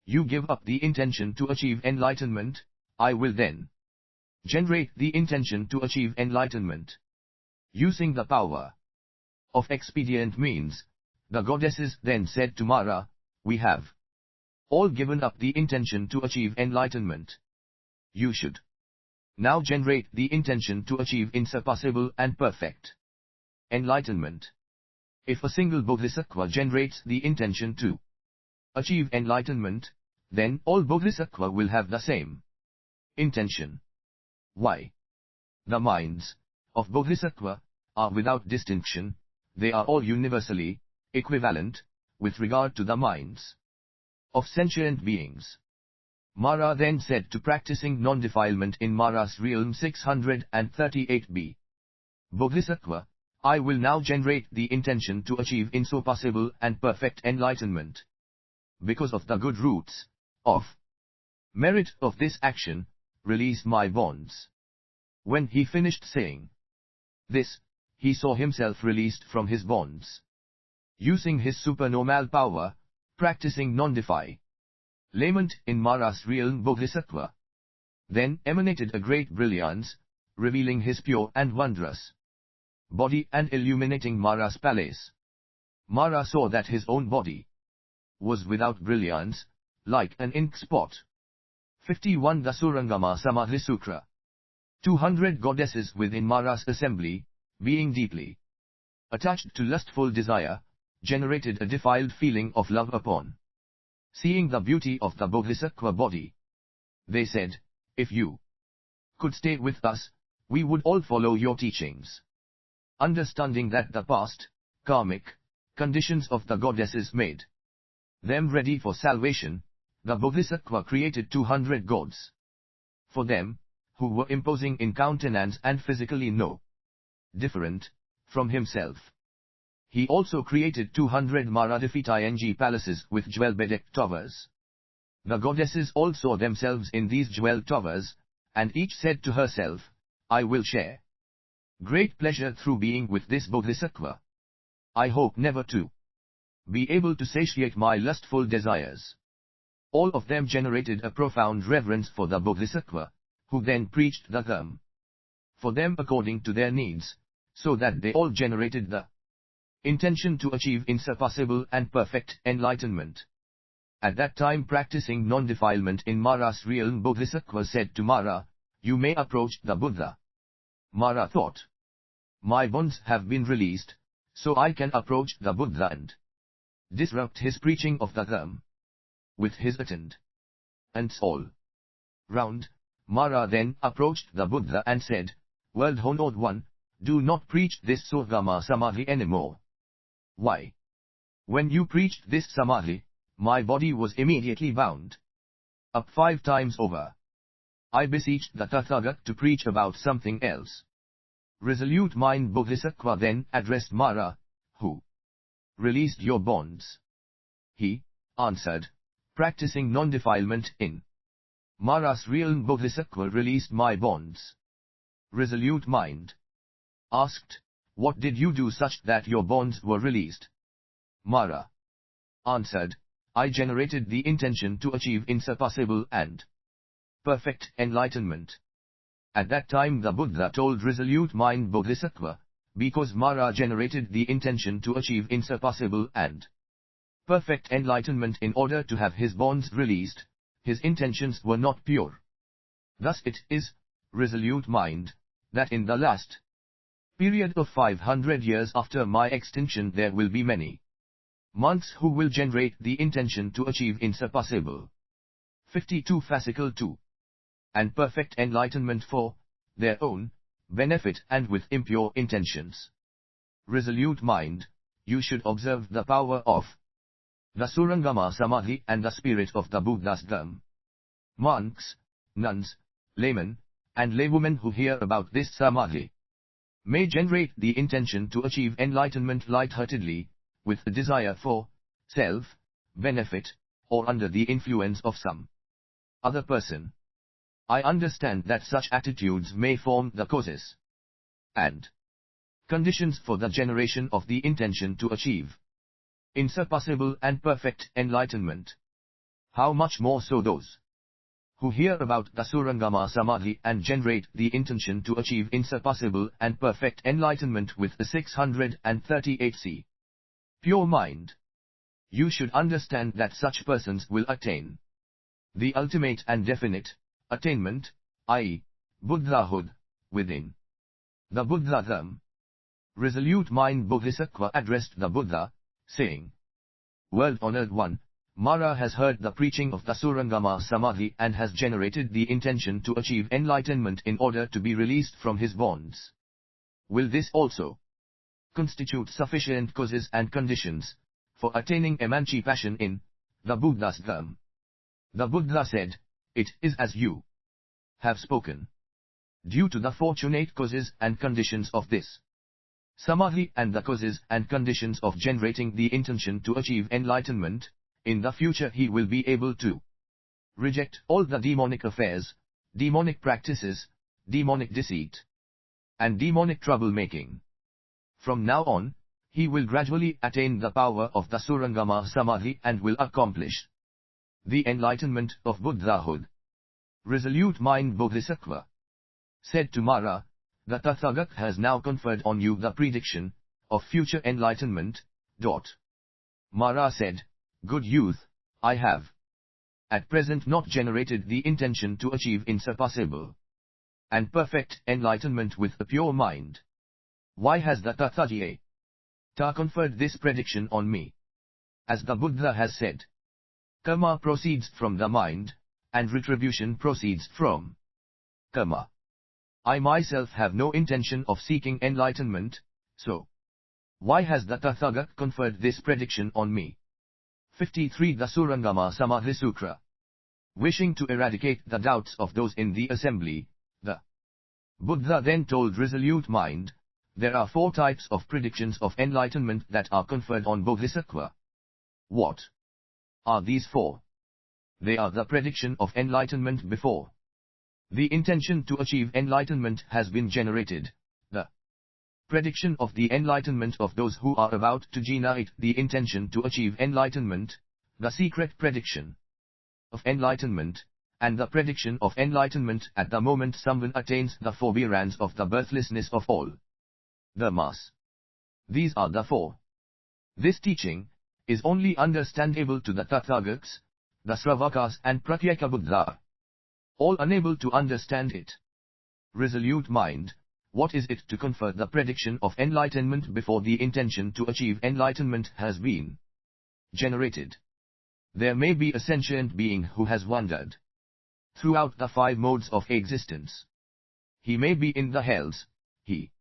you give up the intention to achieve enlightenment, I will then generate the intention to achieve enlightenment." Using the power of expedient means, the goddesses then said to Mara, "We have all given up the intention to achieve enlightenment. You should now generate the intention to achieve insurpassable and perfect enlightenment." If a single bodhisattva generates the intention to achieve enlightenment, then all bodhisattva will have the same intention. Why? The minds of bodhisattva are without distinction, they are all universally equivalent with regard to the minds of sentient beings. Mara then said to practicing non-defilement in Mara's realm 638b, "Bodhisattva, I will now generate the intention to achieve insurpassable and perfect enlightenment. Because of the good roots of merit of this action, release my bonds." When he finished saying this, he saw himself released from his bonds. Using his supernormal power, practicing non-defilement in Mara's realm, Bodhisattva then emanated a great brilliance, revealing his pure and wondrous body and illuminating Mara's palace. Mara saw that his own body was without brilliance, like an ink spot. 51 The Surangama Samadhi Sutra. 200 goddesses within Mara's assembly, being deeply attached to lustful desire, generated a defiled feeling of love upon seeing the beauty of the Bodhisattva body. They said, "If you could stay with us, we would all follow your teachings." Understanding that the past, karmic, conditions of the goddesses made them ready for salvation, the Bodhisattva created 200 gods for them, who were imposing in countenance and physically no different from himself. He also created 200 Maradifiti palaces with jewel-bedecked towers. The goddesses all saw themselves in these jewel towers, and each said to herself, I will share great pleasure through being with this Bodhisattva. I hope never to be able to satiate my lustful desires. All of them generated a profound reverence for the Bodhisattva, who then preached the Dhamma for them according to their needs, so that they all generated the intention to achieve insurpassable and perfect enlightenment. At that time, practicing non-defilement in Mara's realm, Bodhisattva said to Mara, you may approach the Buddha. Mara thought, my bonds have been released, so I can approach the Buddha and disrupt his preaching of the Dhamma with his attendants all round. Mara then approached the Buddha and said, World Honored One, do not preach this Surangama Samadhi anymore. Why? When you preached this Samadhi, my body was immediately bound up 5 times over. I beseeched the Tathagat to preach about something else. Resolute mind Bodhisattva then addressed Mara, who released your bonds? He answered, practicing non-defilement in Mara's realm, Bodhisattva released my bonds. Resolute mind asked, what did you do such that your bonds were released? Mara answered, I generated the intention to achieve insurpassable and perfect enlightenment. At that time the Buddha told resolute mind Bodhisattva, because Mara generated the intention to achieve insurpassable and perfect enlightenment in order to have his bonds released, his intentions were not pure. Thus it is, resolute mind, that in the last period of 500 years after my extinction there will be many monks who will generate the intention to achieve insurpassable 52 fascicle 2 and perfect enlightenment for their own benefit and with impure intentions. Resolute mind, you should observe the power of the Surangama Samadhi and the spirit of the Buddha's Dhamma. Monks, nuns, laymen, and laywomen who hear about this Samadhi may generate the intention to achieve enlightenment lightheartedly, with a desire for self-benefit, or under the influence of some other person. I understand that such attitudes may form the causes and conditions for the generation of the intention to achieve insurpassable and perfect enlightenment. How much more so those who hear about the Surangama Samadhi and generate the intention to achieve insurpassable and perfect enlightenment with the 638c pure mind. You should understand that such persons will attain the ultimate and definite attainment, i.e., Buddhahood, within the Buddha Dhamma. Resolute mind Bodhisattva addressed the Buddha, saying, World Honored One, Mara has heard the preaching of the Surangama Samadhi and has generated the intention to achieve enlightenment in order to be released from his bonds. Will this also constitute sufficient causes and conditions for attaining emancipation in the Buddha's Dhamma? The Buddha said, it is as you have spoken. Due to the fortunate causes and conditions of this Samadhi and the causes and conditions of generating the intention to achieve enlightenment, in the future he will be able to reject all the demonic affairs, demonic practices, demonic deceit, and demonic troublemaking. From now on, he will gradually attain the power of the Surangama Samadhi and will accomplish the enlightenment of Buddhahood. Resolute mind Bodhisattva said to Mara, the Tathagat has now conferred on you the prediction of future enlightenment. Mara said, Good youth, I have at present not generated the intention to achieve insurpassable and perfect enlightenment with a pure mind. Why has the Tathagata conferred this prediction on me? As the Buddha has said, karma proceeds from the mind, and retribution proceeds from karma. I myself have no intention of seeking enlightenment, so why has the Tathagat conferred this prediction on me? 53 The Surangama Samadhi Sutra. Wishing to eradicate the doubts of those in the assembly, the Buddha then told resolute mind, There are 4 types of predictions of enlightenment that are conferred on Bodhisattva. What are these 4? They are the prediction of enlightenment before the intention to achieve enlightenment has been generated, the prediction of the enlightenment of those who are about to generate the intention to achieve enlightenment, the secret prediction of enlightenment, and the prediction of enlightenment at the moment someone attains the forbearance of the birthlessness of all the mass. These are the 4. This teaching is only understandable to the Tathagats, the Sravakas and Pratyeka Buddha. All unable to understand it. Resolute mind, what is it to confer the prediction of enlightenment before the intention to achieve enlightenment has been generated? There may be a sentient being who has wandered throughout the 5 modes of existence. He may be in the hells, he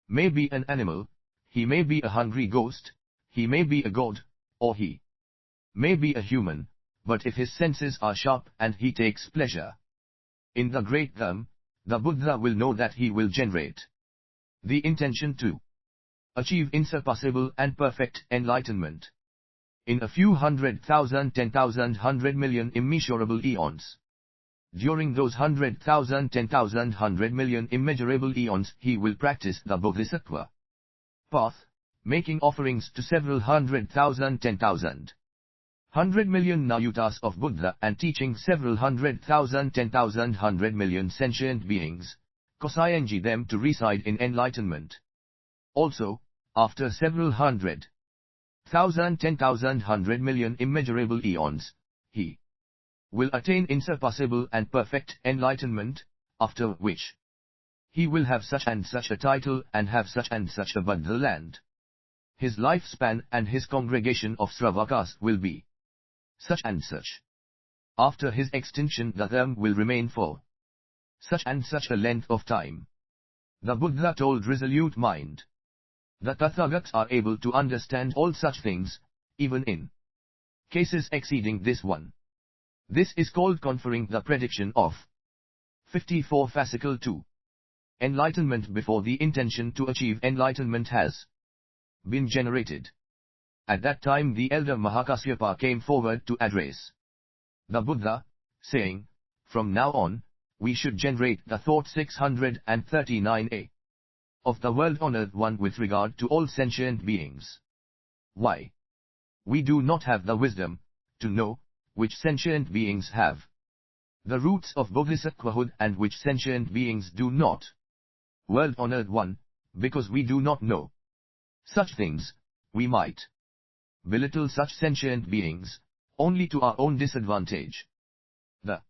may be an animal, he may be a hungry ghost, he may be a god, or he may be a human, but if his senses are sharp and he takes pleasure in the great Dhamma, the Buddha will know that he will generate the intention to achieve insurpassable and perfect enlightenment in a few 100,000, 10,000, 100 million immeasurable eons. During those 100,000, 10,000, 100 million immeasurable eons he will practice the Bodhisattva path, making offerings to several 100,000, 10,000, 100 million Nayutas of Buddha and teaching several 100,000, 10,000, 100 million sentient beings, causing them to reside in enlightenment. Also, after several 100,000, 10,000, 100 million immeasurable eons, he will attain insurpassable and perfect enlightenment, after which he will have such and such a title and have such and such a Buddha land. His lifespan and his congregation of Sravakas will be such and such. After his extinction the Dhamma will remain for such and such a length of time. The Buddha told resolute mind. The Tathagats are able to understand all such things, even in cases exceeding this one. This is called conferring the prediction of 54 Fascicle 2. Enlightenment before the intention to achieve enlightenment has been generated. At that time the elder Mahakasyapa came forward to address the Buddha, saying, from now on, we should generate the thought 639a of the world-honored one with regard to all sentient beings. Why? We do not have the wisdom to know which sentient beings have the roots of bodhisattvahood and which sentient beings do not. World-honored one, because we do not know such things, we might belittle such sentient beings, only to our own disadvantage. The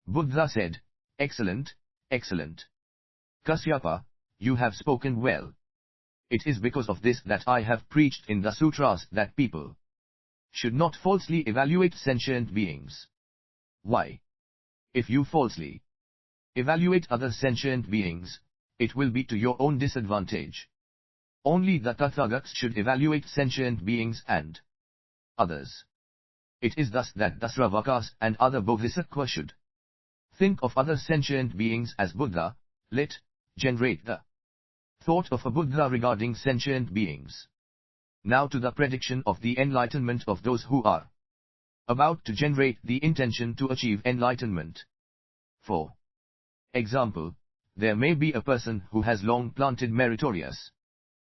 Buddha said, excellent, excellent. Kasyapa, you have spoken well. It is because of this that I have preached in the sutras that people should not falsely evaluate sentient beings. Why? If you falsely evaluate other sentient beings, it will be to your own disadvantage. Only the Tathagats should evaluate sentient beings and others. It is thus that the Sravakas and other Bodhisattvas should think of other sentient beings as Buddha, generate the thought of a Buddha regarding sentient beings. Now to the prediction of the enlightenment of those who are about to generate the intention to achieve enlightenment. For example, there may be a person who has long planted meritorious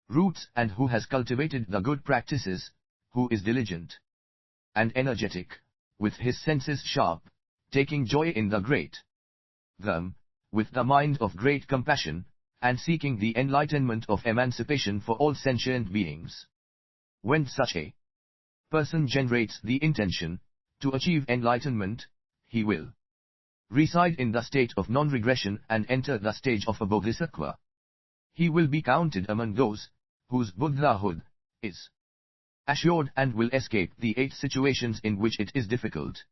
roots and who has cultivated the good practices, who is diligent and energetic, with his senses sharp, taking joy in the great Dhamma, with the mind of great compassion, and seeking the enlightenment of emancipation for all sentient beings. When such a person generates the intention to achieve enlightenment, he will reside in the state of non-regression and enter the stage of a bodhisattva. He will be counted among those whose Buddhahood is assured and will escape the 8 situations in which it is difficult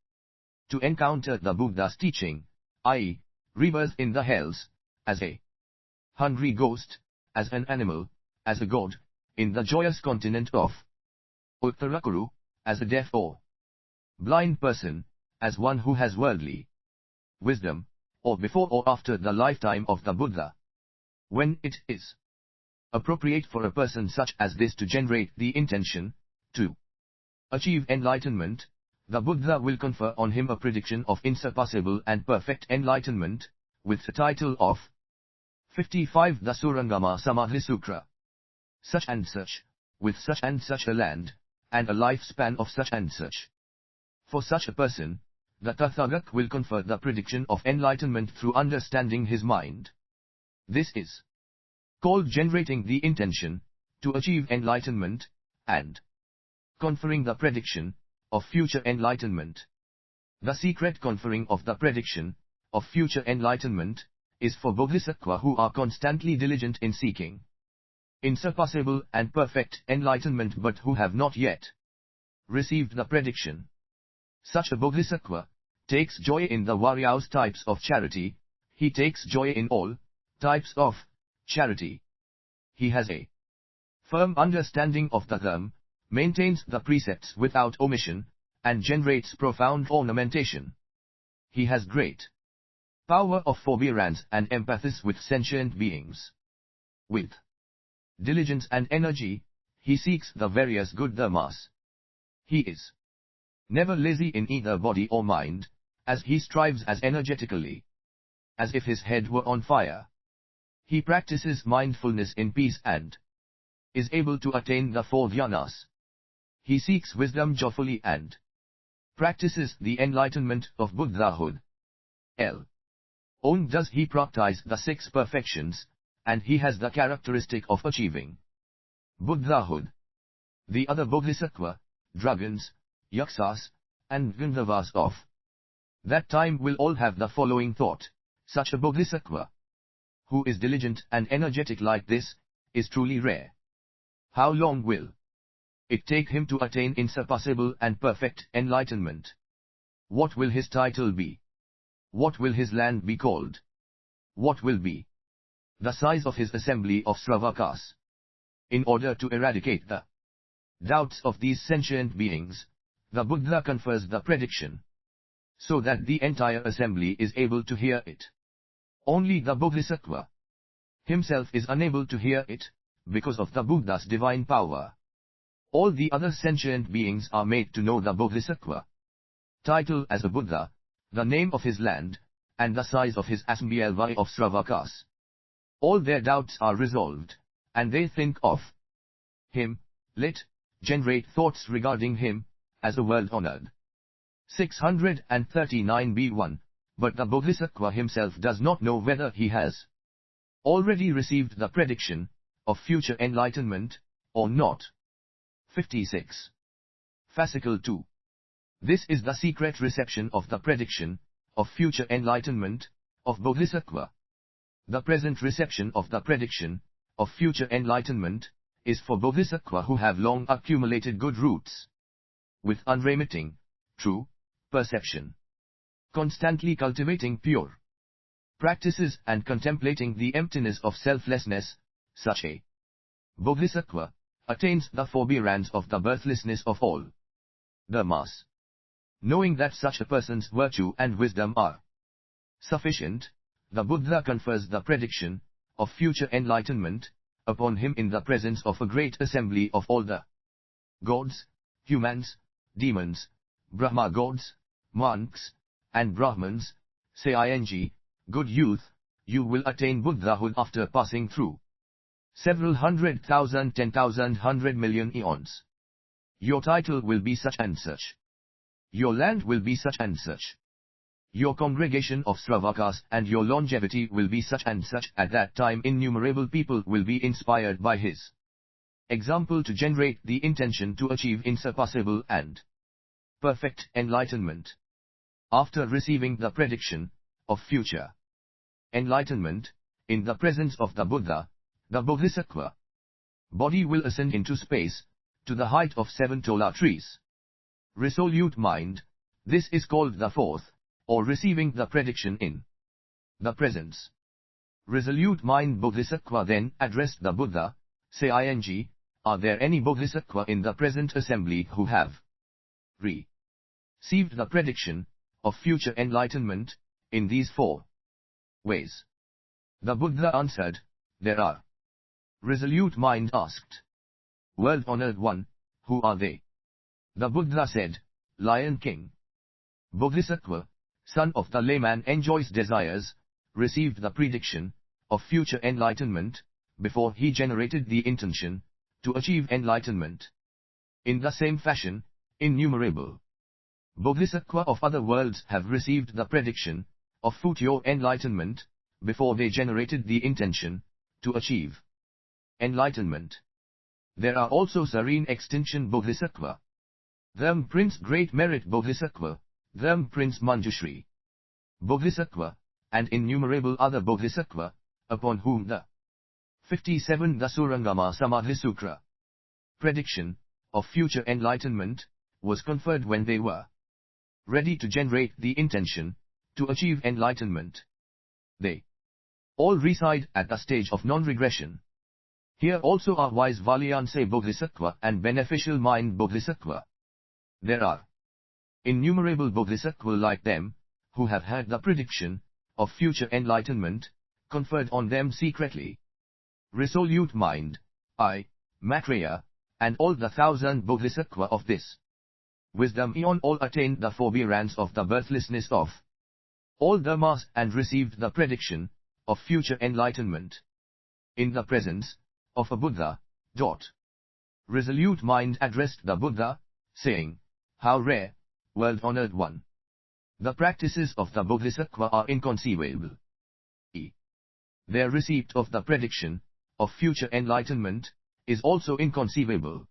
to encounter the Buddha's teaching, i.e., rebirth in the hells, as a hungry ghost, as an animal, as a god, in the joyous continent of Uttarakuru, as a deaf or blind person, as one who has worldly wisdom, or before or after the lifetime of the Buddha. When it is appropriate for a person such as this to generate the intention to achieve enlightenment, the Buddha will confer on him a prediction of insurpassable and perfect enlightenment, with the title of 55 the Surangama Samadhi Sutra. Such and such, with such and such a land, and a lifespan of such and such. For such a person, the Tathagat will confer the prediction of enlightenment through understanding his mind. This is called generating the intention to achieve enlightenment, and conferring the prediction of future enlightenment. The secret conferring of the prediction of future enlightenment is for bodhisattvas who are constantly diligent in seeking insurpassable and perfect enlightenment but who have not yet received the prediction. Such a bodhisattva takes joy in the various types of charity, he takes joy in all types of charity. He has a firm understanding of the Dharma, maintains the precepts without omission, and generates profound ornamentation. He has great power of forbearance and empathy with sentient beings. With diligence and energy, he seeks the various good dharmas. He is never lazy in either body or mind, as he strives as energetically as if his head were on fire. He practices mindfulness in peace and is able to attain the 4 dhyanas. He seeks wisdom joyfully and practices the enlightenment of Buddhahood. Alone does he practice the 6 perfections, and he has the characteristic of achieving Buddhahood. The other bodhisattva, dragons, yaksas, and gandharvas of that time will all have the following thought: such a bodhisattva who is diligent and energetic like this is truly rare. How long will it take him to attain insurpassable and perfect enlightenment? What will his title be? What will his land be called? What will be the size of his assembly of Sravakas? In order to eradicate the doubts of these sentient beings, the Buddha confers the prediction, so that the entire assembly is able to hear it. Only the Bodhisattva himself is unable to hear it, because of the Buddha's divine power. All the other sentient beings are made to know the Bodhisattva title as a Buddha, the name of his land, and the size of his assembly of Sravakas. All their doubts are resolved, and they think of him, generate thoughts regarding him, as a world-honored. 639b1. But the Bodhisattva himself does not know whether he has already received the prediction of future enlightenment, or not. 56. Fascicle 2. This is the secret reception of the prediction of future enlightenment of Bodhisattva. The present reception of the prediction of future enlightenment is for Bodhisattva who have long accumulated good roots, with unremitting, true perception, constantly cultivating pure practices and contemplating the emptiness of selflessness. Such a Bodhisattva attains the forbearance of the birthlessness of all dharmas. Knowing that such a person's virtue and wisdom are sufficient, the Buddha confers the prediction of future enlightenment upon him in the presence of a great assembly of all the gods, humans, demons, Brahma gods, monks, and Brahmins. Saying, good youth, you will attain Buddhahood after passing through several 100,000, 10,000, 100 million eons. Your title will be such and such. Your land will be such and such. Your congregation of Sravakas and your longevity will be such and such. At that time innumerable people will be inspired by his example to generate the intention to achieve insurpassable and perfect enlightenment. After receiving the prediction of future enlightenment, in the presence of the Buddha, the Bodhisattva body will ascend into space, to the height of 7 tola trees. Resolute mind, this is called the 4th, or receiving the prediction in the presence. Resolute mind Bodhisattva then addressed the Buddha, saying, are there any Bodhisattva in the present assembly who have received the prediction of future enlightenment in these 4 ways? The Buddha answered, there are. Resolute Mind asked, World-honored one, who are they? The Buddha said, Lion King. Bodhisattva, son of the layman enjoys desires, received the prediction of future enlightenment before he generated the intention to achieve enlightenment. In the same fashion, innumerable Bodhisattva of other worlds have received the prediction of future enlightenment before they generated the intention to achieve enlightenment. There are also Serene Extinction Bodhisattva, them Prince Great Merit Bodhisattva, them Prince Manjushri Bodhisattva, and innumerable other Bodhisattva, upon whom the 57 the Surangama Samadhi Sutra prediction of future enlightenment was conferred when they were ready to generate the intention to achieve enlightenment. They all reside at the stage of non-regression. Here also are wise Valyanse Bodhisattva and beneficial mind Bodhisattva. There are innumerable Bodhisattva like them, who have had the prediction of future enlightenment conferred on them secretly. Resolute Mind, I, Maitreya, and all the 1,000 Bodhisattva of this wisdom eon all attained the forbearance of the birthlessness of all dharmas and received the prediction of future enlightenment. In the presence of a Buddha. Resolute Mind addressed the Buddha, saying, How rare, world-honored one! The practices of the Bodhisattva are inconceivable. Their receipt of the prediction of future enlightenment is also inconceivable.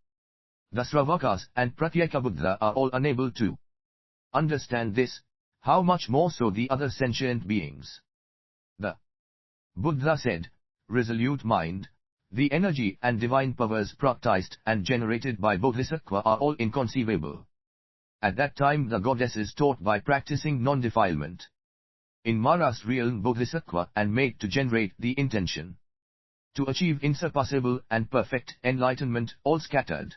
The Sravakas and Pratyeka Buddha are all unable to understand this, how much more so the other sentient beings. The Buddha said, Resolute Mind, the energy and divine powers practiced and generated by Bodhisattva are all inconceivable. At that time the goddesses taught by practicing non-defilement in Mara's realm Bodhisattva and made to generate the intention to achieve insurpassable and perfect enlightenment all scattered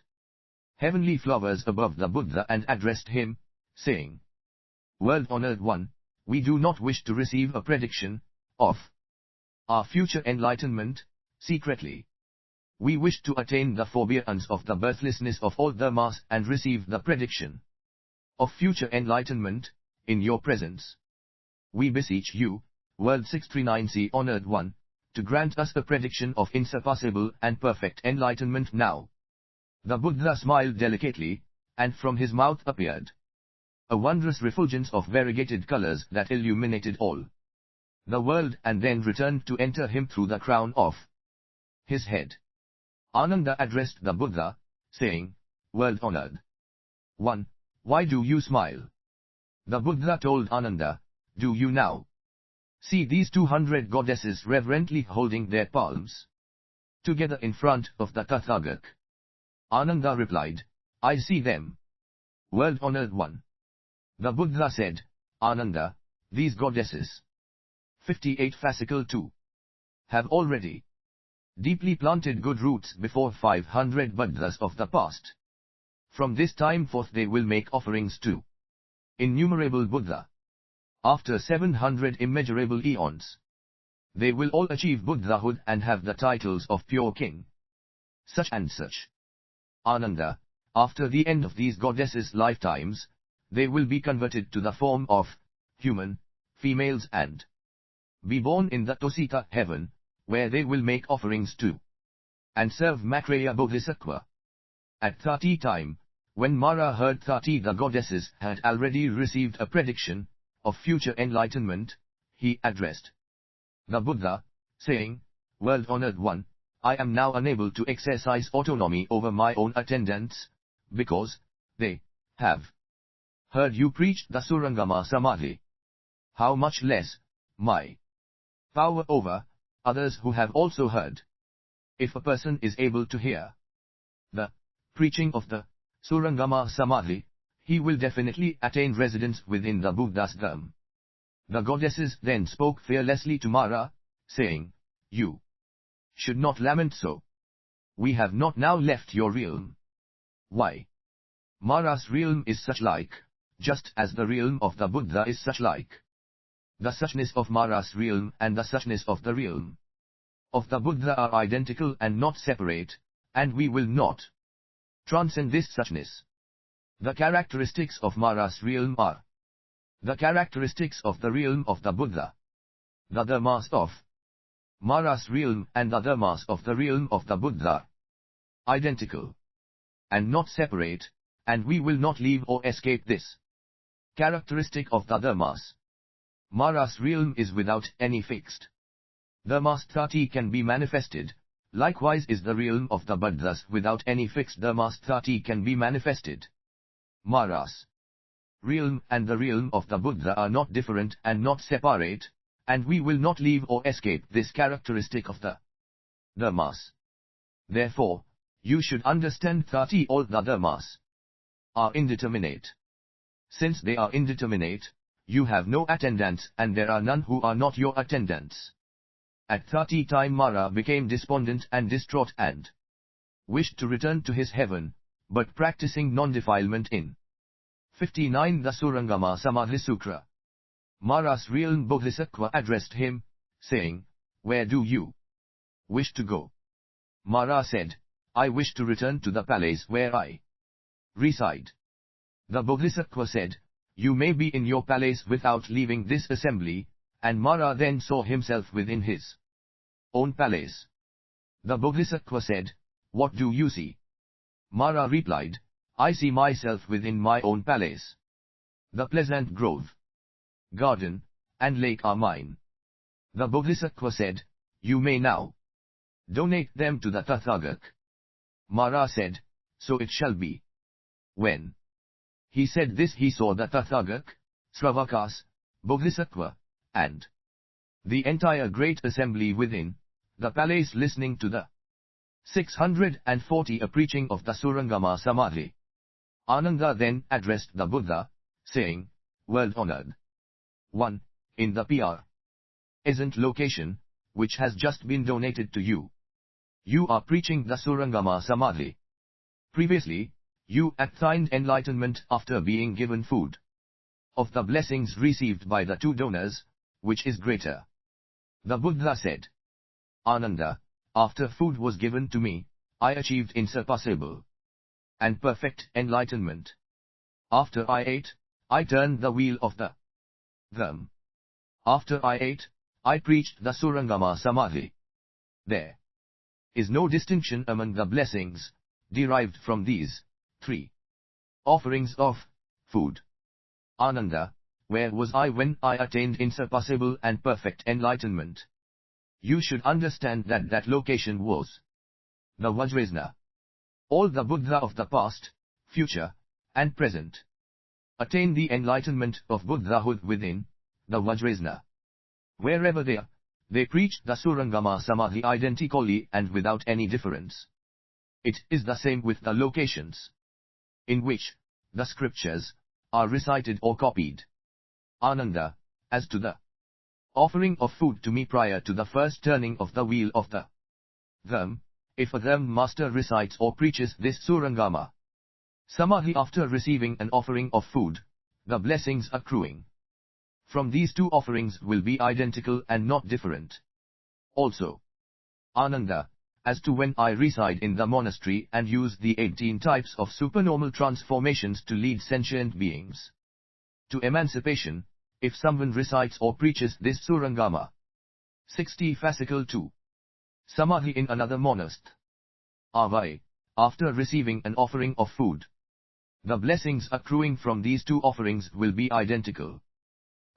heavenly flowers above the Buddha and addressed him, saying, World-honored one, we do not wish to receive a prediction of our future enlightenment secretly. We wish to attain the forbearance of the birthlessness of all dharmas and receive the prediction of future enlightenment in your presence. We beseech you, World 639C honored one, to grant us a prediction of insurpassable and perfect enlightenment now. The Buddha smiled delicately, and from his mouth appeared a wondrous refulgence of variegated colors that illuminated all the world and then returned to enter him through the crown of his head. Ananda addressed the Buddha, saying, World-honored one, why do you smile? The Buddha told Ananda, Do you now see these 200 goddesses reverently holding their palms together in front of the Tathagata? Ananda replied, I see them. World-honored one. The Buddha said, Ananda, these goddesses 58 fascicle 2 have already deeply planted good roots before 500 Buddhas of the past. From this time forth they will make offerings to innumerable Buddha. After 700 immeasurable eons, they will all achieve Buddhahood and have the titles of pure king. Such and such. Ananda, after the end of these goddesses' lifetimes, they will be converted to the form of human females and be born in the Tosita heaven, where they will make offerings to and serve Maitreya Bodhisattva. At 30 time, when Mara heard 30 the goddesses had already received a prediction of future enlightenment, he addressed the Buddha, saying, World-honored one, I am now unable to exercise autonomy over my own attendants, because they have heard you preach the Surangama Samadhi. How much less my power over others who have also heard. If a person is able to hear the preaching of the Surangama Samadhi, he will definitely attain residence within the Buddha's dharma. The goddesses then spoke fearlessly to Mara, saying, You should not lament so. We have not now left your realm. Why? Mara's realm is such like, just as the realm of the Buddha is such like. The suchness of Mara's realm and the suchness of the realm of the Buddha are identical and not separate, and we will not transcend this suchness. The characteristics of Mara's realm are the characteristics of the realm of the Buddha. The dharmas of Mara's realm and the dharmas of the realm of the Buddha are identical and not separate, and we will not leave or escape this characteristic of the dharmas. Mara's realm is without any fixed dharmas. 30 can be manifested, likewise is the realm of the Buddhas without any fixed dharmas. 30 can be manifested. Mara's realm and the realm of the Buddha are not different and not separate, and we will not leave or escape this characteristic of the dharmas. Therefore, you should understand 30 all the dharmas are indeterminate. Since they are indeterminate, you have no attendants and there are none who are not your attendants. At 30 time Mara became despondent and distraught and wished to return to his heaven, but practicing non-defilement in 59 the Surangama Samadhi Sutra. Mara's realm Bodhisattva addressed him, saying, "Where do you wish to go?" Mara said, "I wish to return to the palace where I reside." The Bodhisattva said, "You may be in your palace without leaving this assembly," and Mara then saw himself within his own palace. The Bodhisattva said, "What do you see?" Mara replied, "I see myself within my own palace. The pleasant grove, garden, and lake are mine." The Bodhisattva said, "You may now donate them to the Tathagata." Mara said, "So it shall be." When he said this, he saw the Tathagata, Sravakas, Bodhisattva, and the entire great assembly within the palace listening to the 640 a preaching of the Surangama Samadhi. Ananda then addressed the Buddha, saying, "World-honored one, in the present location, which has just been donated to you, you are preaching the Surangama Samadhi. Previously, you attained enlightenment after being given food of the blessings received by the two donors, which is greater?" The Buddha said, "Ananda, after food was given to me, I achieved insurpassable and perfect enlightenment. After I ate, I turned the wheel of the them. After I ate, I preached the Surangama Samadhi. There is no distinction among the blessings derived from these three offerings of food. Ananda, where was I when I attained insurpassable and perfect enlightenment? You should understand that that location was the Vajrasana. All the Buddha of the past, future, and present attain the enlightenment of Buddhahood within the Vajrasana. Wherever they are, they preached the Surangama Samadhi identically and without any difference. It is the same with the locations in which the scriptures are recited or copied. Ananda, as to the offering of food to me prior to the first turning of the wheel of the them, if a them master recites or preaches this Surangama Samadhi after receiving an offering of food, the blessings accruing from these two offerings will be identical and not different. Also, Ananda, as to when I reside in the monastery and use the 18 types of supernormal transformations to lead sentient beings to emancipation, if someone recites or preaches this Surangama 60 fascicle 2 Samadhi in another monastery, after receiving an offering of food, the blessings accruing from these two offerings will be identical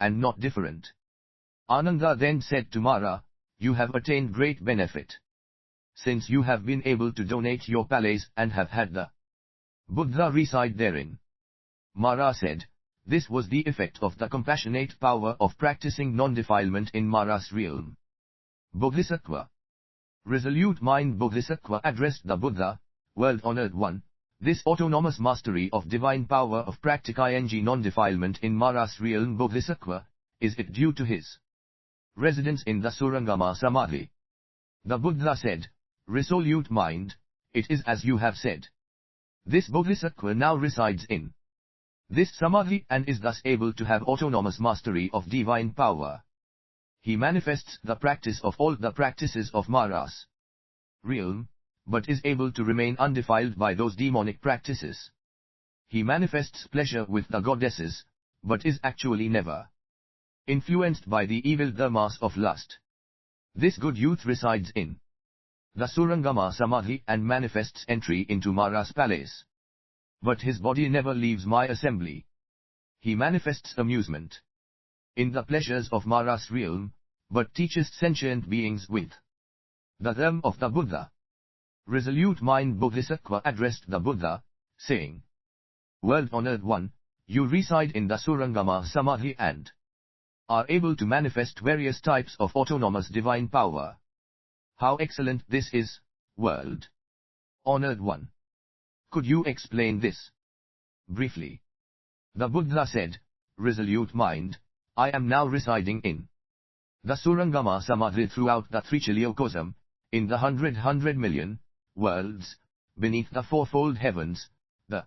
and not different. Ananda then said to Mara, "You have attained great benefit, since you have been able to donate your palace and have had the Buddha reside therein." Mara said, "This was the effect of the compassionate power of practicing non-defilement in Mara's realm." Bodhisattva. Resolute mind Bodhisattva addressed the Buddha, "World-honored one, this autonomous mastery of divine power of practicing non-defilement in Mara's realm Bodhisattva, is it due to his residence in the Surangama Samadhi?" The Buddha said, "Resolute mind, it is as you have said. This Bodhisattva now resides in this Samadhi and is thus able to have autonomous mastery of divine power. He manifests the practice of all the practices of Mara's realm, but is able to remain undefiled by those demonic practices. He manifests pleasure with the goddesses, but is actually never influenced by the evil dharmas of lust. This good youth resides in the Surangama Samadhi and manifests entry into Mara's palace. But his body never leaves my assembly. He manifests amusement in the pleasures of Mara's realm, but teaches sentient beings with the dharma of the Buddha. Resolute mind Bodhisattva addressed the Buddha, saying, World-honored one, you reside in the Surangama Samadhi and are able to manifest various types of autonomous divine power. How excellent this is, world-honored one. Could you explain this briefly? The Buddha said, Resolute mind, I am now residing in the Surangama Samadhi throughout the Trichiliocosm, in the 100 million worlds, beneath the fourfold heavens, the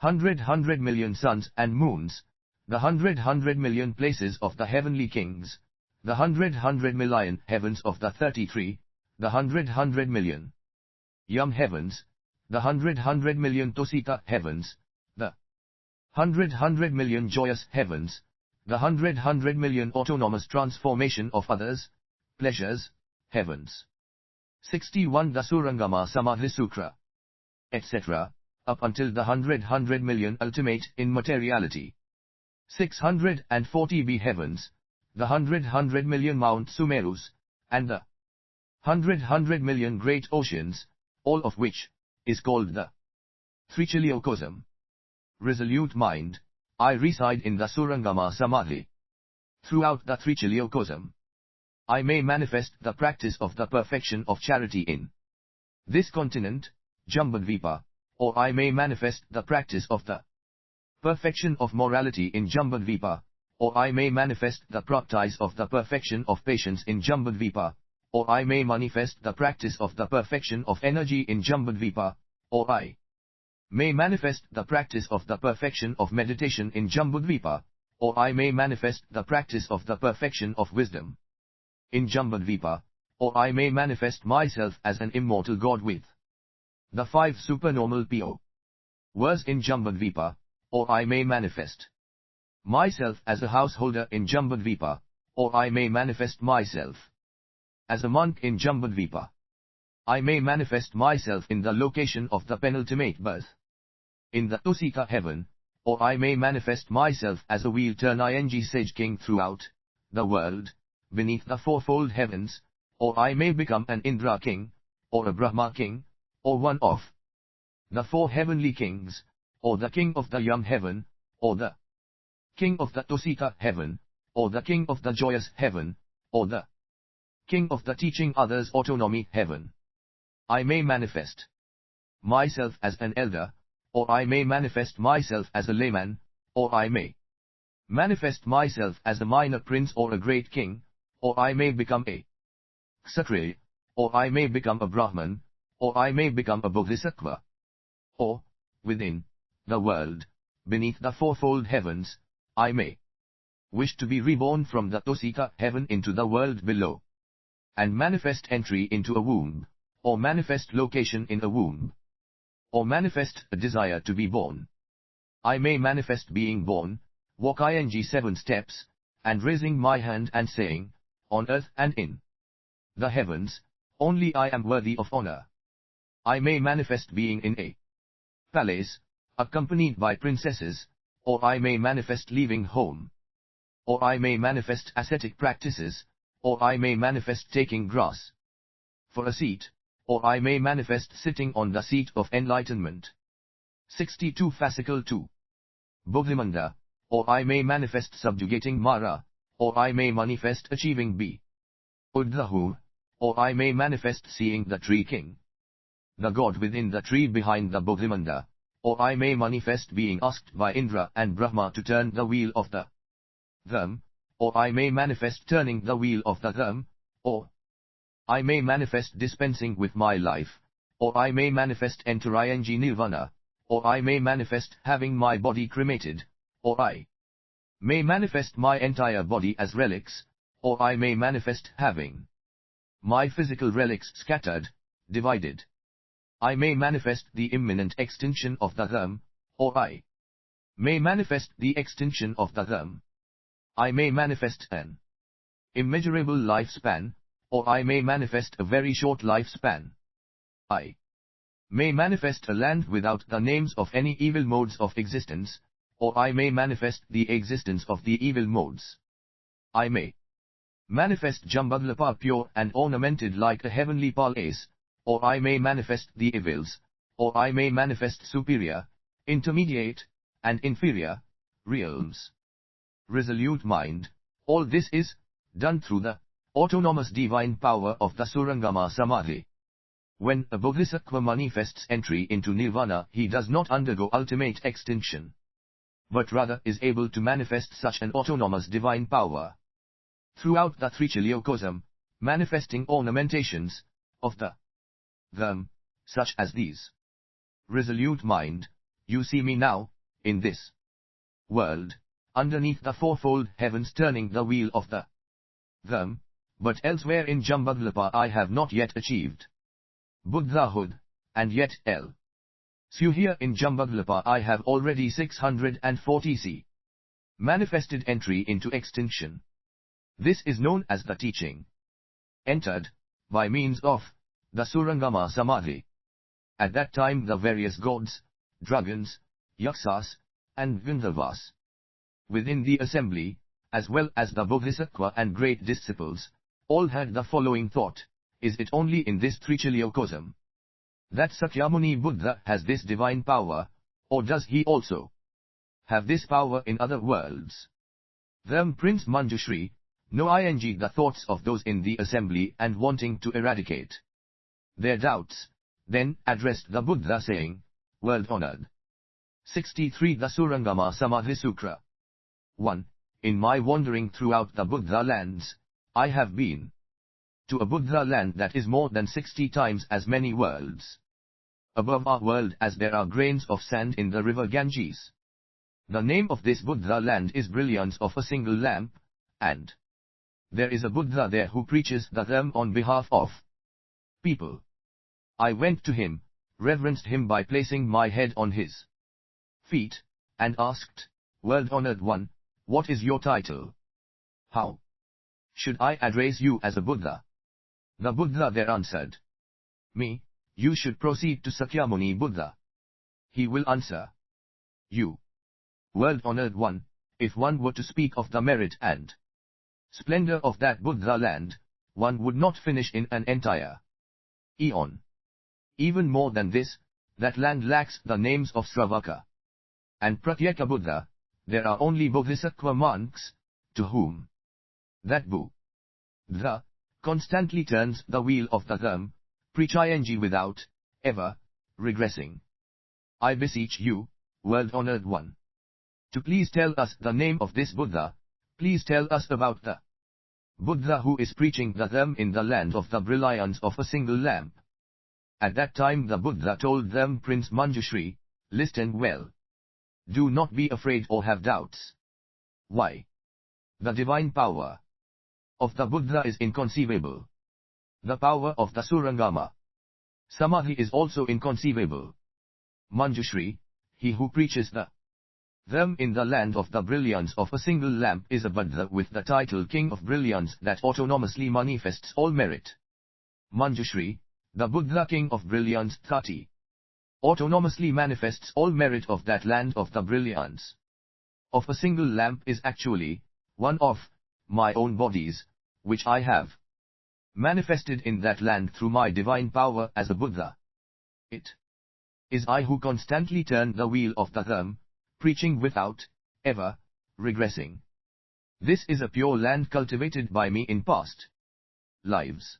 100 million suns and moons, the 100 million places of the heavenly kings, the 100 million heavens of the 33, the 100 million yum heavens, the 100 million tosita heavens, the 100 million joyous heavens, the 100 million autonomous transformation of others, pleasures, heavens. 61 The Surangama Samadhi Sutra, etc., up until the 100 million ultimate in materiality. 640b heavens, the 100 million Mount Sumerus, and the 100 million great oceans, all of which is called the Trichiliocosm. Resolute mind, I reside in the Surangama Samadhi. Throughout the Trichiliocosm, I may manifest the practice of the perfection of charity in this continent, Jambudvipa, or I may manifest the practice of the perfection of morality in Jambudvipa, or I may manifest the practice of the perfection of patience in Jambudvipa, or I may manifest the practice of the perfection of energy in Jambudvipa, or I may manifest the practice of the perfection of meditation in Jambudvipa, or I may manifest the practice of the perfection of wisdom in Jambudvipa, or I may manifest myself as an immortal god with the 5 supernormal powers in Jambudvipa, or I may manifest myself as a householder in Jambudvipa, or I may manifest myself as a monk in Jambudvipa. I may manifest myself in the location of the penultimate birth in the Tosika heaven, or I may manifest myself as a wheel-turn sage king throughout the world, beneath the fourfold heavens, or I may become an Indra king, or a Brahma king, or one of the 4 heavenly kings, or the king of the Yum heaven, or the king of the Tosika heaven, or the king of the joyous heaven, or the king of the teaching others autonomy heaven. I may manifest myself as an elder, or I may manifest myself as a layman, or I may manifest myself as a minor prince or a great king, or I may become a Kshatriya, or I may become a Brahman, or I may become a Bodhisattva. Or, within the world, beneath the fourfold heavens, I may wish to be reborn from the Tosika heaven into the world below, and manifest entry into a womb, or manifest location in a womb, or manifest a desire to be born. I may manifest being born, walk 7 steps, and raising my hand and saying, on earth and in the heavens, only I am worthy of honor. I may manifest being in a palace, accompanied by princesses, or I may manifest leaving home, or I may manifest ascetic practices, or I may manifest taking grass for a seat, or I may manifest sitting on the seat of enlightenment. 62 Fascicle 2. Bodhimanda, or I may manifest subjugating Mara, or I may manifest achieving B. Uddhahu, or I may manifest seeing the tree king, the god within the tree behind the Bodhimanda, or I may manifest being asked by Indra and Brahma to turn the wheel of the Dharma, or I may manifest turning the wheel of the Dharma, or I may manifest dispensing with my life, or I may manifest entering nirvana, or I may manifest having my body cremated, or I may manifest my entire body as relics, or I may manifest having my physical relics scattered, divided. I may manifest the imminent extinction of the them, or I may manifest the extinction of the them. I may manifest an immeasurable lifespan, or I may manifest a very short lifespan. I may manifest a land without the names of any evil modes of existence, or I may manifest the existence of the evil modes. I may manifest Jambudlapa pure and ornamented like a heavenly palace, or I may manifest the evils, or I may manifest superior, intermediate, and inferior realms. Resolute mind, all this is done through the autonomous divine power of the Surangama Samadhi. When a bodhisattva manifests entry into nirvana, he does not undergo ultimate extinction, but rather is able to manifest such an autonomous divine power throughout the trichiliocosm, manifesting ornamentations of the them, such as these. Resolute mind, you see me now, in this world, underneath the fourfold heavens turning the wheel of the them, but elsewhere in Jambudlapa I have not yet achieved Buddhahood, and yet so here in Jambudlapa I have already 640 c. manifested entry into extinction. This is known as the teaching entered by means of the Surangama Samadhi. At that time the various gods, dragons, yaksas, and gandharvas within the assembly, as well as the bodhisattva and great disciples, all had the following thought: is it only in this trichiliocosm that Sakyamuni Buddha has this divine power, or does he also have this power in other worlds? Them Prince Manjushri, know the thoughts of those in the assembly and wanting to eradicate their doubts, then addressed the Buddha saying, World-honored 63 The Surangama Samadhi Sutra. 1. In my wandering throughout the Buddha lands, I have been to a Buddha land that is more than 60 times as many worlds above our world as there are grains of sand in the river Ganges. The name of this Buddha land is Brilliance of a Single Lamp, and there is a Buddha there who preaches the them on behalf of people. I went to him, reverenced him by placing my head on his feet, and asked, World-honored one, what is your title? How should I address you as a Buddha? The Buddha there answered me, you should proceed to Sakyamuni Buddha. He will answer you. World-honored one, if one were to speak of the merit and splendor of that Buddha land, one would not finish in an entire eon. Even more than this, that land lacks the names of Sravaka and Pratyeka Buddha. There are only bodhisattva monks, to whom that Buddha constantly turns the wheel of the them, preach without ever regressing. I beseech you, world-honored one, to please tell us the name of this Buddha. Please tell us about the Buddha who is preaching the them in the land of the brilliance of a single lamp. At that time the Buddha told them, Prince Manjushri, listen well. Do not be afraid or have doubts. Why? The divine power of the Buddha is inconceivable. The power of the Surangama Samadhi is also inconceivable. Manjushri, he who preaches the them in the land of the brilliance of a single lamp is a Buddha with the title King of Brilliance that autonomously manifests all merit. Manjushri, the Buddha King of Brilliance 30. Autonomously manifests all merit of that land of the brilliance of a single lamp is actually one of my own bodies, which I have manifested in that land through my divine power as a Buddha. It is I who constantly turn the wheel of the them, preaching without ever regressing. This is a pure land cultivated by me in past lives.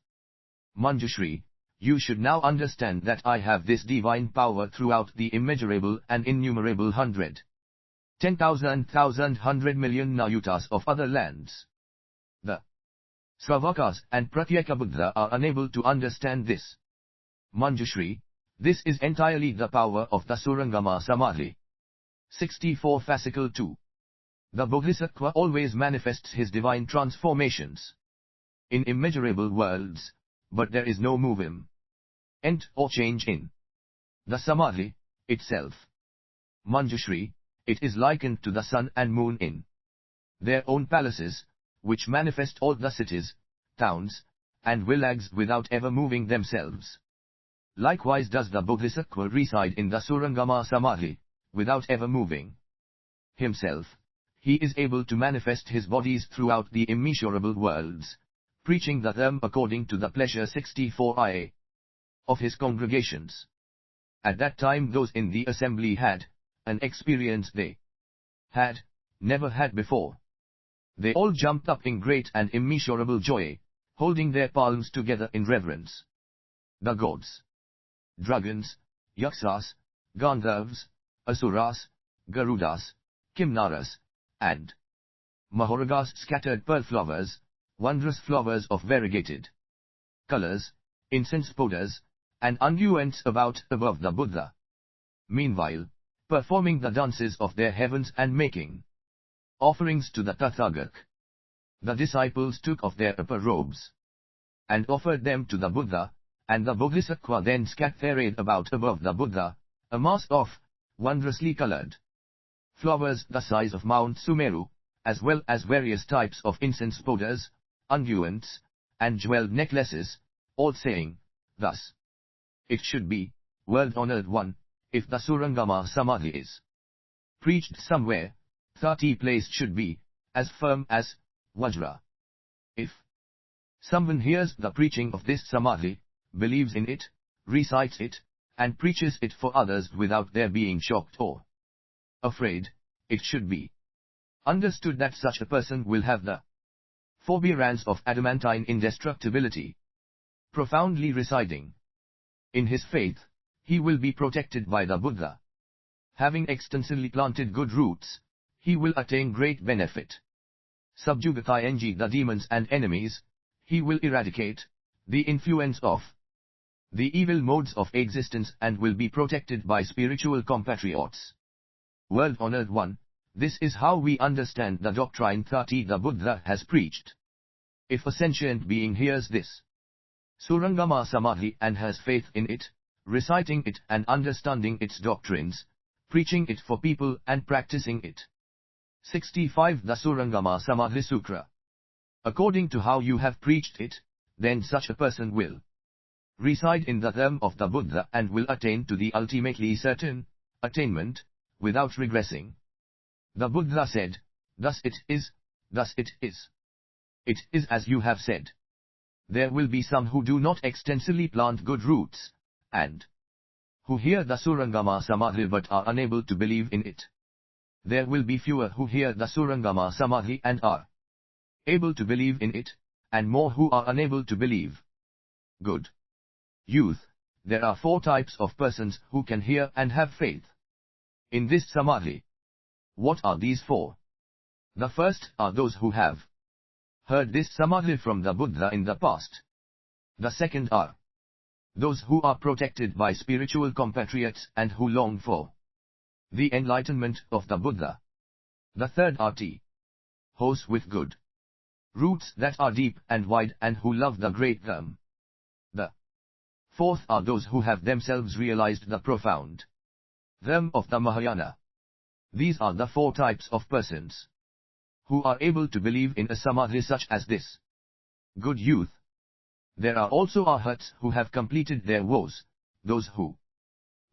Manjushri, you should now understand that I have this divine power throughout the immeasurable and innumerable 110,000 Nayutas of other lands. The Sravakas and Pratyeka Buddha are unable to understand this. Manjushri, this is entirely the power of the Surangama Samadhi. 64 Fascicle 2. The Bodhisattva always manifests his divine transformations in immeasurable worlds, but there is no move him, end or change in the Samadhi itself. Manjushri, it is likened to the sun and moon in their own palaces, which manifest all the cities, towns, and villages without ever moving themselves. Likewise does the Bodhisattva reside in the Surangama Samadhi, without ever moving himself. He is able to manifest his bodies throughout the immeasurable worlds, preaching the Dharma according to the pleasure 64 of his congregations. At that time those in the assembly had an experience they had never had before. They all jumped up in great and immeasurable joy, holding their palms together in reverence. The gods, dragons, yaksas, gandharvas, asuras, garudas, kimnaras, and mahoragas scattered pearl flowers, wondrous flowers of variegated colors, incense powders, and unguents about above the Buddha. Meanwhile, performing the dances of their heavens and making offerings to the Tathagat. The disciples took off their upper robes and offered them to the Buddha, and the Bodhisattva then scattered about above the Buddha a mass of wondrously colored flowers the size of Mount Sumeru, as well as various types of incense powders, unguents, and jeweled necklaces, all saying, thus: "It should be, world-honored one, if the Surangama Samadhi is preached somewhere, 30 place should be as firm as Vajra. If someone hears the preaching of this Samadhi, believes in it, recites it, and preaches it for others without their being shocked or afraid, it should be understood that such a person will have the forbearance of adamantine indestructibility. Profoundly residing in his faith, he will be protected by the Buddha. Having extensively planted good roots, he will attain great benefit. Subjugating the demons and enemies, he will eradicate the influence of the evil modes of existence and will be protected by spiritual compatriots. World-honored one, this is how we understand the doctrine 30 the Buddha has preached. If a sentient being hears this Surangama Samadhi and has faith in it, reciting it and understanding its doctrines, preaching it for people and practicing it. 65 The Surangama Samadhi Sutra. According to how you have preached it, then such a person will reside in the Dharma of the Buddha and will attain to the ultimately certain attainment, without regressing. The Buddha said, "Thus it is, thus it is. It is as you have said." There will be some who do not extensively plant good roots, and who hear the Surangama Samadhi but are unable to believe in it. There will be fewer who hear the Surangama Samadhi and are able to believe in it, and more who are unable to believe. Good youth, there are 4 types of persons who can hear and have faith in this Samadhi. What are these 4? The first are those who have heard this Samadhi from the Buddha in the past. The second are those who are protected by spiritual compatriots and who long for the enlightenment of the Buddha. The third are those with good roots that are deep and wide and who love the great Dharma. The fourth are those who have themselves realized the profound Dharma of the Mahayana. These are the 4 types of persons who are able to believe in a Samadhi such as this. Good youth, there are also arhats who have completed their vows, those who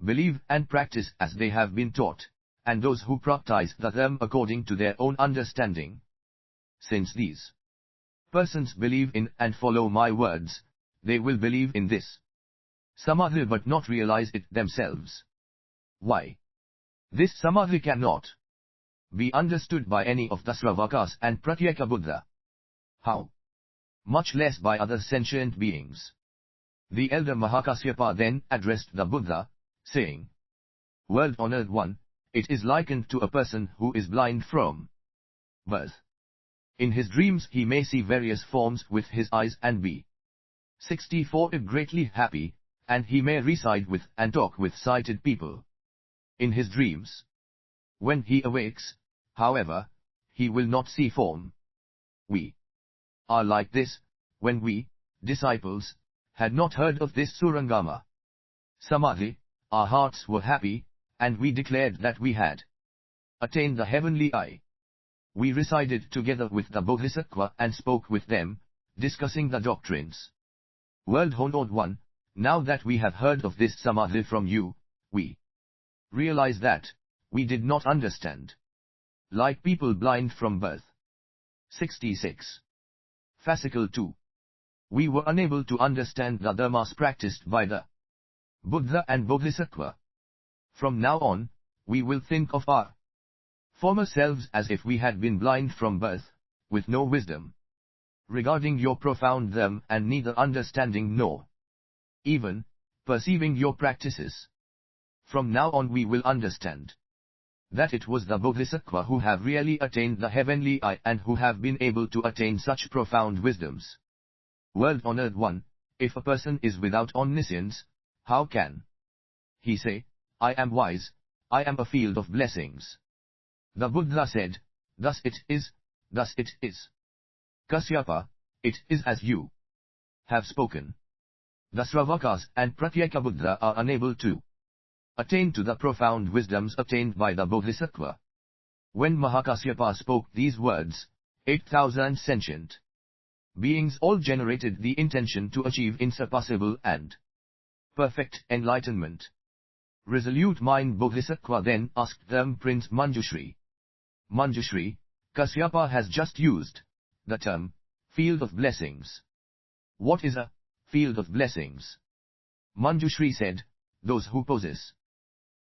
believe and practice as they have been taught, and those who practice the Dharma according to their own understanding. Since these persons believe in and follow my words, they will believe in this Samadhi but not realize it themselves. Why? This Samadhi cannot be understood by any of the Sravakas and Pratyeka Buddha. How much less by other sentient beings? The elder Mahakasyapa then addressed the Buddha, saying, "World-honored one, it is likened to a person who is blind from birth. In his dreams he may see various forms with his eyes and be 64 greatly happy, and he may reside with and talk with sighted people in his dreams. When he awakes, however, he will not see form. We are like this, when we, disciples, had not heard of this Surangama Samadhi, our hearts were happy, and we declared that we had attained the heavenly eye. We resided together with the Bodhisattva and spoke with them, discussing the doctrines. World Honored One, now that we have heard of this Samadhi from you, we realize that we did not understand. Like people blind from birth. 66. Fascicle 2. We were unable to understand the dharmas practiced by the Buddha and Bodhisattva. From now on, we will think of our former selves as if we had been blind from birth, with no wisdom regarding your profound dharma and neither understanding nor even perceiving your practices. From now on we will understand that it was the Bodhisattva who have really attained the heavenly eye and who have been able to attain such profound wisdoms. World Honored One, if a person is without omniscience, how can he say, I am wise, I am a field of blessings? The Buddha said, thus it is, thus it is. Kasyapa, it is as you have spoken. The Sravakas and Pratyeka Buddha are unable to attain to the profound wisdoms attained by the Bodhisattva. When Mahakasyapa spoke these words, 8,000 sentient beings all generated the intention to achieve insurpassable and perfect enlightenment. Resolute mind Bodhisattva then asked them, Prince Manjushri. Manjushri, Kasyapa has just used the term field of blessings. What is a field of blessings? Manjushri said, those who possess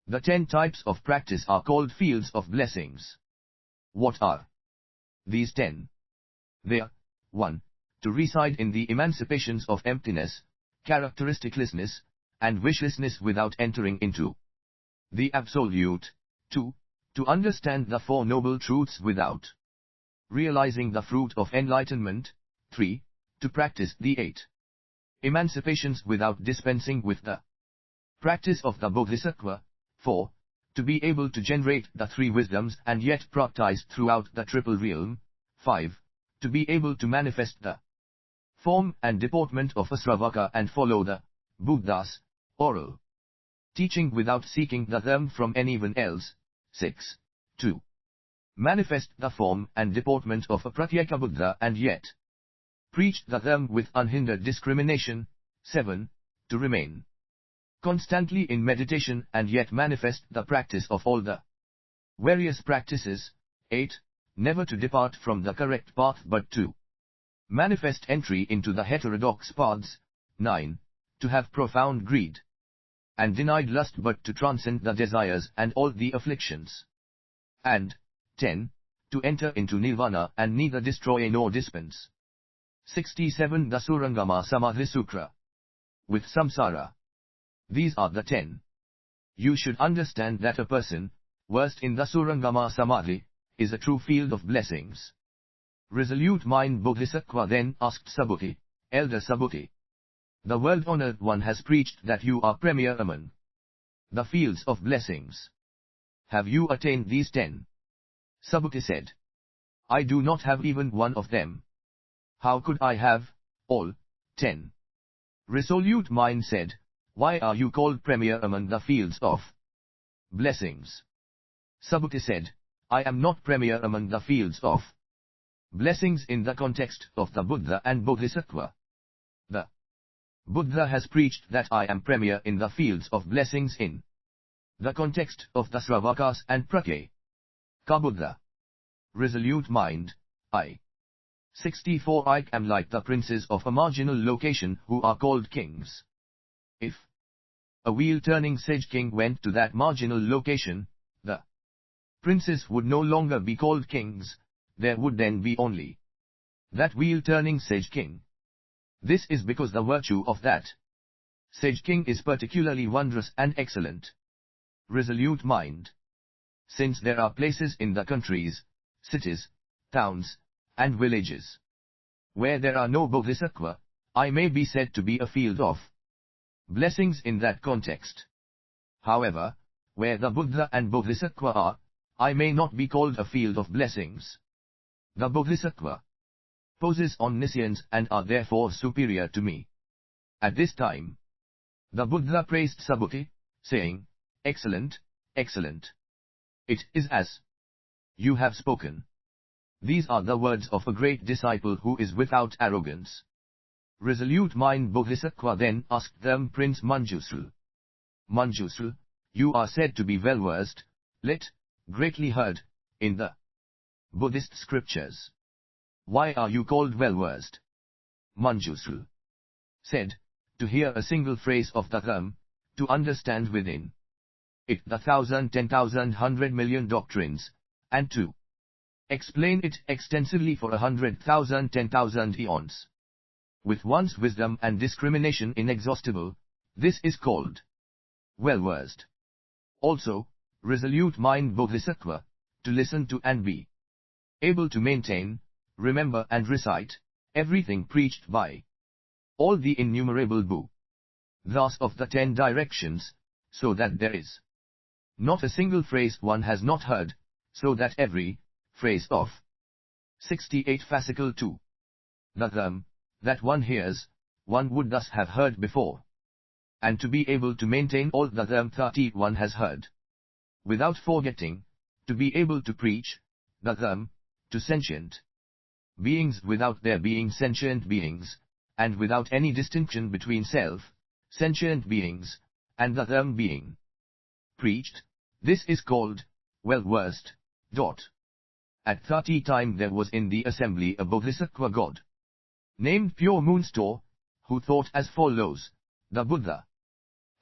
the 10 types of practice are called fields of blessings. What are these 10? They are 1. To reside in the emancipations of emptiness, characteristiclessness, and wishlessness without entering into the Absolute. 2. To understand the Four Noble Truths without realizing the fruit of enlightenment. 3. To practice the 8 emancipations without dispensing with the practice of the Bodhisattva. 4. To be able to generate the 3 wisdoms and yet practice throughout the triple realm. 5. To be able to manifest the form and deportment of a Sravaka and follow the Buddha's oral teaching without seeking the dharma from anyone else. 6. To manifest the form and deportment of a Pratyeka Buddha and yet preach the dharma with unhindered discrimination. 7. To remain constantly in meditation and yet manifest the practice of all the various practices. 8. Never to depart from the correct path but to manifest entry into the heterodox paths. 9. To have profound greed and denied lust but to transcend the desires and all the afflictions. And 10. To enter into nirvana and neither destroy nor dispense. 67. The Surangama Samadhi Sutra. With samsara. These are the 10. You should understand that a person, versed in the Surangama Samadhi, is a true field of blessings. Resolute mind Bodhisattva then asked Subhuti, Elder Subhuti. The World Honored One has preached that you are premier among the fields of blessings. Have you attained these 10? Subhuti said, I do not have even one of them. How could I have all 10? Resolute mind said, why are you called premier among the fields of blessings? Subhuti said, I am not premier among the fields of blessings in the context of the Buddha and Bodhisattva. The Buddha has preached that I am premier in the fields of blessings in the context of the Sravakas and Pratyeka Buddha. Resolute mind, I. 64. I am like the princes of a marginal location who are called kings. If a wheel-turning sage king went to that marginal location, the princes would no longer be called kings, there would then be only that wheel-turning sage king. This is because the virtue of that sage king is particularly wondrous and excellent. Resolute mind. Since there are places in the countries, cities, towns, and villages where there are no Bodhisattva, I may be said to be a field of blessings in that context. However, where the Buddha and Bodhisattva are, I may not be called a field of blessings. The Bodhisattva possess omniscience and are therefore superior to me. At this time, the Buddha praised Subhuti, saying, Excellent, excellent. It is as you have spoken. These are the words of a great disciple who is without arrogance. Resolute mind Bodhisattva then asked them Prince Manjusri. Manjusri, you are said to be well versed, greatly heard, in the Buddhist scriptures. Why are you called well versed? Manjusri said, to hear a single phrase of the Dhamma, to understand within it the 1,000, 10,000, 100,000,000 doctrines, and to explain it extensively for 100,000, 10,000 eons. With one's wisdom and discrimination inexhaustible, this is called well versed. Also, resolute mind Bodhisattva, to listen to and be able to maintain, remember and recite everything preached by all the innumerable Buddhas of the 10 directions, so that there is not a single phrase one has not heard, so that every phrase of 68 fascicle 2. The Dhamma that one hears, one would thus have heard before. And to be able to maintain all the Dhamma 30 one has heard, without forgetting, to be able to preach the Dhamma to sentient beings without there being sentient beings, and without any distinction between self, sentient beings, and the Dhamma being preached, this is called well versed. At 30 time there was in the assembly a Bodhisattva god, named Pure Moon Store, who thought as follows, the Buddha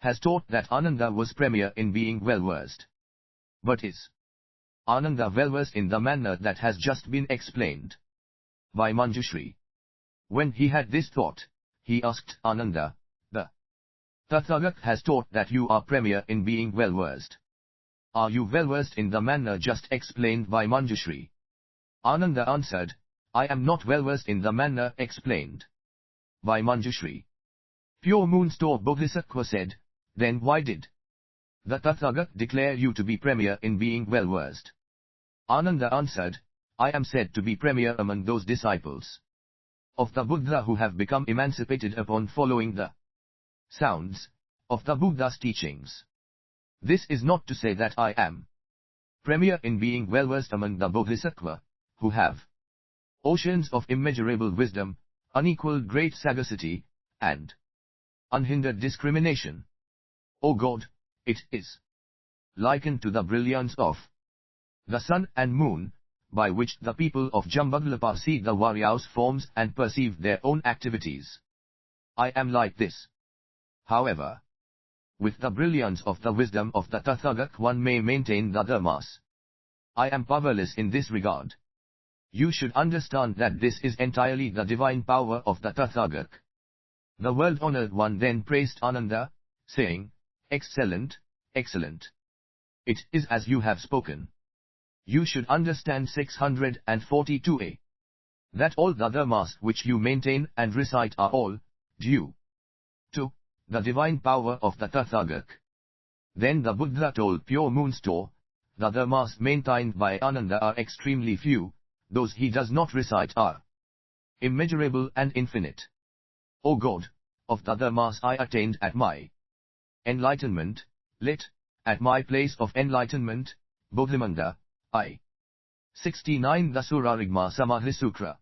has taught that Ananda was premier in being well versed. But is Ananda well versed in the manner that has just been explained by Manjushri? When he had this thought, he asked Ananda, the Tathagat has taught that you are premier in being well versed. Are you well versed in the manner just explained by Manjushri? Ananda answered, I am not well versed in the manner explained by Manjushri. Pure Moon Store Bodhisattva said, then why did the Tathagat declare you to be premier in being well versed? Ananda answered, I am said to be premier among those disciples of the Buddha who have become emancipated upon following the sounds of the Buddha's teachings. This is not to say that I am premier in being well versed among the Bodhisattva, who have oceans of immeasurable wisdom, unequaled great sagacity, and unhindered discrimination. O God, it is likened to the brilliance of the sun and moon, by which the people of Jambudlapa see the various forms and perceive their own activities. I am like this. However, with the brilliance of the wisdom of the Tathagat one may maintain the dharmas. I am powerless in this regard. You should understand that this is entirely the divine power of the Tathagat. The world-honored one then praised Ananda, saying, Excellent, excellent. It is as you have spoken. You should understand 642a. That all the dharmas which you maintain and recite are all due to the divine power of the Tathagat. Then the Buddha told Pure Moon Store, the dharmas maintained by Ananda are extremely few, those he does not recite are immeasurable and infinite. O God, of the dharmas I attained at my enlightenment, at my place of enlightenment, Bodhimanda, I. 69 The Surangama Samadhi Sutra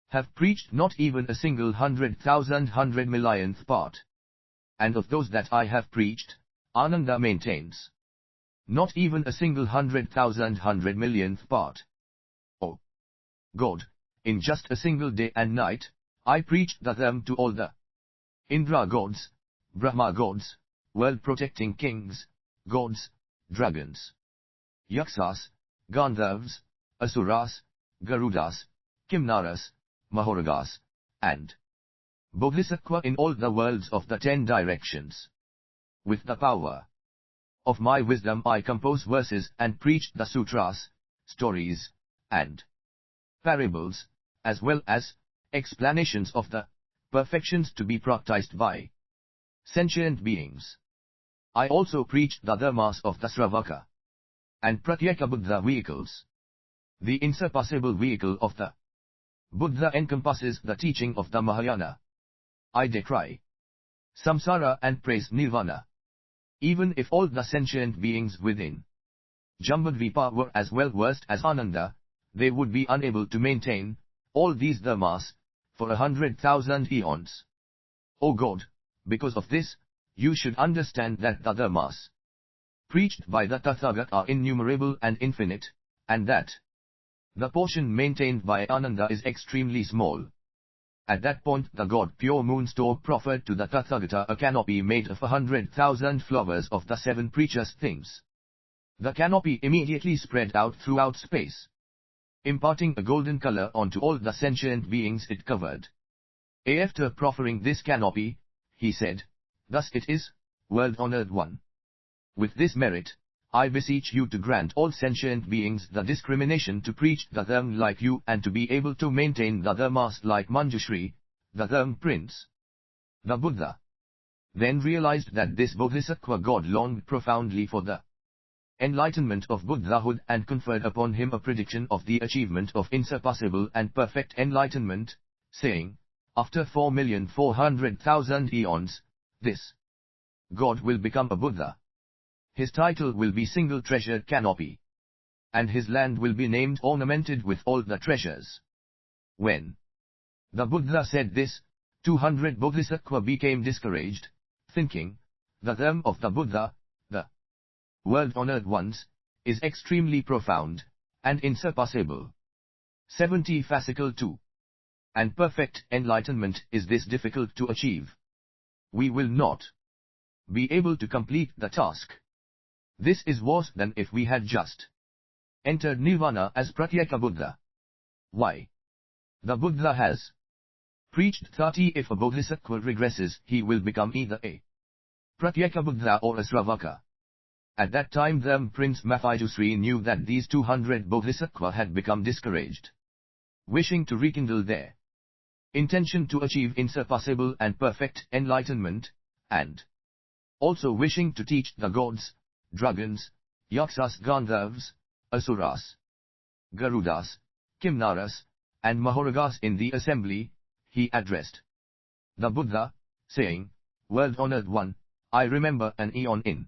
have preached not even a single 100,000 100,000,000th part. And of those that I have preached, Ananda maintains not even a single 100,000 100,000,000th part. O God, in just a single day and night, I preached the Dhamma to all the Indra gods, Brahma gods, world-protecting kings, gods, dragons, Yaksas, Gandharvas, Asuras, Garudas, Kimnaras, Mahoragas, and Bodhisattva in all the worlds of the 10 directions. With the power of my wisdom I compose verses and preached the sutras, stories, and parables, as well as explanations of the perfections to be practiced by sentient beings. I also preached the dharmas of the Sravaka and Pratyeka Buddha vehicles. The insurpassable vehicle of the Buddha encompasses the teaching of the Mahayana. I decry samsara and praise nirvana. Even if all the sentient beings within Jambudvipa were as well versed as Ananda, they would be unable to maintain all these dharmas for 100,000 eons. O God, because of this, you should understand that the dharmas preached by the Tathagata are innumerable and infinite, and that the portion maintained by Ananda is extremely small. At that point the god Pure Moonstorm proffered to the Tathagata a canopy made of 100,000 flowers of the 7 precious things. The canopy immediately spread out throughout space, imparting a golden color onto all the sentient beings it covered. After proffering this canopy, he said, "Thus it is, world-honored one. With this merit, I beseech you to grant all sentient beings the discrimination to preach the Dharma like you and to be able to maintain the Dharmas like Manjushri, the Dharma prince." The Buddha then realized that this Bodhisattva god longed profoundly for the enlightenment of Buddhahood and conferred upon him a prediction of the achievement of insurpassable and perfect enlightenment, saying, "After 4,400,000 eons, this god will become a Buddha. His title will be Single Treasured Canopy, and his land will be named Ornamented with all the treasures." When the Buddha said this, 200 Bodhisattva became discouraged, thinking, "The Dharma of the Buddha, the world-honored ones, is extremely profound and insurpassable. 70 Fascicle 2. And perfect enlightenment is this difficult to achieve. We will not be able to complete the task. This is worse than if we had just entered Nirvana as Pratyeka Buddha." Why? The Buddha has preached 30. If a Bodhisattva regresses, he will become either a Pratyeka Buddha or a Sravaka. At that time the Prince Mahayana knew that these 200 Bodhisattvas had become discouraged, wishing to rekindle their intention to achieve insurpassable and perfect enlightenment, and also wishing to teach the gods, dragons, yakshas, gandharvas, asuras, garudas, kimnaras, and mahoragas in the assembly. He addressed the Buddha, saying, "World-honored one, I remember an eon in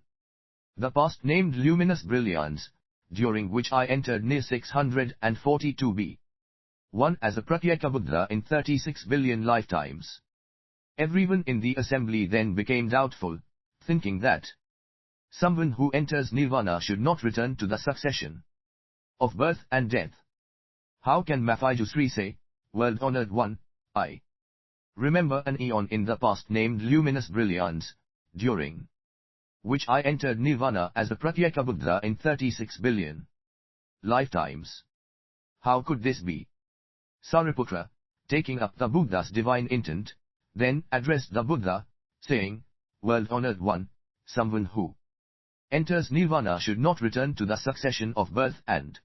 the past named luminous brilliance, during which I entered near 642 B1 as a Pratyeka Buddha in 36 billion lifetimes." Everyone in the assembly then became doubtful, thinking that someone who enters Nirvana should not return to the succession of birth and death. How can Mahayana say, "World-honored one, I remember an eon in the past named luminous brilliance, during which I entered Nirvana as a Pratyeka Buddha in 36 billion lifetimes"? How could this be? Sariputra, taking up the Buddha's divine intent, then addressed the Buddha, saying, "World-honored one, someone who enters Nirvana should not return to the succession of birth and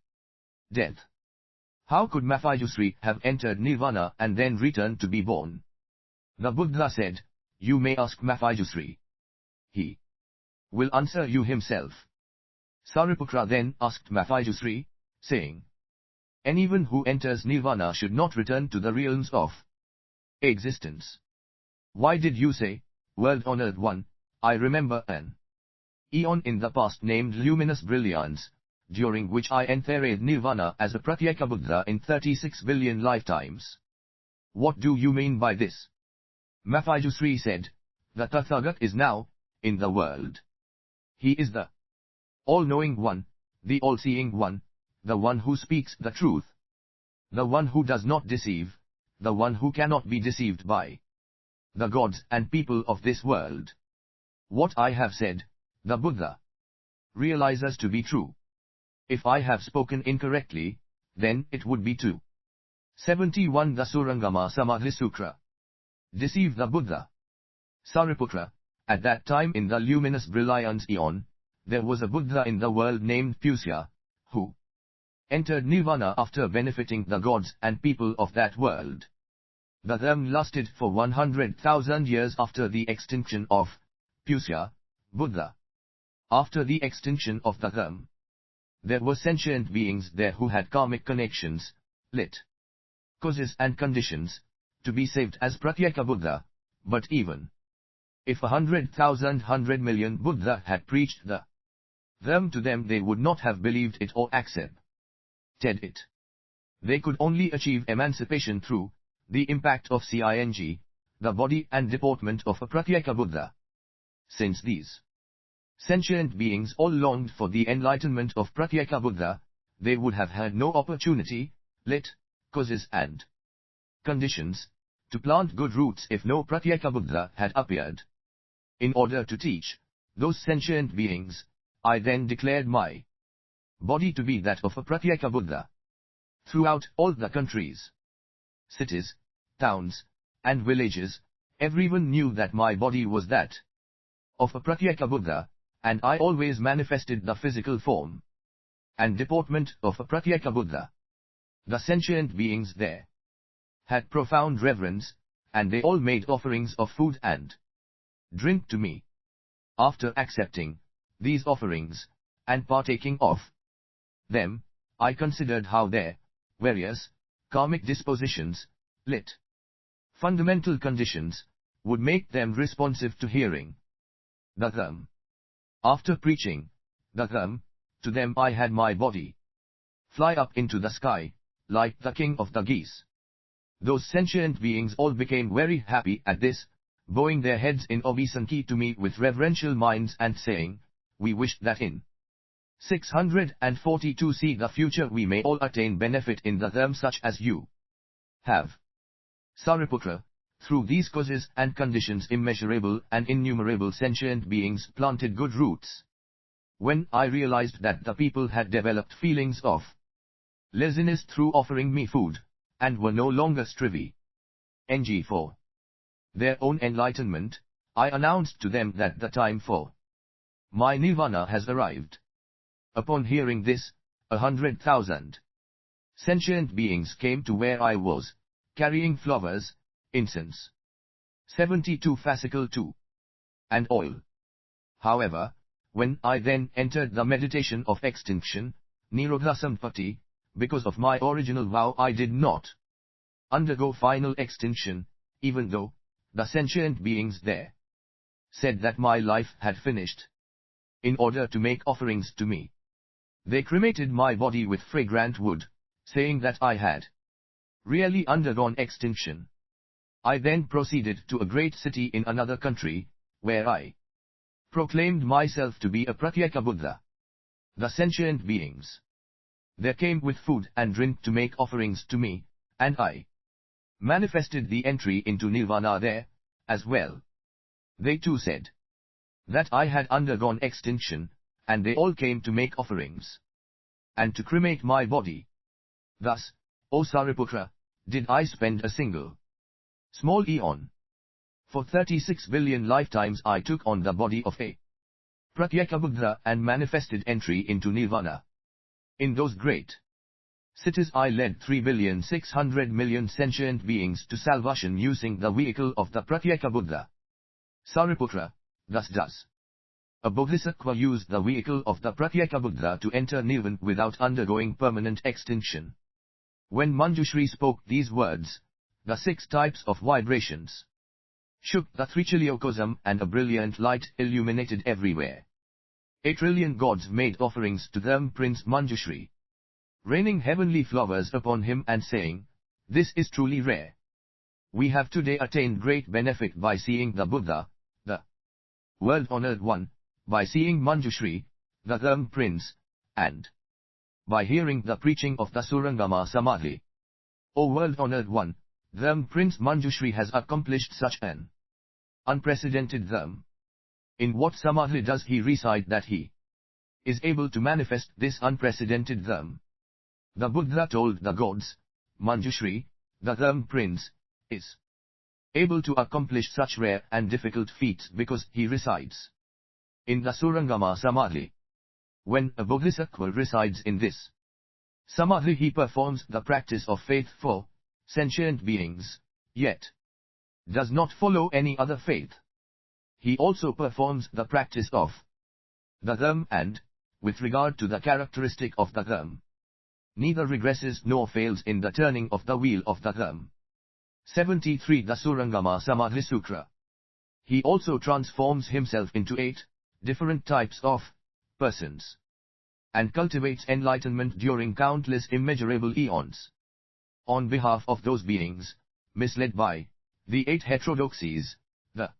death. How could Mahayana have entered Nirvana and then returned to be born?" The Buddha said, "You may ask Mahayana. He will answer you himself." Sariputra then asked Mahayana, saying, "Anyone who enters Nirvana should not return to the realms of existence. Why did you say, 'World-honored one, I remember an eon in the past named luminous brilliance, during which I entered Nirvana as a Pratyeka Buddha in 36 billion lifetimes'? What do you mean by this?" Mahayana said, "The Tathagata is now in the world. He is the all-knowing one, the all-seeing one, the one who speaks the truth, the one who does not deceive, the one who cannot be deceived by the gods and people of this world. What I have said, the Buddha realizes to be true. If I have spoken incorrectly, then it would be too." 71 The Surangama Samadhi Sutra. Deceive the Buddha. Sariputra, at that time in the luminous brilliance eon, there was a Buddha in the world named Pusya, who entered Nirvana after benefiting the gods and people of that world. The Dharma lasted for 100,000 years after the extinction of Pusya, Buddha. After the extinction of the Dharma, There were sentient beings there who had karmic connections, lit. Causes and conditions, to be saved as Pratyeka Buddha, but even if 100,000 million Buddha had preached them to them, they would not have believed it or accepted it. They could only achieve emancipation through the impact of King, the body and deportment of a Pratyeka Buddha. Since these sentient beings all longed for the enlightenment of Pratyeka Buddha, they would have had no opportunity, lit. Causes and conditions, to plant good roots if no Pratyeka Buddha had appeared. In order to teach those sentient beings, I then declared my body to be that of a Pratyeka Buddha. Throughout all the countries, cities, towns, and villages, everyone knew that my body was that of a Pratyeka Buddha, and I always manifested the physical form and deportment of a Pratyeka Buddha. The sentient beings there had profound reverence, and they all made offerings of food and drink to me. After accepting these offerings, and partaking of them, I considered how their various karmic dispositions, lit. Fundamental conditions, would make them responsive to hearing the Dhamma. After preaching the Dhamma to them, I had my body fly up into the sky, like the king of the geese. Those sentient beings all became very happy at this, bowing their heads in obeisance to me with reverential minds and saying, "We wish that in 642 see the future we may all attain benefit in the Dhamma such as you have." Sariputra, through these causes and conditions immeasurable and innumerable sentient beings planted good roots. When I realized that the people had developed feelings of laziness through offering me food, and were no longer striving for their own enlightenment, I announced to them that the time for my nirvana has arrived. Upon hearing this, 100,000 sentient beings came to where I was, carrying flowers, incense, 72 fascicle 2, and oil. However, when I then entered the meditation of extinction, Nirodha Sampatti, because of my original vow I did not undergo final extinction, even though the sentient beings there said that my life had finished. In order to make offerings to me, they cremated my body with fragrant wood, saying that I had really undergone extinction. I then proceeded to a great city in another country, where I proclaimed myself to be a Pratyeka Buddha. The sentient beings there came with food and drink to make offerings to me, and I manifested the entry into nirvana there, as well. They too said that I had undergone extinction, and they all came to make offerings and to cremate my body. Thus, O Sariputra, did I spend a single small eon. For 36 billion lifetimes I took on the body of a Pratyeka Buddha and manifested entry into nirvana. In those great cities I led 3,600,000,000 sentient beings to salvation using the vehicle of the Pratyeka Buddha. Sariputra, thus does a Bodhisattva use the vehicle of the Pratyeka Buddha to enter nirvana without undergoing permanent extinction. When Manjushri spoke these words, the 6 types of vibrations shook the Trichiliocosm and a brilliant light illuminated everywhere. 8 trillion gods made offerings to them Prince Manjushri, raining heavenly flowers upon him and saying, "This is truly rare. We have today attained great benefit by seeing the Buddha, the world-honored one, by seeing Manjushri, the Dhamma Prince, and by hearing the preaching of the Surangama Samadhi. O world-honored one, Dhamma Prince Manjushri has accomplished such an unprecedented Dhamma. In what Samadhi does he recite that he is able to manifest this unprecedented Dhamma?" The Buddha told the gods, "Manjushri, the Dhamma Prince, is able to accomplish such rare and difficult feats because he resides in the Surangama Samadhi. When a Bodhisattva resides in this Samadhi, he performs the practice of faith for sentient beings, yet does not follow any other faith. He also performs the practice of the Dhamma and with regard to the characteristic of the Dhamma. Neither regresses nor fails in the turning of the wheel of the Dhamma. 73. The Surangama Samadhi Sutra. He also transforms himself into 8 different types of persons, and cultivates enlightenment during countless immeasurable eons. On behalf of those beings, misled by the 8 heterodoxies, the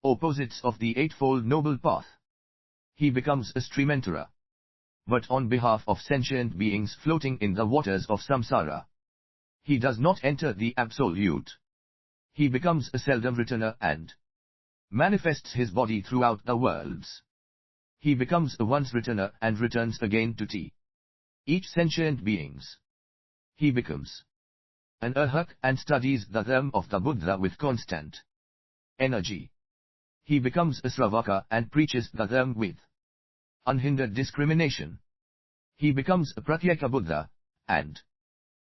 opposites of the Eightfold Noble Path, he becomes a stream enterer. But on behalf of sentient beings floating in the waters of samsara, he does not enter the absolute. He becomes a seldom returner and manifests his body throughout the worlds. He becomes a once returner and returns again to each sentient beings. He becomes an arhat and studies the Dhamma of the Buddha with constant energy. He becomes a Sravaka and preaches the Dhamma with unhindered discrimination. He becomes a Pratyeka Buddha, and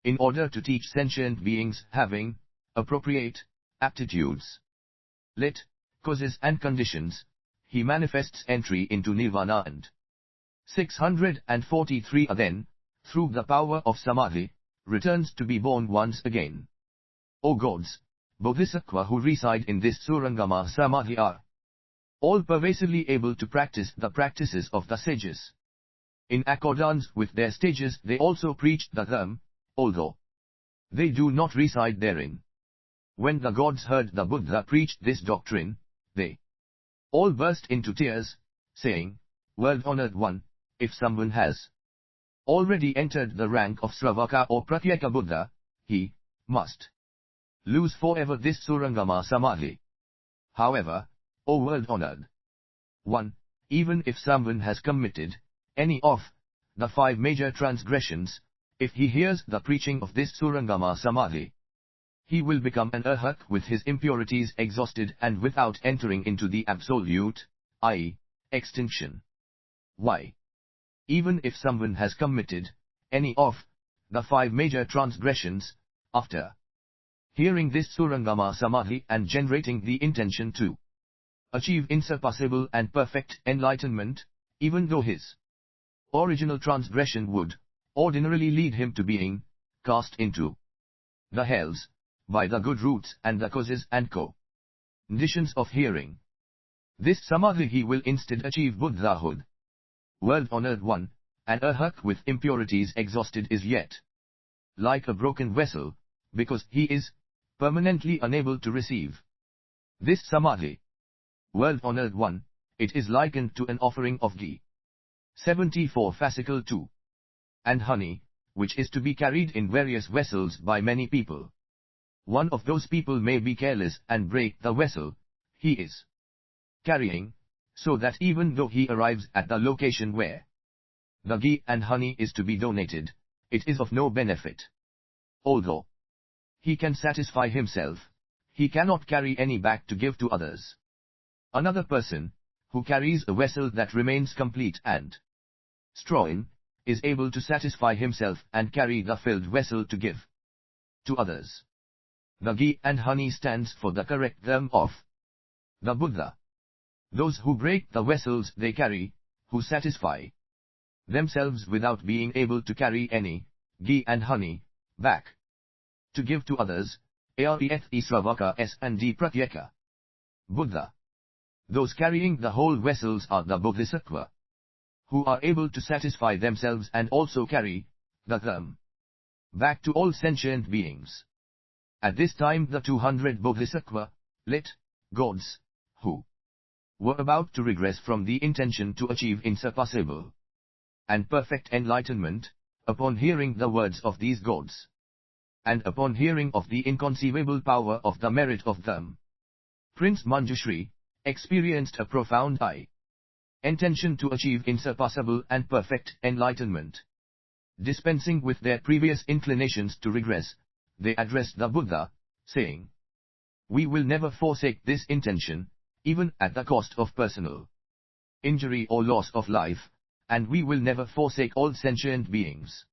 in order to teach sentient beings having appropriate aptitudes, lit, causes and conditions, he manifests entry into nirvana and 643 then, through the power of Samadhi, returns to be born once again. O gods, Bodhisattva who reside in this Surangama Samadhi are all pervasively able to practice the practices of the sages. In accordance with their stages they also preach the Dhamma, although they do not reside therein. When the gods heard the Buddha preach this doctrine, they all burst into tears, saying, World-honored one, if someone has already entered the rank of Sravaka or Pratyeka Buddha, he must lose forever this Surangama Samadhi. However, O world-honored one, even if someone has committed any of the 5 major transgressions, if he hears the preaching of this Surangama Samadhi, he will become an arhat with his impurities exhausted and without entering into the absolute, i.e., extinction. Why? Even if someone has committed any of the 5 major transgressions, after hearing this Surangama Samadhi and generating the intention to achieve insurpassable and perfect enlightenment, even though his original transgression would ordinarily lead him to being cast into the hells, by the good roots and the causes and conditions of hearing this Samadhi, he will instead achieve Buddhahood. World-honored one, an arhat with impurities exhausted is yet like a broken vessel, because he is permanently unable to receive this Samadhi. World-honored one, it is likened to an offering of ghee, 74 fascicle 2, and honey, which is to be carried in various vessels by many people. One of those people may be careless and break the vessel he is carrying, so that even though he arrives at the location where the ghee and honey is to be donated, it is of no benefit. Although he can satisfy himself, he cannot carry any back to give to others. Another person, who carries a vessel that remains complete and strong, is able to satisfy himself and carry the filled vessel to give to others. The ghee and honey stands for the correct Dhamma of the Buddha. Those who break the vessels they carry, who satisfy themselves without being able to carry any ghee and honey back to give to others, are the Sravaka and Pratyeka Buddha. Those carrying the whole vessels are the Bodhisattva, who are able to satisfy themselves and also carry the Dhamma back to all sentient beings. At this time the 200 Bodhisattva, lit, gods, who were about to regress from the intention to achieve insurpassable and perfect enlightenment, upon hearing the words of these gods, and upon hearing of the inconceivable power of the merit of them, Prince Manjushri experienced a profound intention to achieve insurpassable and perfect enlightenment. Dispensing with their previous inclinations to regress, they addressed the Buddha, saying, We will never forsake this intention, even at the cost of personal injury or loss of life, and we will never forsake all sentient beings.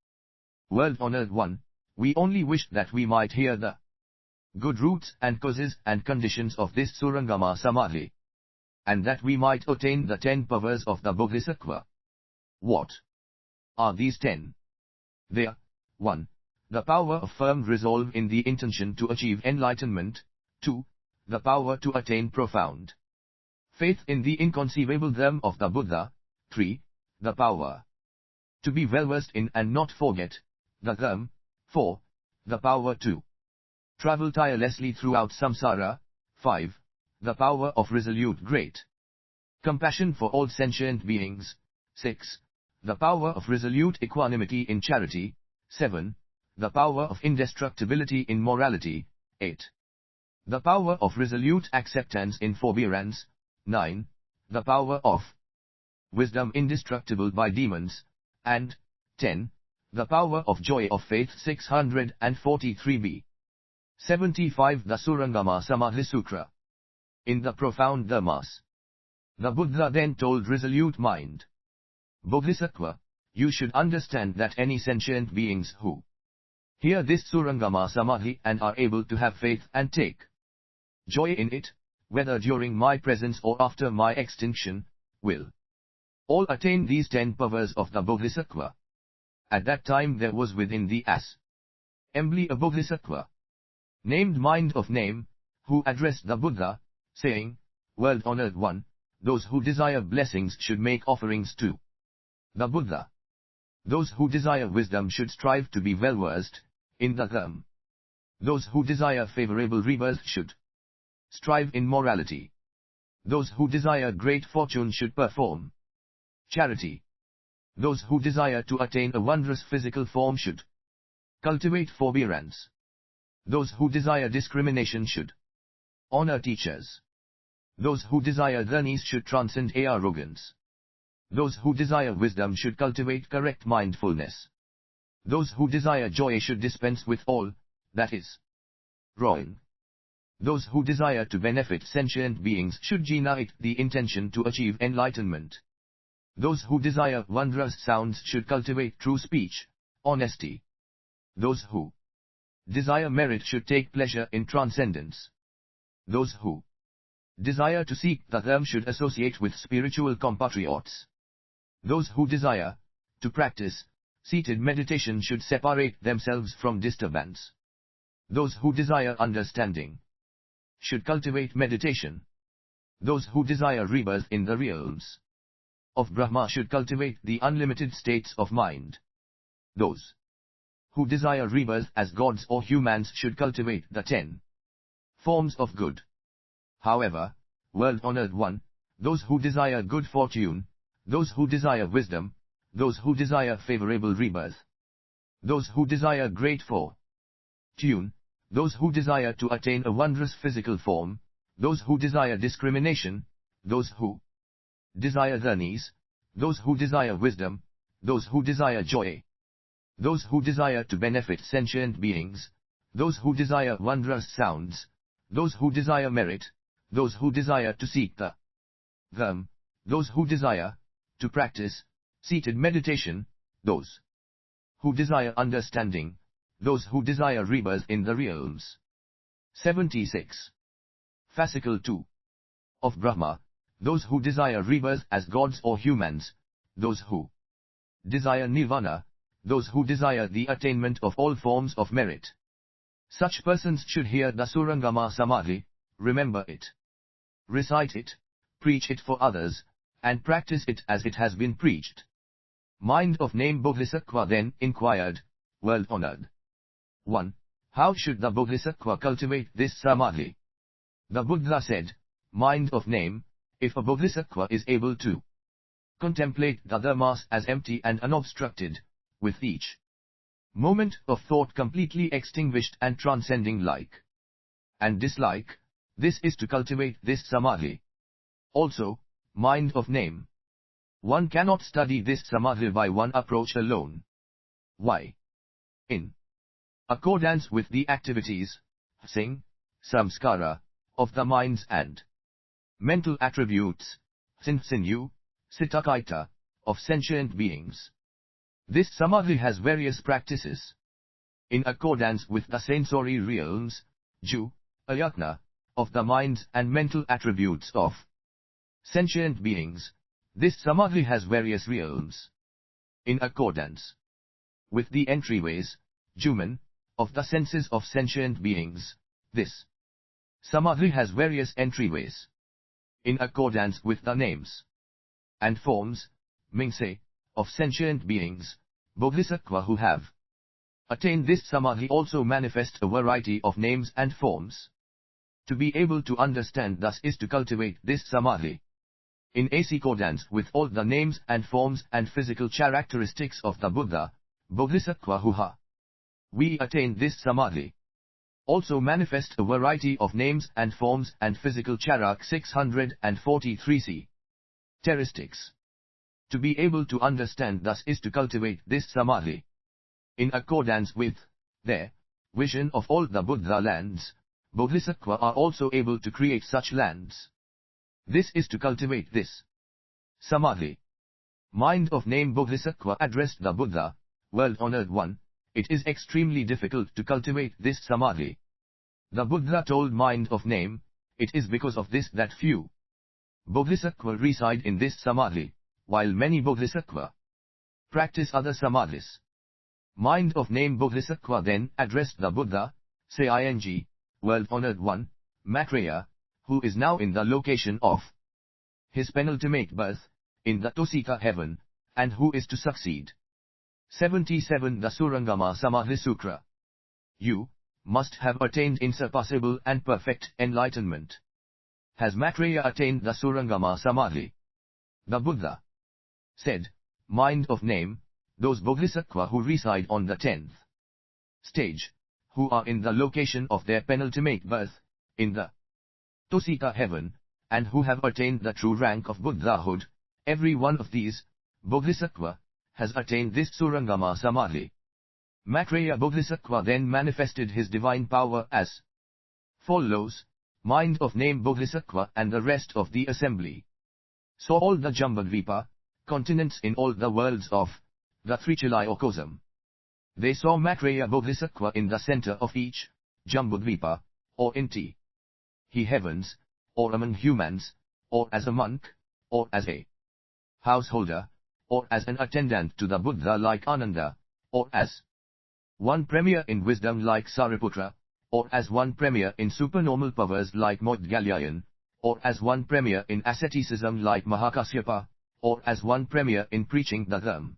World-honored one, we only wish that we might hear the good roots and causes and conditions of this Surangama Samadhi, and that we might attain the 10 powers of the Bodhisattva. What are these 10? They are 1. The power of firm resolve in the intention to achieve enlightenment. 2. The power to attain profound faith in the inconceivable Dharma of the Buddha. 3. The power to be well versed in and not forget the Dharma. 4. The power to travel tirelessly throughout samsara. 5. The power of resolute great compassion for all sentient beings. 6. The power of resolute equanimity in charity. 7. The power of indestructibility in morality. 8. The power of resolute acceptance in forbearance. 9. The power of wisdom indestructible by demons. And 10. The power of joy of faith. 643b. 75. The Surangama Samadhi Sutra. In the profound Dharmas, the Buddha then told resolute mind, Bodhisattva, you should understand that any sentient beings who hear this Surangama Samadhi and are able to have faith and take joy in it, whether during my presence or after my extinction, will all attain these 10 powers of the Bodhisattva. At that time there was within the assembly a Bodhisattva, named Mind of Name, who addressed the Buddha, saying, World-honored one, those who desire blessings should make offerings to the Buddha. Those who desire wisdom should strive to be well versed in the Dharma. Those who desire favorable rebirth should strive in morality. Those who desire great fortune should perform charity. Those who desire to attain a wondrous physical form should cultivate forbearance. Those who desire discrimination should honor teachers. Those who desire learning should transcend arrogance. Those who desire wisdom should cultivate correct mindfulness. Those who desire joy should dispense with all that is wrong. Those who desire to benefit sentient beings should generate the intention to achieve enlightenment. Those who desire wondrous sounds should cultivate true speech, honesty. Those who desire merit should take pleasure in transcendence. Those who desire to seek the Dharma should associate with spiritual compatriots. Those who desire to practice seated meditation should separate themselves from disturbance. Those who desire understanding should cultivate meditation. Those who desire rebirth in the realms of Brahma should cultivate the unlimited states of mind. Those who desire rebirth as gods or humans should cultivate the 10 forms of good. However, world-honored one, those who desire good fortune, those who desire wisdom, those who desire favorable rebirth, those who desire great fortune, those who desire to attain a wondrous physical form, those who desire discrimination, those who desire learnings, those who desire wisdom, those who desire joy, those who desire to benefit sentient beings, those who desire wondrous sounds, those who desire merit, those who desire to seek the Dharma, those who desire to practice seated meditation, those who desire understanding, those who desire rebirth in the realms. 76. Fascicle 2. Of Brahma, those who desire rebirth as gods or humans, those who desire nirvana, those who desire the attainment of all forms of merit. Such persons should hear the Surangama Samadhi, remember it, recite it, preach it for others, and practice it as it has been preached. Mind of Name Bodhisattva then inquired, World-honored one, how should the Bodhisattva cultivate this Samadhi? The Buddha said, Mind of Name, if a Bodhisattva is able to contemplate the Dharmas as empty and unobstructed, with each moment of thought completely extinguished and transcending like and dislike, this is to cultivate this Samadhi. Also, Mind of Name. One cannot study this Samadhi by one approach alone. Why? In accordance with the activities, samskara, of the minds and mental attributes, sinew, citta, of sentient beings. This Samadhi has various practices. In accordance with the sensory realms, ayatna, of the minds and mental attributes of sentient beings, this Samadhi has various realms. In accordance with the entryways, Juman, of the senses of sentient beings, this Samadhi has various entryways. In accordance with the names and forms, Mingse, of sentient beings, Bodhisattva who have attained this Samadhi also manifest a variety of names and forms. To be able to understand thus is to cultivate this Samadhi. In accordance with all the names and forms and physical characteristics of the Buddha, Bodhisattva who have we attain this Samadhi also manifest a variety of names and forms and physical charak 643 characteristics. To be able to understand thus is to cultivate this Samadhi. In accordance with their vision of all the Buddha lands, Bodhisattva are also able to create such lands. This is to cultivate this Samadhi. Mind of name Bodhisattva addressed the Buddha, world-honored one. It is extremely difficult to cultivate this Samadhi. The Buddha told mind of name, it is because of this that few Bodhisattva reside in this Samadhi, while many Bodhisattva practice other Samadhis. Mind of name Bodhisattva then addressed the Buddha, saying, world-honored one, Maitreya, who is now in the location of his penultimate birth, in the Tosika heaven, and who is to succeed. 77 The Surangama Samadhi Sutra. You must have attained insurpassable and perfect enlightenment. Has Maitreya attained the Surangama Samadhi? The Buddha said, mind of name, those Bodhisattva who reside on the 10th stage, who are in the location of their penultimate birth, in the Tosika heaven, and who have attained the true rank of Buddhahood, every one of these Bodhisattva has attained this Surangama Samadhi. Maitreya Bodhisattva then manifested his divine power as follows. Mind of name Bodhisattva and the rest of the assembly saw all the Jambudvipa, continents in all the worlds of the Trichalayokosm. They saw Maitreya Bodhisattva in the center of each Jambudvipa, or in he heavens, or among humans, or as a monk, or as a householder, or as an attendant to the Buddha like Ananda, or as one premier in wisdom like Sariputra, or as one premier in supernormal powers like Maudgalyayan, or as one premier in asceticism like Mahakasyapa, or as one premier in preaching the Dharma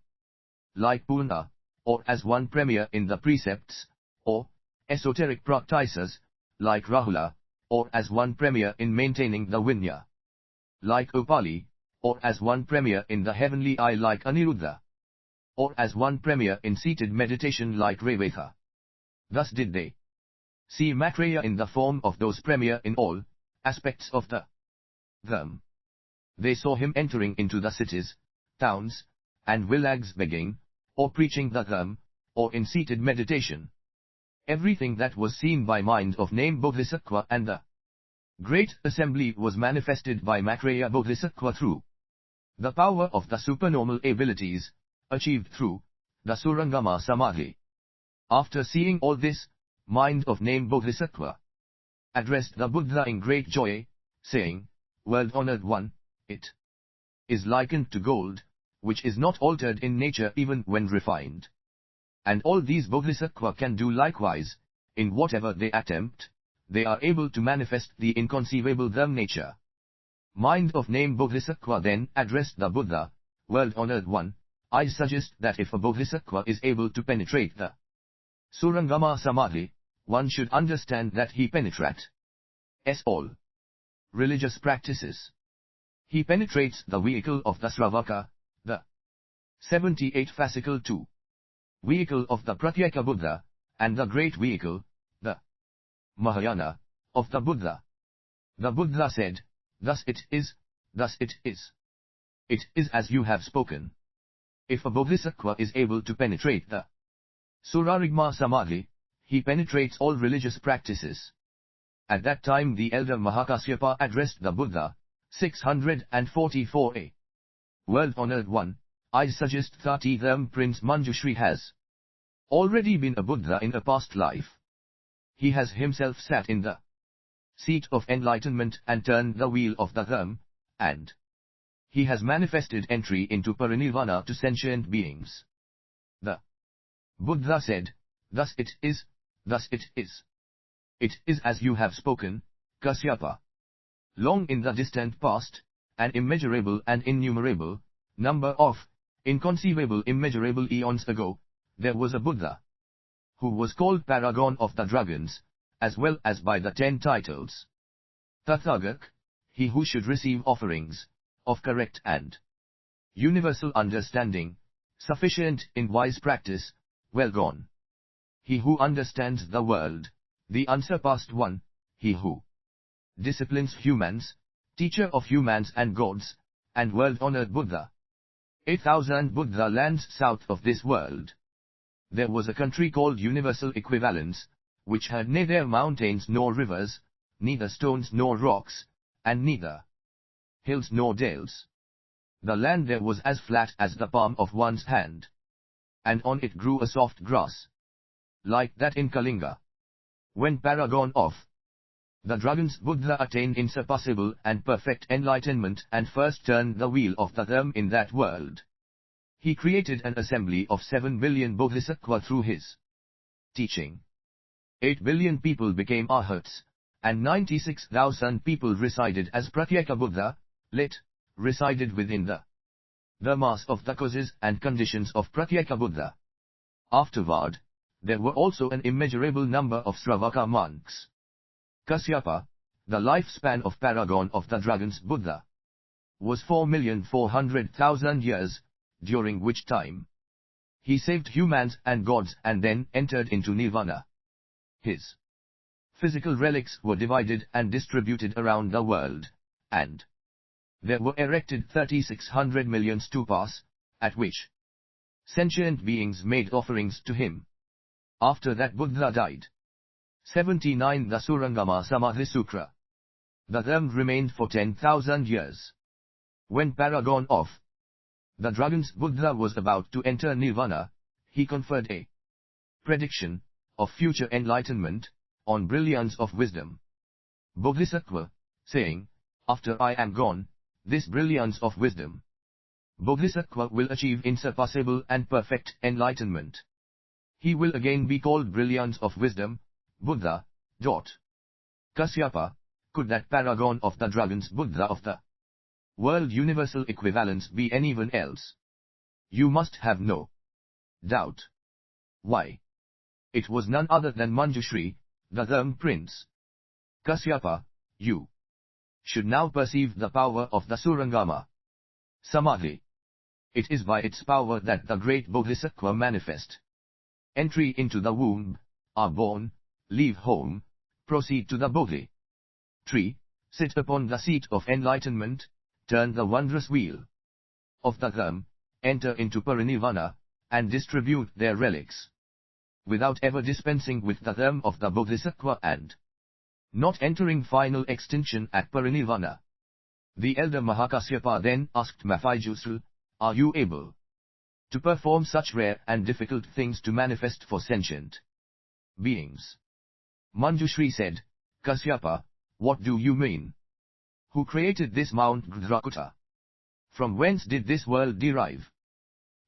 like Purna, or as one premier in the precepts, or esoteric practices like Rahula, or as one premier in maintaining the Vinaya like Upali, or as one premier in the heavenly eye like Aniruddha, or as one premier in seated meditation like Revatha. Thus did they see Maitreya in the form of those premier in all aspects of the Dharma. They saw him entering into the cities, towns, and villages begging, or preaching the Dharma, or in seated meditation. Everything that was seen by mind of name Bodhisattva and the great assembly was manifested by Maitreya Bodhisattva through the power of the supernormal abilities achieved through the Surangama Samadhi. After seeing all this, mind of name Bodhisattva addressed the Buddha in great joy, saying, world-honored one, it is likened to gold, which is not altered in nature even when refined. And all these Bodhisattva can do likewise. In whatever they attempt, they are able to manifest the inconceivable Dharma nature. Mind of name Bodhisattva then addressed the Buddha, world-honored one, I suggest that if a Bodhisattva is able to penetrate the Surangama Samadhi, one should understand that he penetrates all religious practices. He penetrates the vehicle of the Sravaka, the 78 fascicle 2 vehicle of the Pratyeka Buddha, and the great vehicle, the Mahayana, of the Buddha. The Buddha said, thus it is, thus it is. It is as you have spoken. If a Bodhisattva is able to penetrate the Surangama Samadhi, he penetrates all religious practices. At that time the elder Mahakasyapa addressed the Buddha, 644a. World-honored one, I suggest that Prince Manjushri has already been a Buddha in a past life. He has himself sat in the seat of enlightenment and turned the wheel of the Dharma, and he has manifested entry into parinirvana to sentient beings. The Buddha said, "Thus it is, thus it is. It is as you have spoken, Kasyapa. Long in the distant past, an immeasurable and innumerable number of inconceivable immeasurable eons ago, there was a Buddha, who was called paragon of the dragons, as well as by the 10 titles. Tathagak, he who should receive offerings of correct and universal understanding, sufficient in wise practice, well gone. He who understands the world, the unsurpassed one, he who disciplines humans, teacher of humans and gods, and world-honored Buddha. 8,000 Buddha lands south of this world. There was a country called Universal Equivalence, which had neither mountains nor rivers, neither stones nor rocks, and neither hills nor dales. The land there was as flat as the palm of one's hand, and on it grew a soft grass, like that in Kalinga. When paragon of the dragons Buddha attained insurpassable and perfect enlightenment and first turned the wheel of the dharma in that world, he created an assembly of 7 billion bodhisattvas through his teaching. 8 billion people became arhats, and 96,000 people resided as pratyeka Buddha, resided within the mass of the causes and conditions of pratyeka Buddha. Afterward, there were also an immeasurable number of Sravaka monks. Kasyapa, the lifespan of paragon of the dragons Buddha, was 4,400,000 years, during which time he saved humans and gods and then entered into nirvana. His physical relics were divided and distributed around the world, and there were erected 3,600 million stupas, at which sentient beings made offerings to him. After that Buddha died. 79 The Surangama Samadhi Sutra. The dharma remained for 10,000 years. When paragon of the dragons Buddha was about to enter nirvana, he conferred a prediction of future enlightenment on brilliance of wisdom Bodhisattva, saying, "After I am gone, this brilliance of wisdom Bodhisattva will achieve insurpassable and perfect enlightenment. He will again be called brilliance of wisdom, Buddha." Kasyapa, could that paragon of the dragons Buddha of the world universal equivalence be anyone else? You must have no doubt. Why? It was none other than Manjushri, the dharma prince. Kasyapa, you should now perceive the power of the Surangama Samadhi. It is by its power that the great Bodhisattva manifest entry into the womb, are born, leave home, proceed to the Bodhi tree, sit upon the seat of enlightenment, turn the wondrous wheel of the dharma, enter into parinirvana, and distribute their relics, without ever dispensing with the dharma of the Bodhisattva and not entering final extinction at parinirvana. The elder Mahakasyapa then asked Maphijusul, "Are you able to perform such rare and difficult things to manifest for sentient beings?" Manjushri said, "Kasyapa, what do you mean? Who created this Mount Gdrakuta? From whence did this world derive?"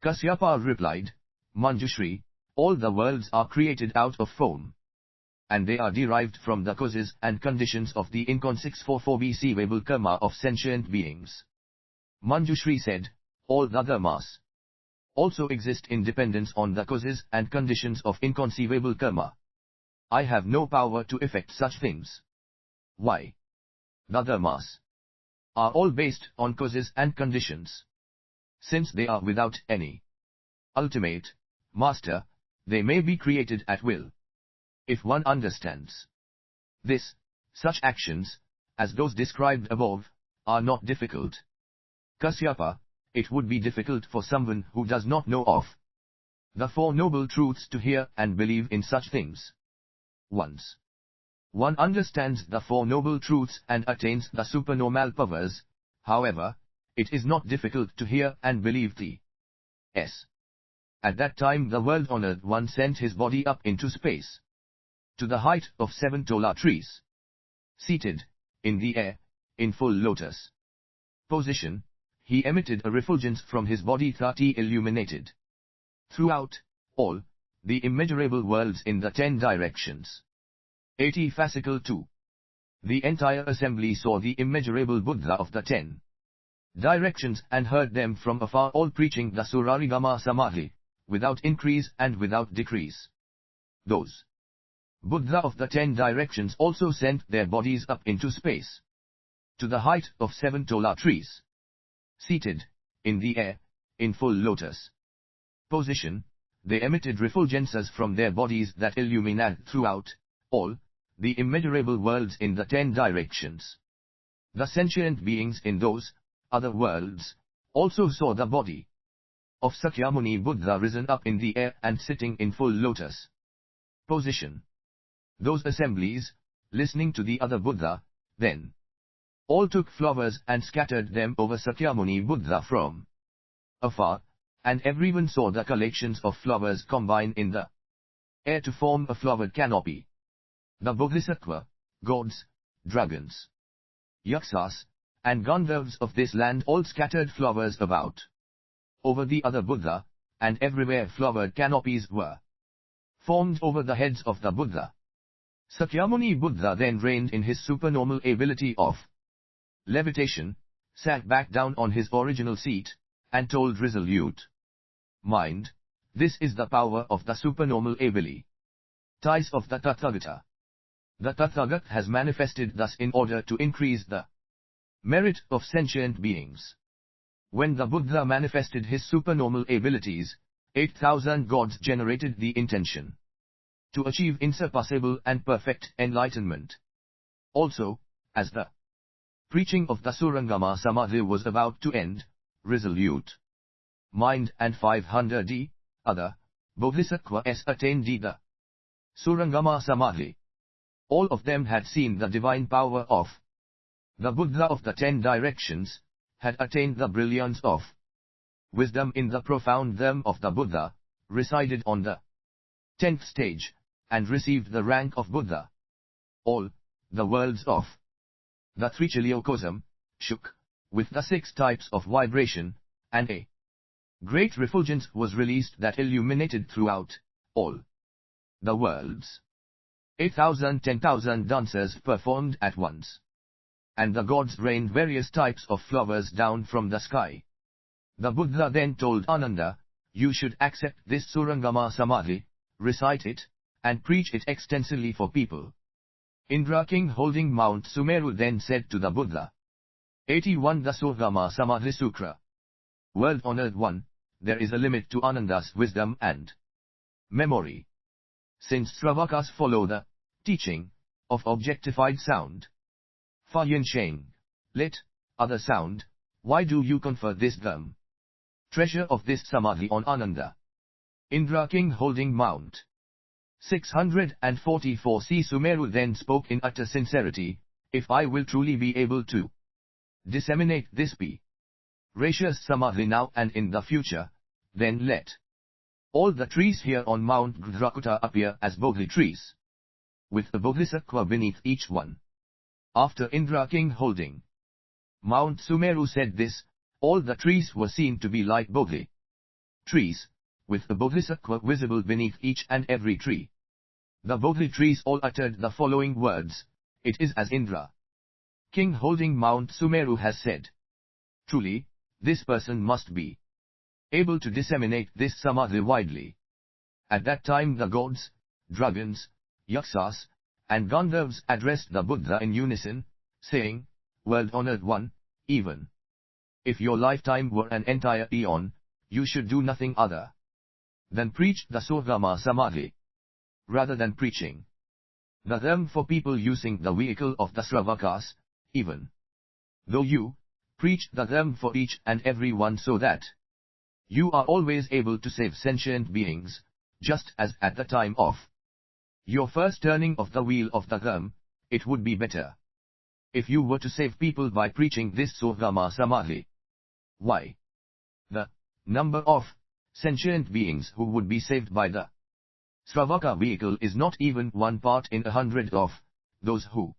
Kasyapa replied, "Manjushri, all the worlds are created out of foam, and they are derived from the causes and conditions of the incon 644 conceivable karma of sentient beings." Manjushri said, "All the dharmas also exist in dependence on the causes and conditions of inconceivable karma. I have no power to effect such things." Why? The dharmas are all based on causes and conditions. Since they are without any ultimate master, they may be created at will. If one understands this, such actions, as those described above, are not difficult. Kasyapa, it would be difficult for someone who does not know of the Four Noble Truths to hear and believe in such things. Once one understands the Four Noble Truths and attains the supernormal powers, however, it is not difficult to hear and believe these. At that time the world-honored one sent his body up into space, to the height of 7 tola trees. Seated in the air, in full lotus position, he emitted a refulgence from his body 30 illuminated throughout all the immeasurable worlds in the 10 directions. 80 Fascicle 2. The entire assembly saw the immeasurable Buddha of the 10 directions and heard them from afar, all preaching the Surangama Samadhi, without increase and without decrease. Those Buddha of the 10 directions also sent their bodies up into space, to the height of 7 tola trees, seated in the air, in full lotus position. They emitted refulgences from their bodies that illuminated throughout all the immeasurable worlds in the 10 directions. The sentient beings in those other worlds also saw the body of Sakyamuni Buddha risen up in the air and sitting in full lotus position. Those assemblies, listening to the other Buddha, then all took flowers and scattered them over Sakyamuni Buddha from afar, and everyone saw the collections of flowers combine in the air to form a flowered canopy. The Bodhisattva, gods, dragons, yakshas, and Gandharvas of this land all scattered flowers about over the other Buddha, and everywhere flowered canopies were formed over the heads of the Buddha. Sakyamuni Buddha then reigned in his supernormal ability of levitation, sat back down on his original seat, and told resolute mind, "This is the power of the supernormal ability ties of the Tathagata. The Tathagata has manifested thus in order to increase the merit of sentient beings." When the Buddha manifested his supernormal abilities, 8,000 gods generated the intention to achieve insurpassable and perfect enlightenment. Also, as the preaching of the Surangama Samadhi was about to end, resolute mind and 500 other Bodhisattvas attained the Surangama Samadhi. All of them had seen the divine power of the Buddha of the 10 directions, had attained the brilliance of wisdom in the profound them of the Buddha, resided on the 10th stage, and received the rank of Buddha. All the worlds of the Trichiliocosm shook with the 6 types of vibration, and a great refulgence was released that illuminated throughout all the worlds. 8,000 10,000 dancers performed at once, and the gods rained various types of flowers down from the sky. The Buddha then told Ananda, "You should accept this Surangama Samadhi, recite it, and preach it extensively for people." Indra king holding Mount Sumeru then said to the Buddha, 81 The Surangama Samadhi Sutra. World-honored one, there is a limit to Ananda's wisdom and memory. Since Sravakas follow the teaching of objectified sound, Fa Yin Sheng, lit, other sound, why do you confer this treasure of this Samadhi on Ananda? Indra king holding Mount 644 C. Sumeru then spoke in utter sincerity, "If I will truly be able to disseminate this precious Samadhi now and in the future, then let all the trees here on Mount Gdrakuta appear as Bodhi trees, with a Bodhisattva beneath each one." After Indra king holding Mount Sumeru said this, all the trees were seen to be like Bodhi trees, with the Bodhisattva visible beneath each and every tree. The Bodhi trees all uttered the following words, "It is as Indra king holding Mount Sumeru has said. Truly, this person must be able to disseminate this Samadhi widely." At that time the gods, dragons, yakshas, and Gandharvas addressed the Buddha in unison, saying, "World-honored one, even if your lifetime were an entire eon, you should do nothing other than preach the Surangama Samadhi, rather than preaching the Dharma for people using the vehicle of the Sravakas, even though you preach the Dharma for each and every one so that you are always able to save sentient beings, just as at the time of your first turning of the wheel of the Dharma, it would be better if you were to save people by preaching this Surangama Samadhi. Why? The number of sentient beings who would be saved by the Sravaka vehicle is not even 1 part in 100 of those who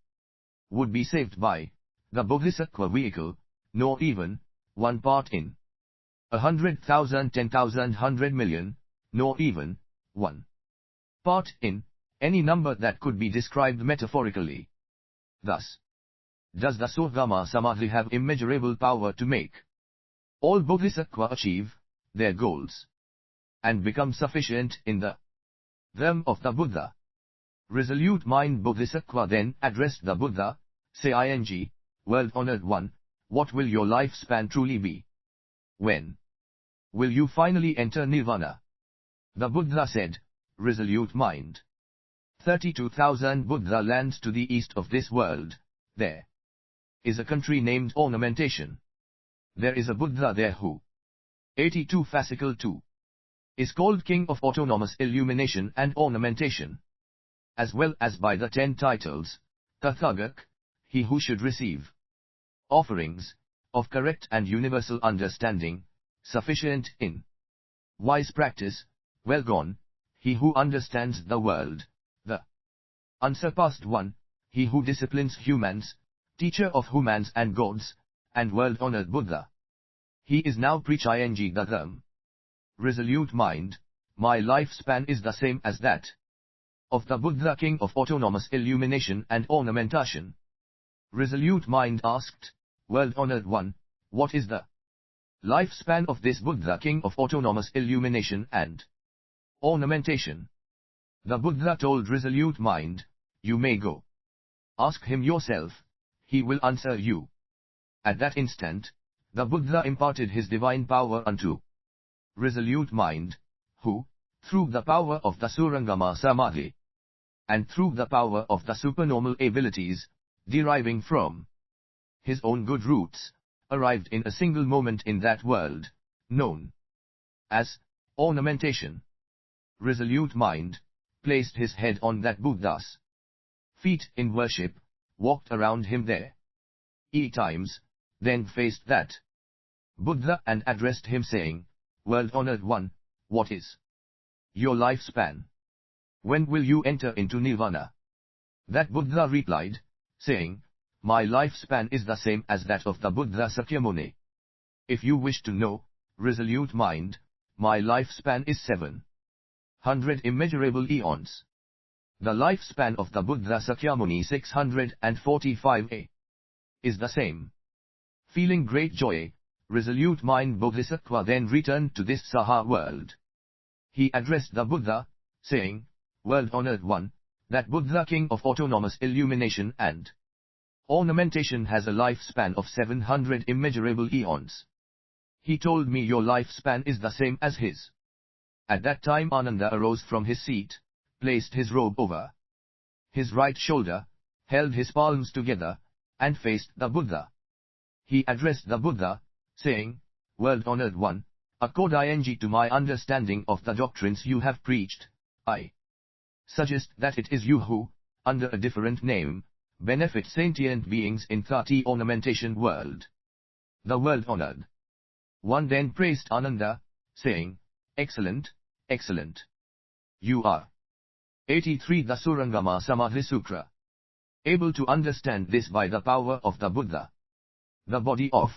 would be saved by the Bodhisattva vehicle, nor even one part in 100,000, 10,000, 100,000,000, nor even one part in any number that could be described metaphorically. Thus, does the Surangama Samadhi have immeasurable power to make all bodhisattvas achieve their goals and become sufficient in the realm of the Buddha. Resolute mind Bodhisattva then addressed the Buddha, saying, World-honored one, what will your lifespan truly be? When will you finally enter Nirvana? The Buddha said, Resolute mind. 32,000 Buddha lands to the east of this world. There is a country named Ornamentation. There is a Buddha there who, 82 fascicle 2, is called King of Autonomous Illumination and Ornamentation, as well as by the 10 titles, Tathagak, he who should receive offerings of correct and universal understanding, sufficient in wise practice, well gone, he who understands the world, the unsurpassed one, he who disciplines humans, teacher of humans and gods, and world-honored Buddha. He is now preaching the Dharma. Resolute mind, my lifespan is the same as that of the Buddha King of Autonomous Illumination and Ornamentation. Resolute mind asked, World-honored one, what is the lifespan of this Buddha King of Autonomous Illumination and Ornamentation? The Buddha told Resolute mind, you may go. Ask him yourself, he will answer you. At that instant, the Buddha imparted his divine power unto Resolute mind, who, through the power of the Surangama Samadhi, and through the power of the supernormal abilities, deriving from his own good roots, arrived in a single moment in that world, known as Ornamentation. Resolute mind placed his head on that Buddha's feet in worship, walked around him there 8 times, then faced that Buddha and addressed him saying, World-honored one, what is your lifespan? When will you enter into Nirvana? That Buddha replied, saying, my lifespan is the same as that of the Buddha Sakyamuni. If you wish to know, resolute mind, my lifespan is 700 immeasurable eons. The lifespan of the Buddha Sakyamuni 645 is the same. Feeling great joy, resolute mind Bodhisattva then returned to this Saha world. He addressed the Buddha, saying, World-honored one, that Buddha King of Autonomous Illumination and Ornamentation has a lifespan of 700 immeasurable eons. He told me your lifespan is the same as his. At that time Ananda arose from his seat, placed his robe over his right shoulder, held his palms together, and faced the Buddha. He addressed the Buddha, saying, World-honored one, according to my understanding of the doctrines you have preached, I suggest that it is you who, under a different name, benefit sentient beings in 30 Ornamentation world. The world-honored one then praised Ananda, saying, Excellent, excellent. You are 83 the Surangama Samadhi Sutra. Able to understand this by the power of the Buddha. The body of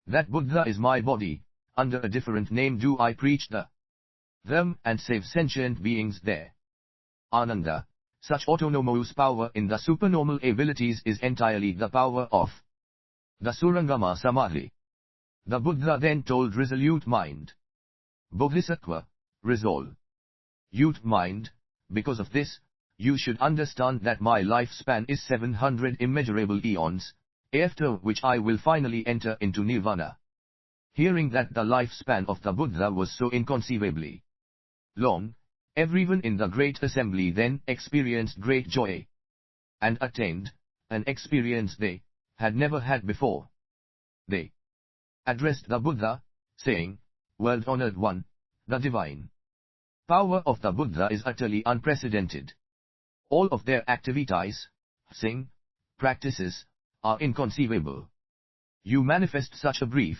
that Buddha is my body, under a different name do I preach the them and save sentient beings there. Ananda, such autonomous power in the supernormal abilities is entirely the power of the Surangama Samadhi. The Buddha then told resolute mind, Bodhisattva, resolve. Youth mind, because of this, you should understand that my lifespan is 700 immeasurable eons, after which I will finally enter into Nirvana. Hearing that the lifespan of the Buddha was so inconceivably long, everyone in the great assembly then experienced great joy, and attained an experience they had never had before. They addressed the Buddha, saying, World-honored one, the divine power of the Buddha is utterly unprecedented. All of their activities, practices, are inconceivable. You manifest such a brief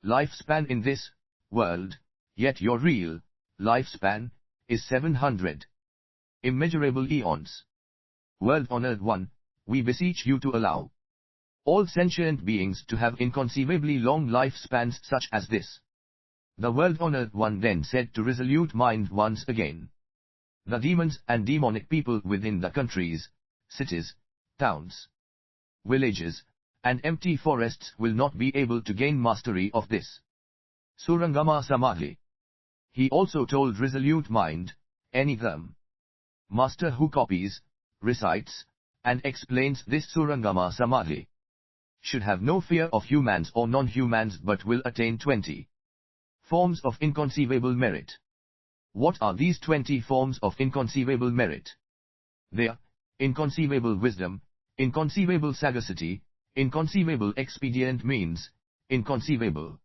lifespan in this world, yet your real lifespan is 700 immeasurable eons. World-honored one, we beseech you to allow all sentient beings to have inconceivably long lifespans such as this. The world-honored one then said to resolute mind once again. The demons and demonic people within the countries, cities, towns, villages, and empty forests will not be able to gain mastery of this Surangama Samadhi. He also told resolute mind, any them master who copies, recites, and explains this Surangama Samadhi should have no fear of humans or non-humans but will attain 20 forms of inconceivable merit. What are these 20 forms of inconceivable merit? They are inconceivable wisdom, inconceivable sagacity, inconceivable expedient means, inconceivable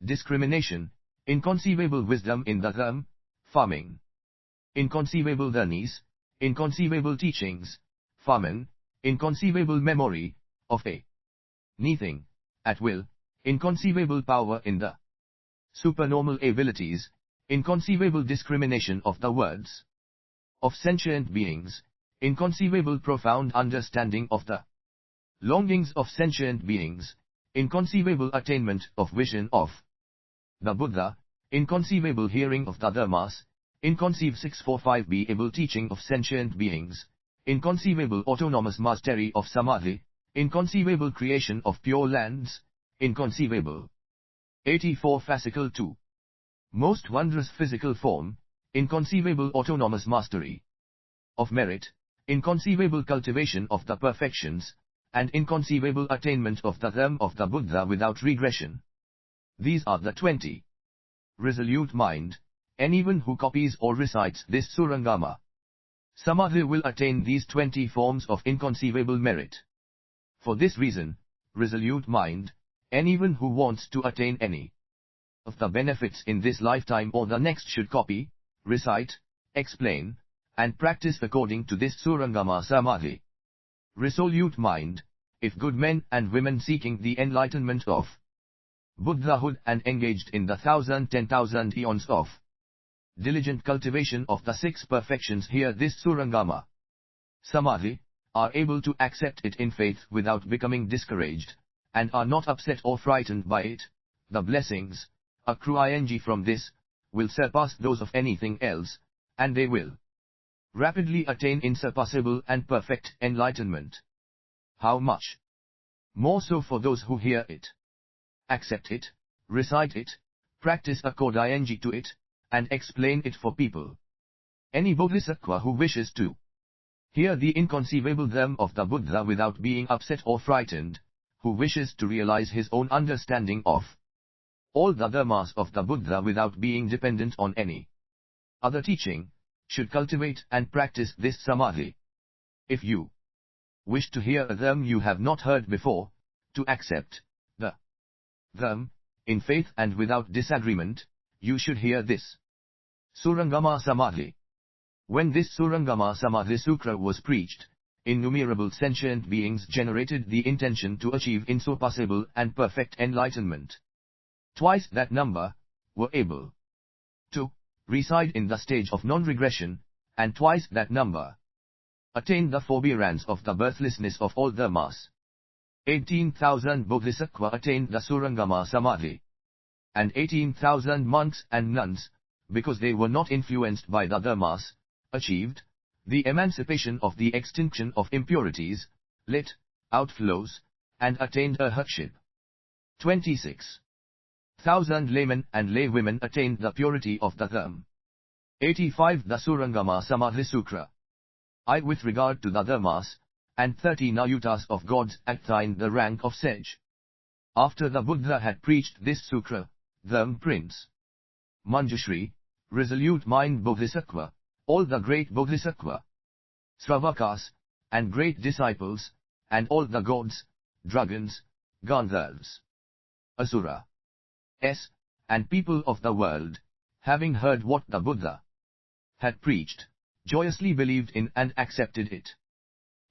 discrimination, inconceivable wisdom in the them, farming, inconceivable learnings, inconceivable teachings, famine, inconceivable memory, of a anything, at will, inconceivable power in the supernormal abilities, inconceivable discrimination of the words of sentient beings, inconceivable profound understanding of the longings of sentient beings, inconceivable attainment of vision of the Buddha, inconceivable hearing of the Dharmas, inconceivable 645b able teaching of sentient beings, inconceivable autonomous mastery of Samadhi, inconceivable creation of pure lands, inconceivable 84 fascicle 2. Most wondrous physical form, inconceivable autonomous mastery of merit, inconceivable cultivation of the perfections, and inconceivable attainment of the them of the Buddha without regression. These are the 20. Resolute mind, anyone who copies or recites this Surangama Samadhi will attain these 20 forms of inconceivable merit. For this reason, resolute mind, anyone who wants to attain any of the benefits in this lifetime or the next should copy, recite, explain, and practice according to this Surangama Samadhi. Resolute mind, if good men and women seeking the enlightenment of Buddhahood and engaged in the 10,000 eons of diligent cultivation of the 6 perfections hear this Surangama Samadhi, are able to accept it in faith without becoming discouraged, and are not upset or frightened by it, the blessings accruing from this will surpass those of anything else, and they will rapidly attain insurpassable and perfect enlightenment. How much more so for those who hear it, accept it, recite it, practice according to it, and explain it for people. Any bodhisattva who wishes to hear the inconceivable them of the Buddha without being upset or frightened, who wishes to realize his own understanding of all the dharmas of the Buddha without being dependent on any other teaching, should cultivate and practice this Samadhi. If you wish to hear them you have not heard before, to accept the them, in faith and without disagreement, you should hear this Surangama Samadhi. When this Surangama Samadhi Sutra was preached, innumerable sentient beings generated the intention to achieve insurpassable and perfect enlightenment. Twice that number were able to reside in the stage of non-regression, and twice that number attained the forbearance of the birthlessness of all dharmas. 18,000 bodhisattvas attained the Surangama Samadhi, and 18,000 monks and nuns, because they were not influenced by the dharmas, achieved the emancipation of the extinction of impurities, let outflows, and attained arhatship. 26,000 laymen and laywomen attained the purity of the dharma. 85 The Surangama Samadhi Sutra. I with regard to the dharmas, and 30 Nayutas of gods attained the rank of sage. After the Buddha had preached this sutra, the Prince Manjushri, resolute mind Bodhisattva, all the great Bodhisattva, Sravakas, and great disciples, and all the gods, dragons, Gandharvas, Asura, and people of the world, having heard what the Buddha had preached, joyously believed in and accepted it.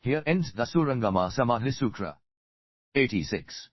Here ends the Surangama Samadhi Sutra. 86.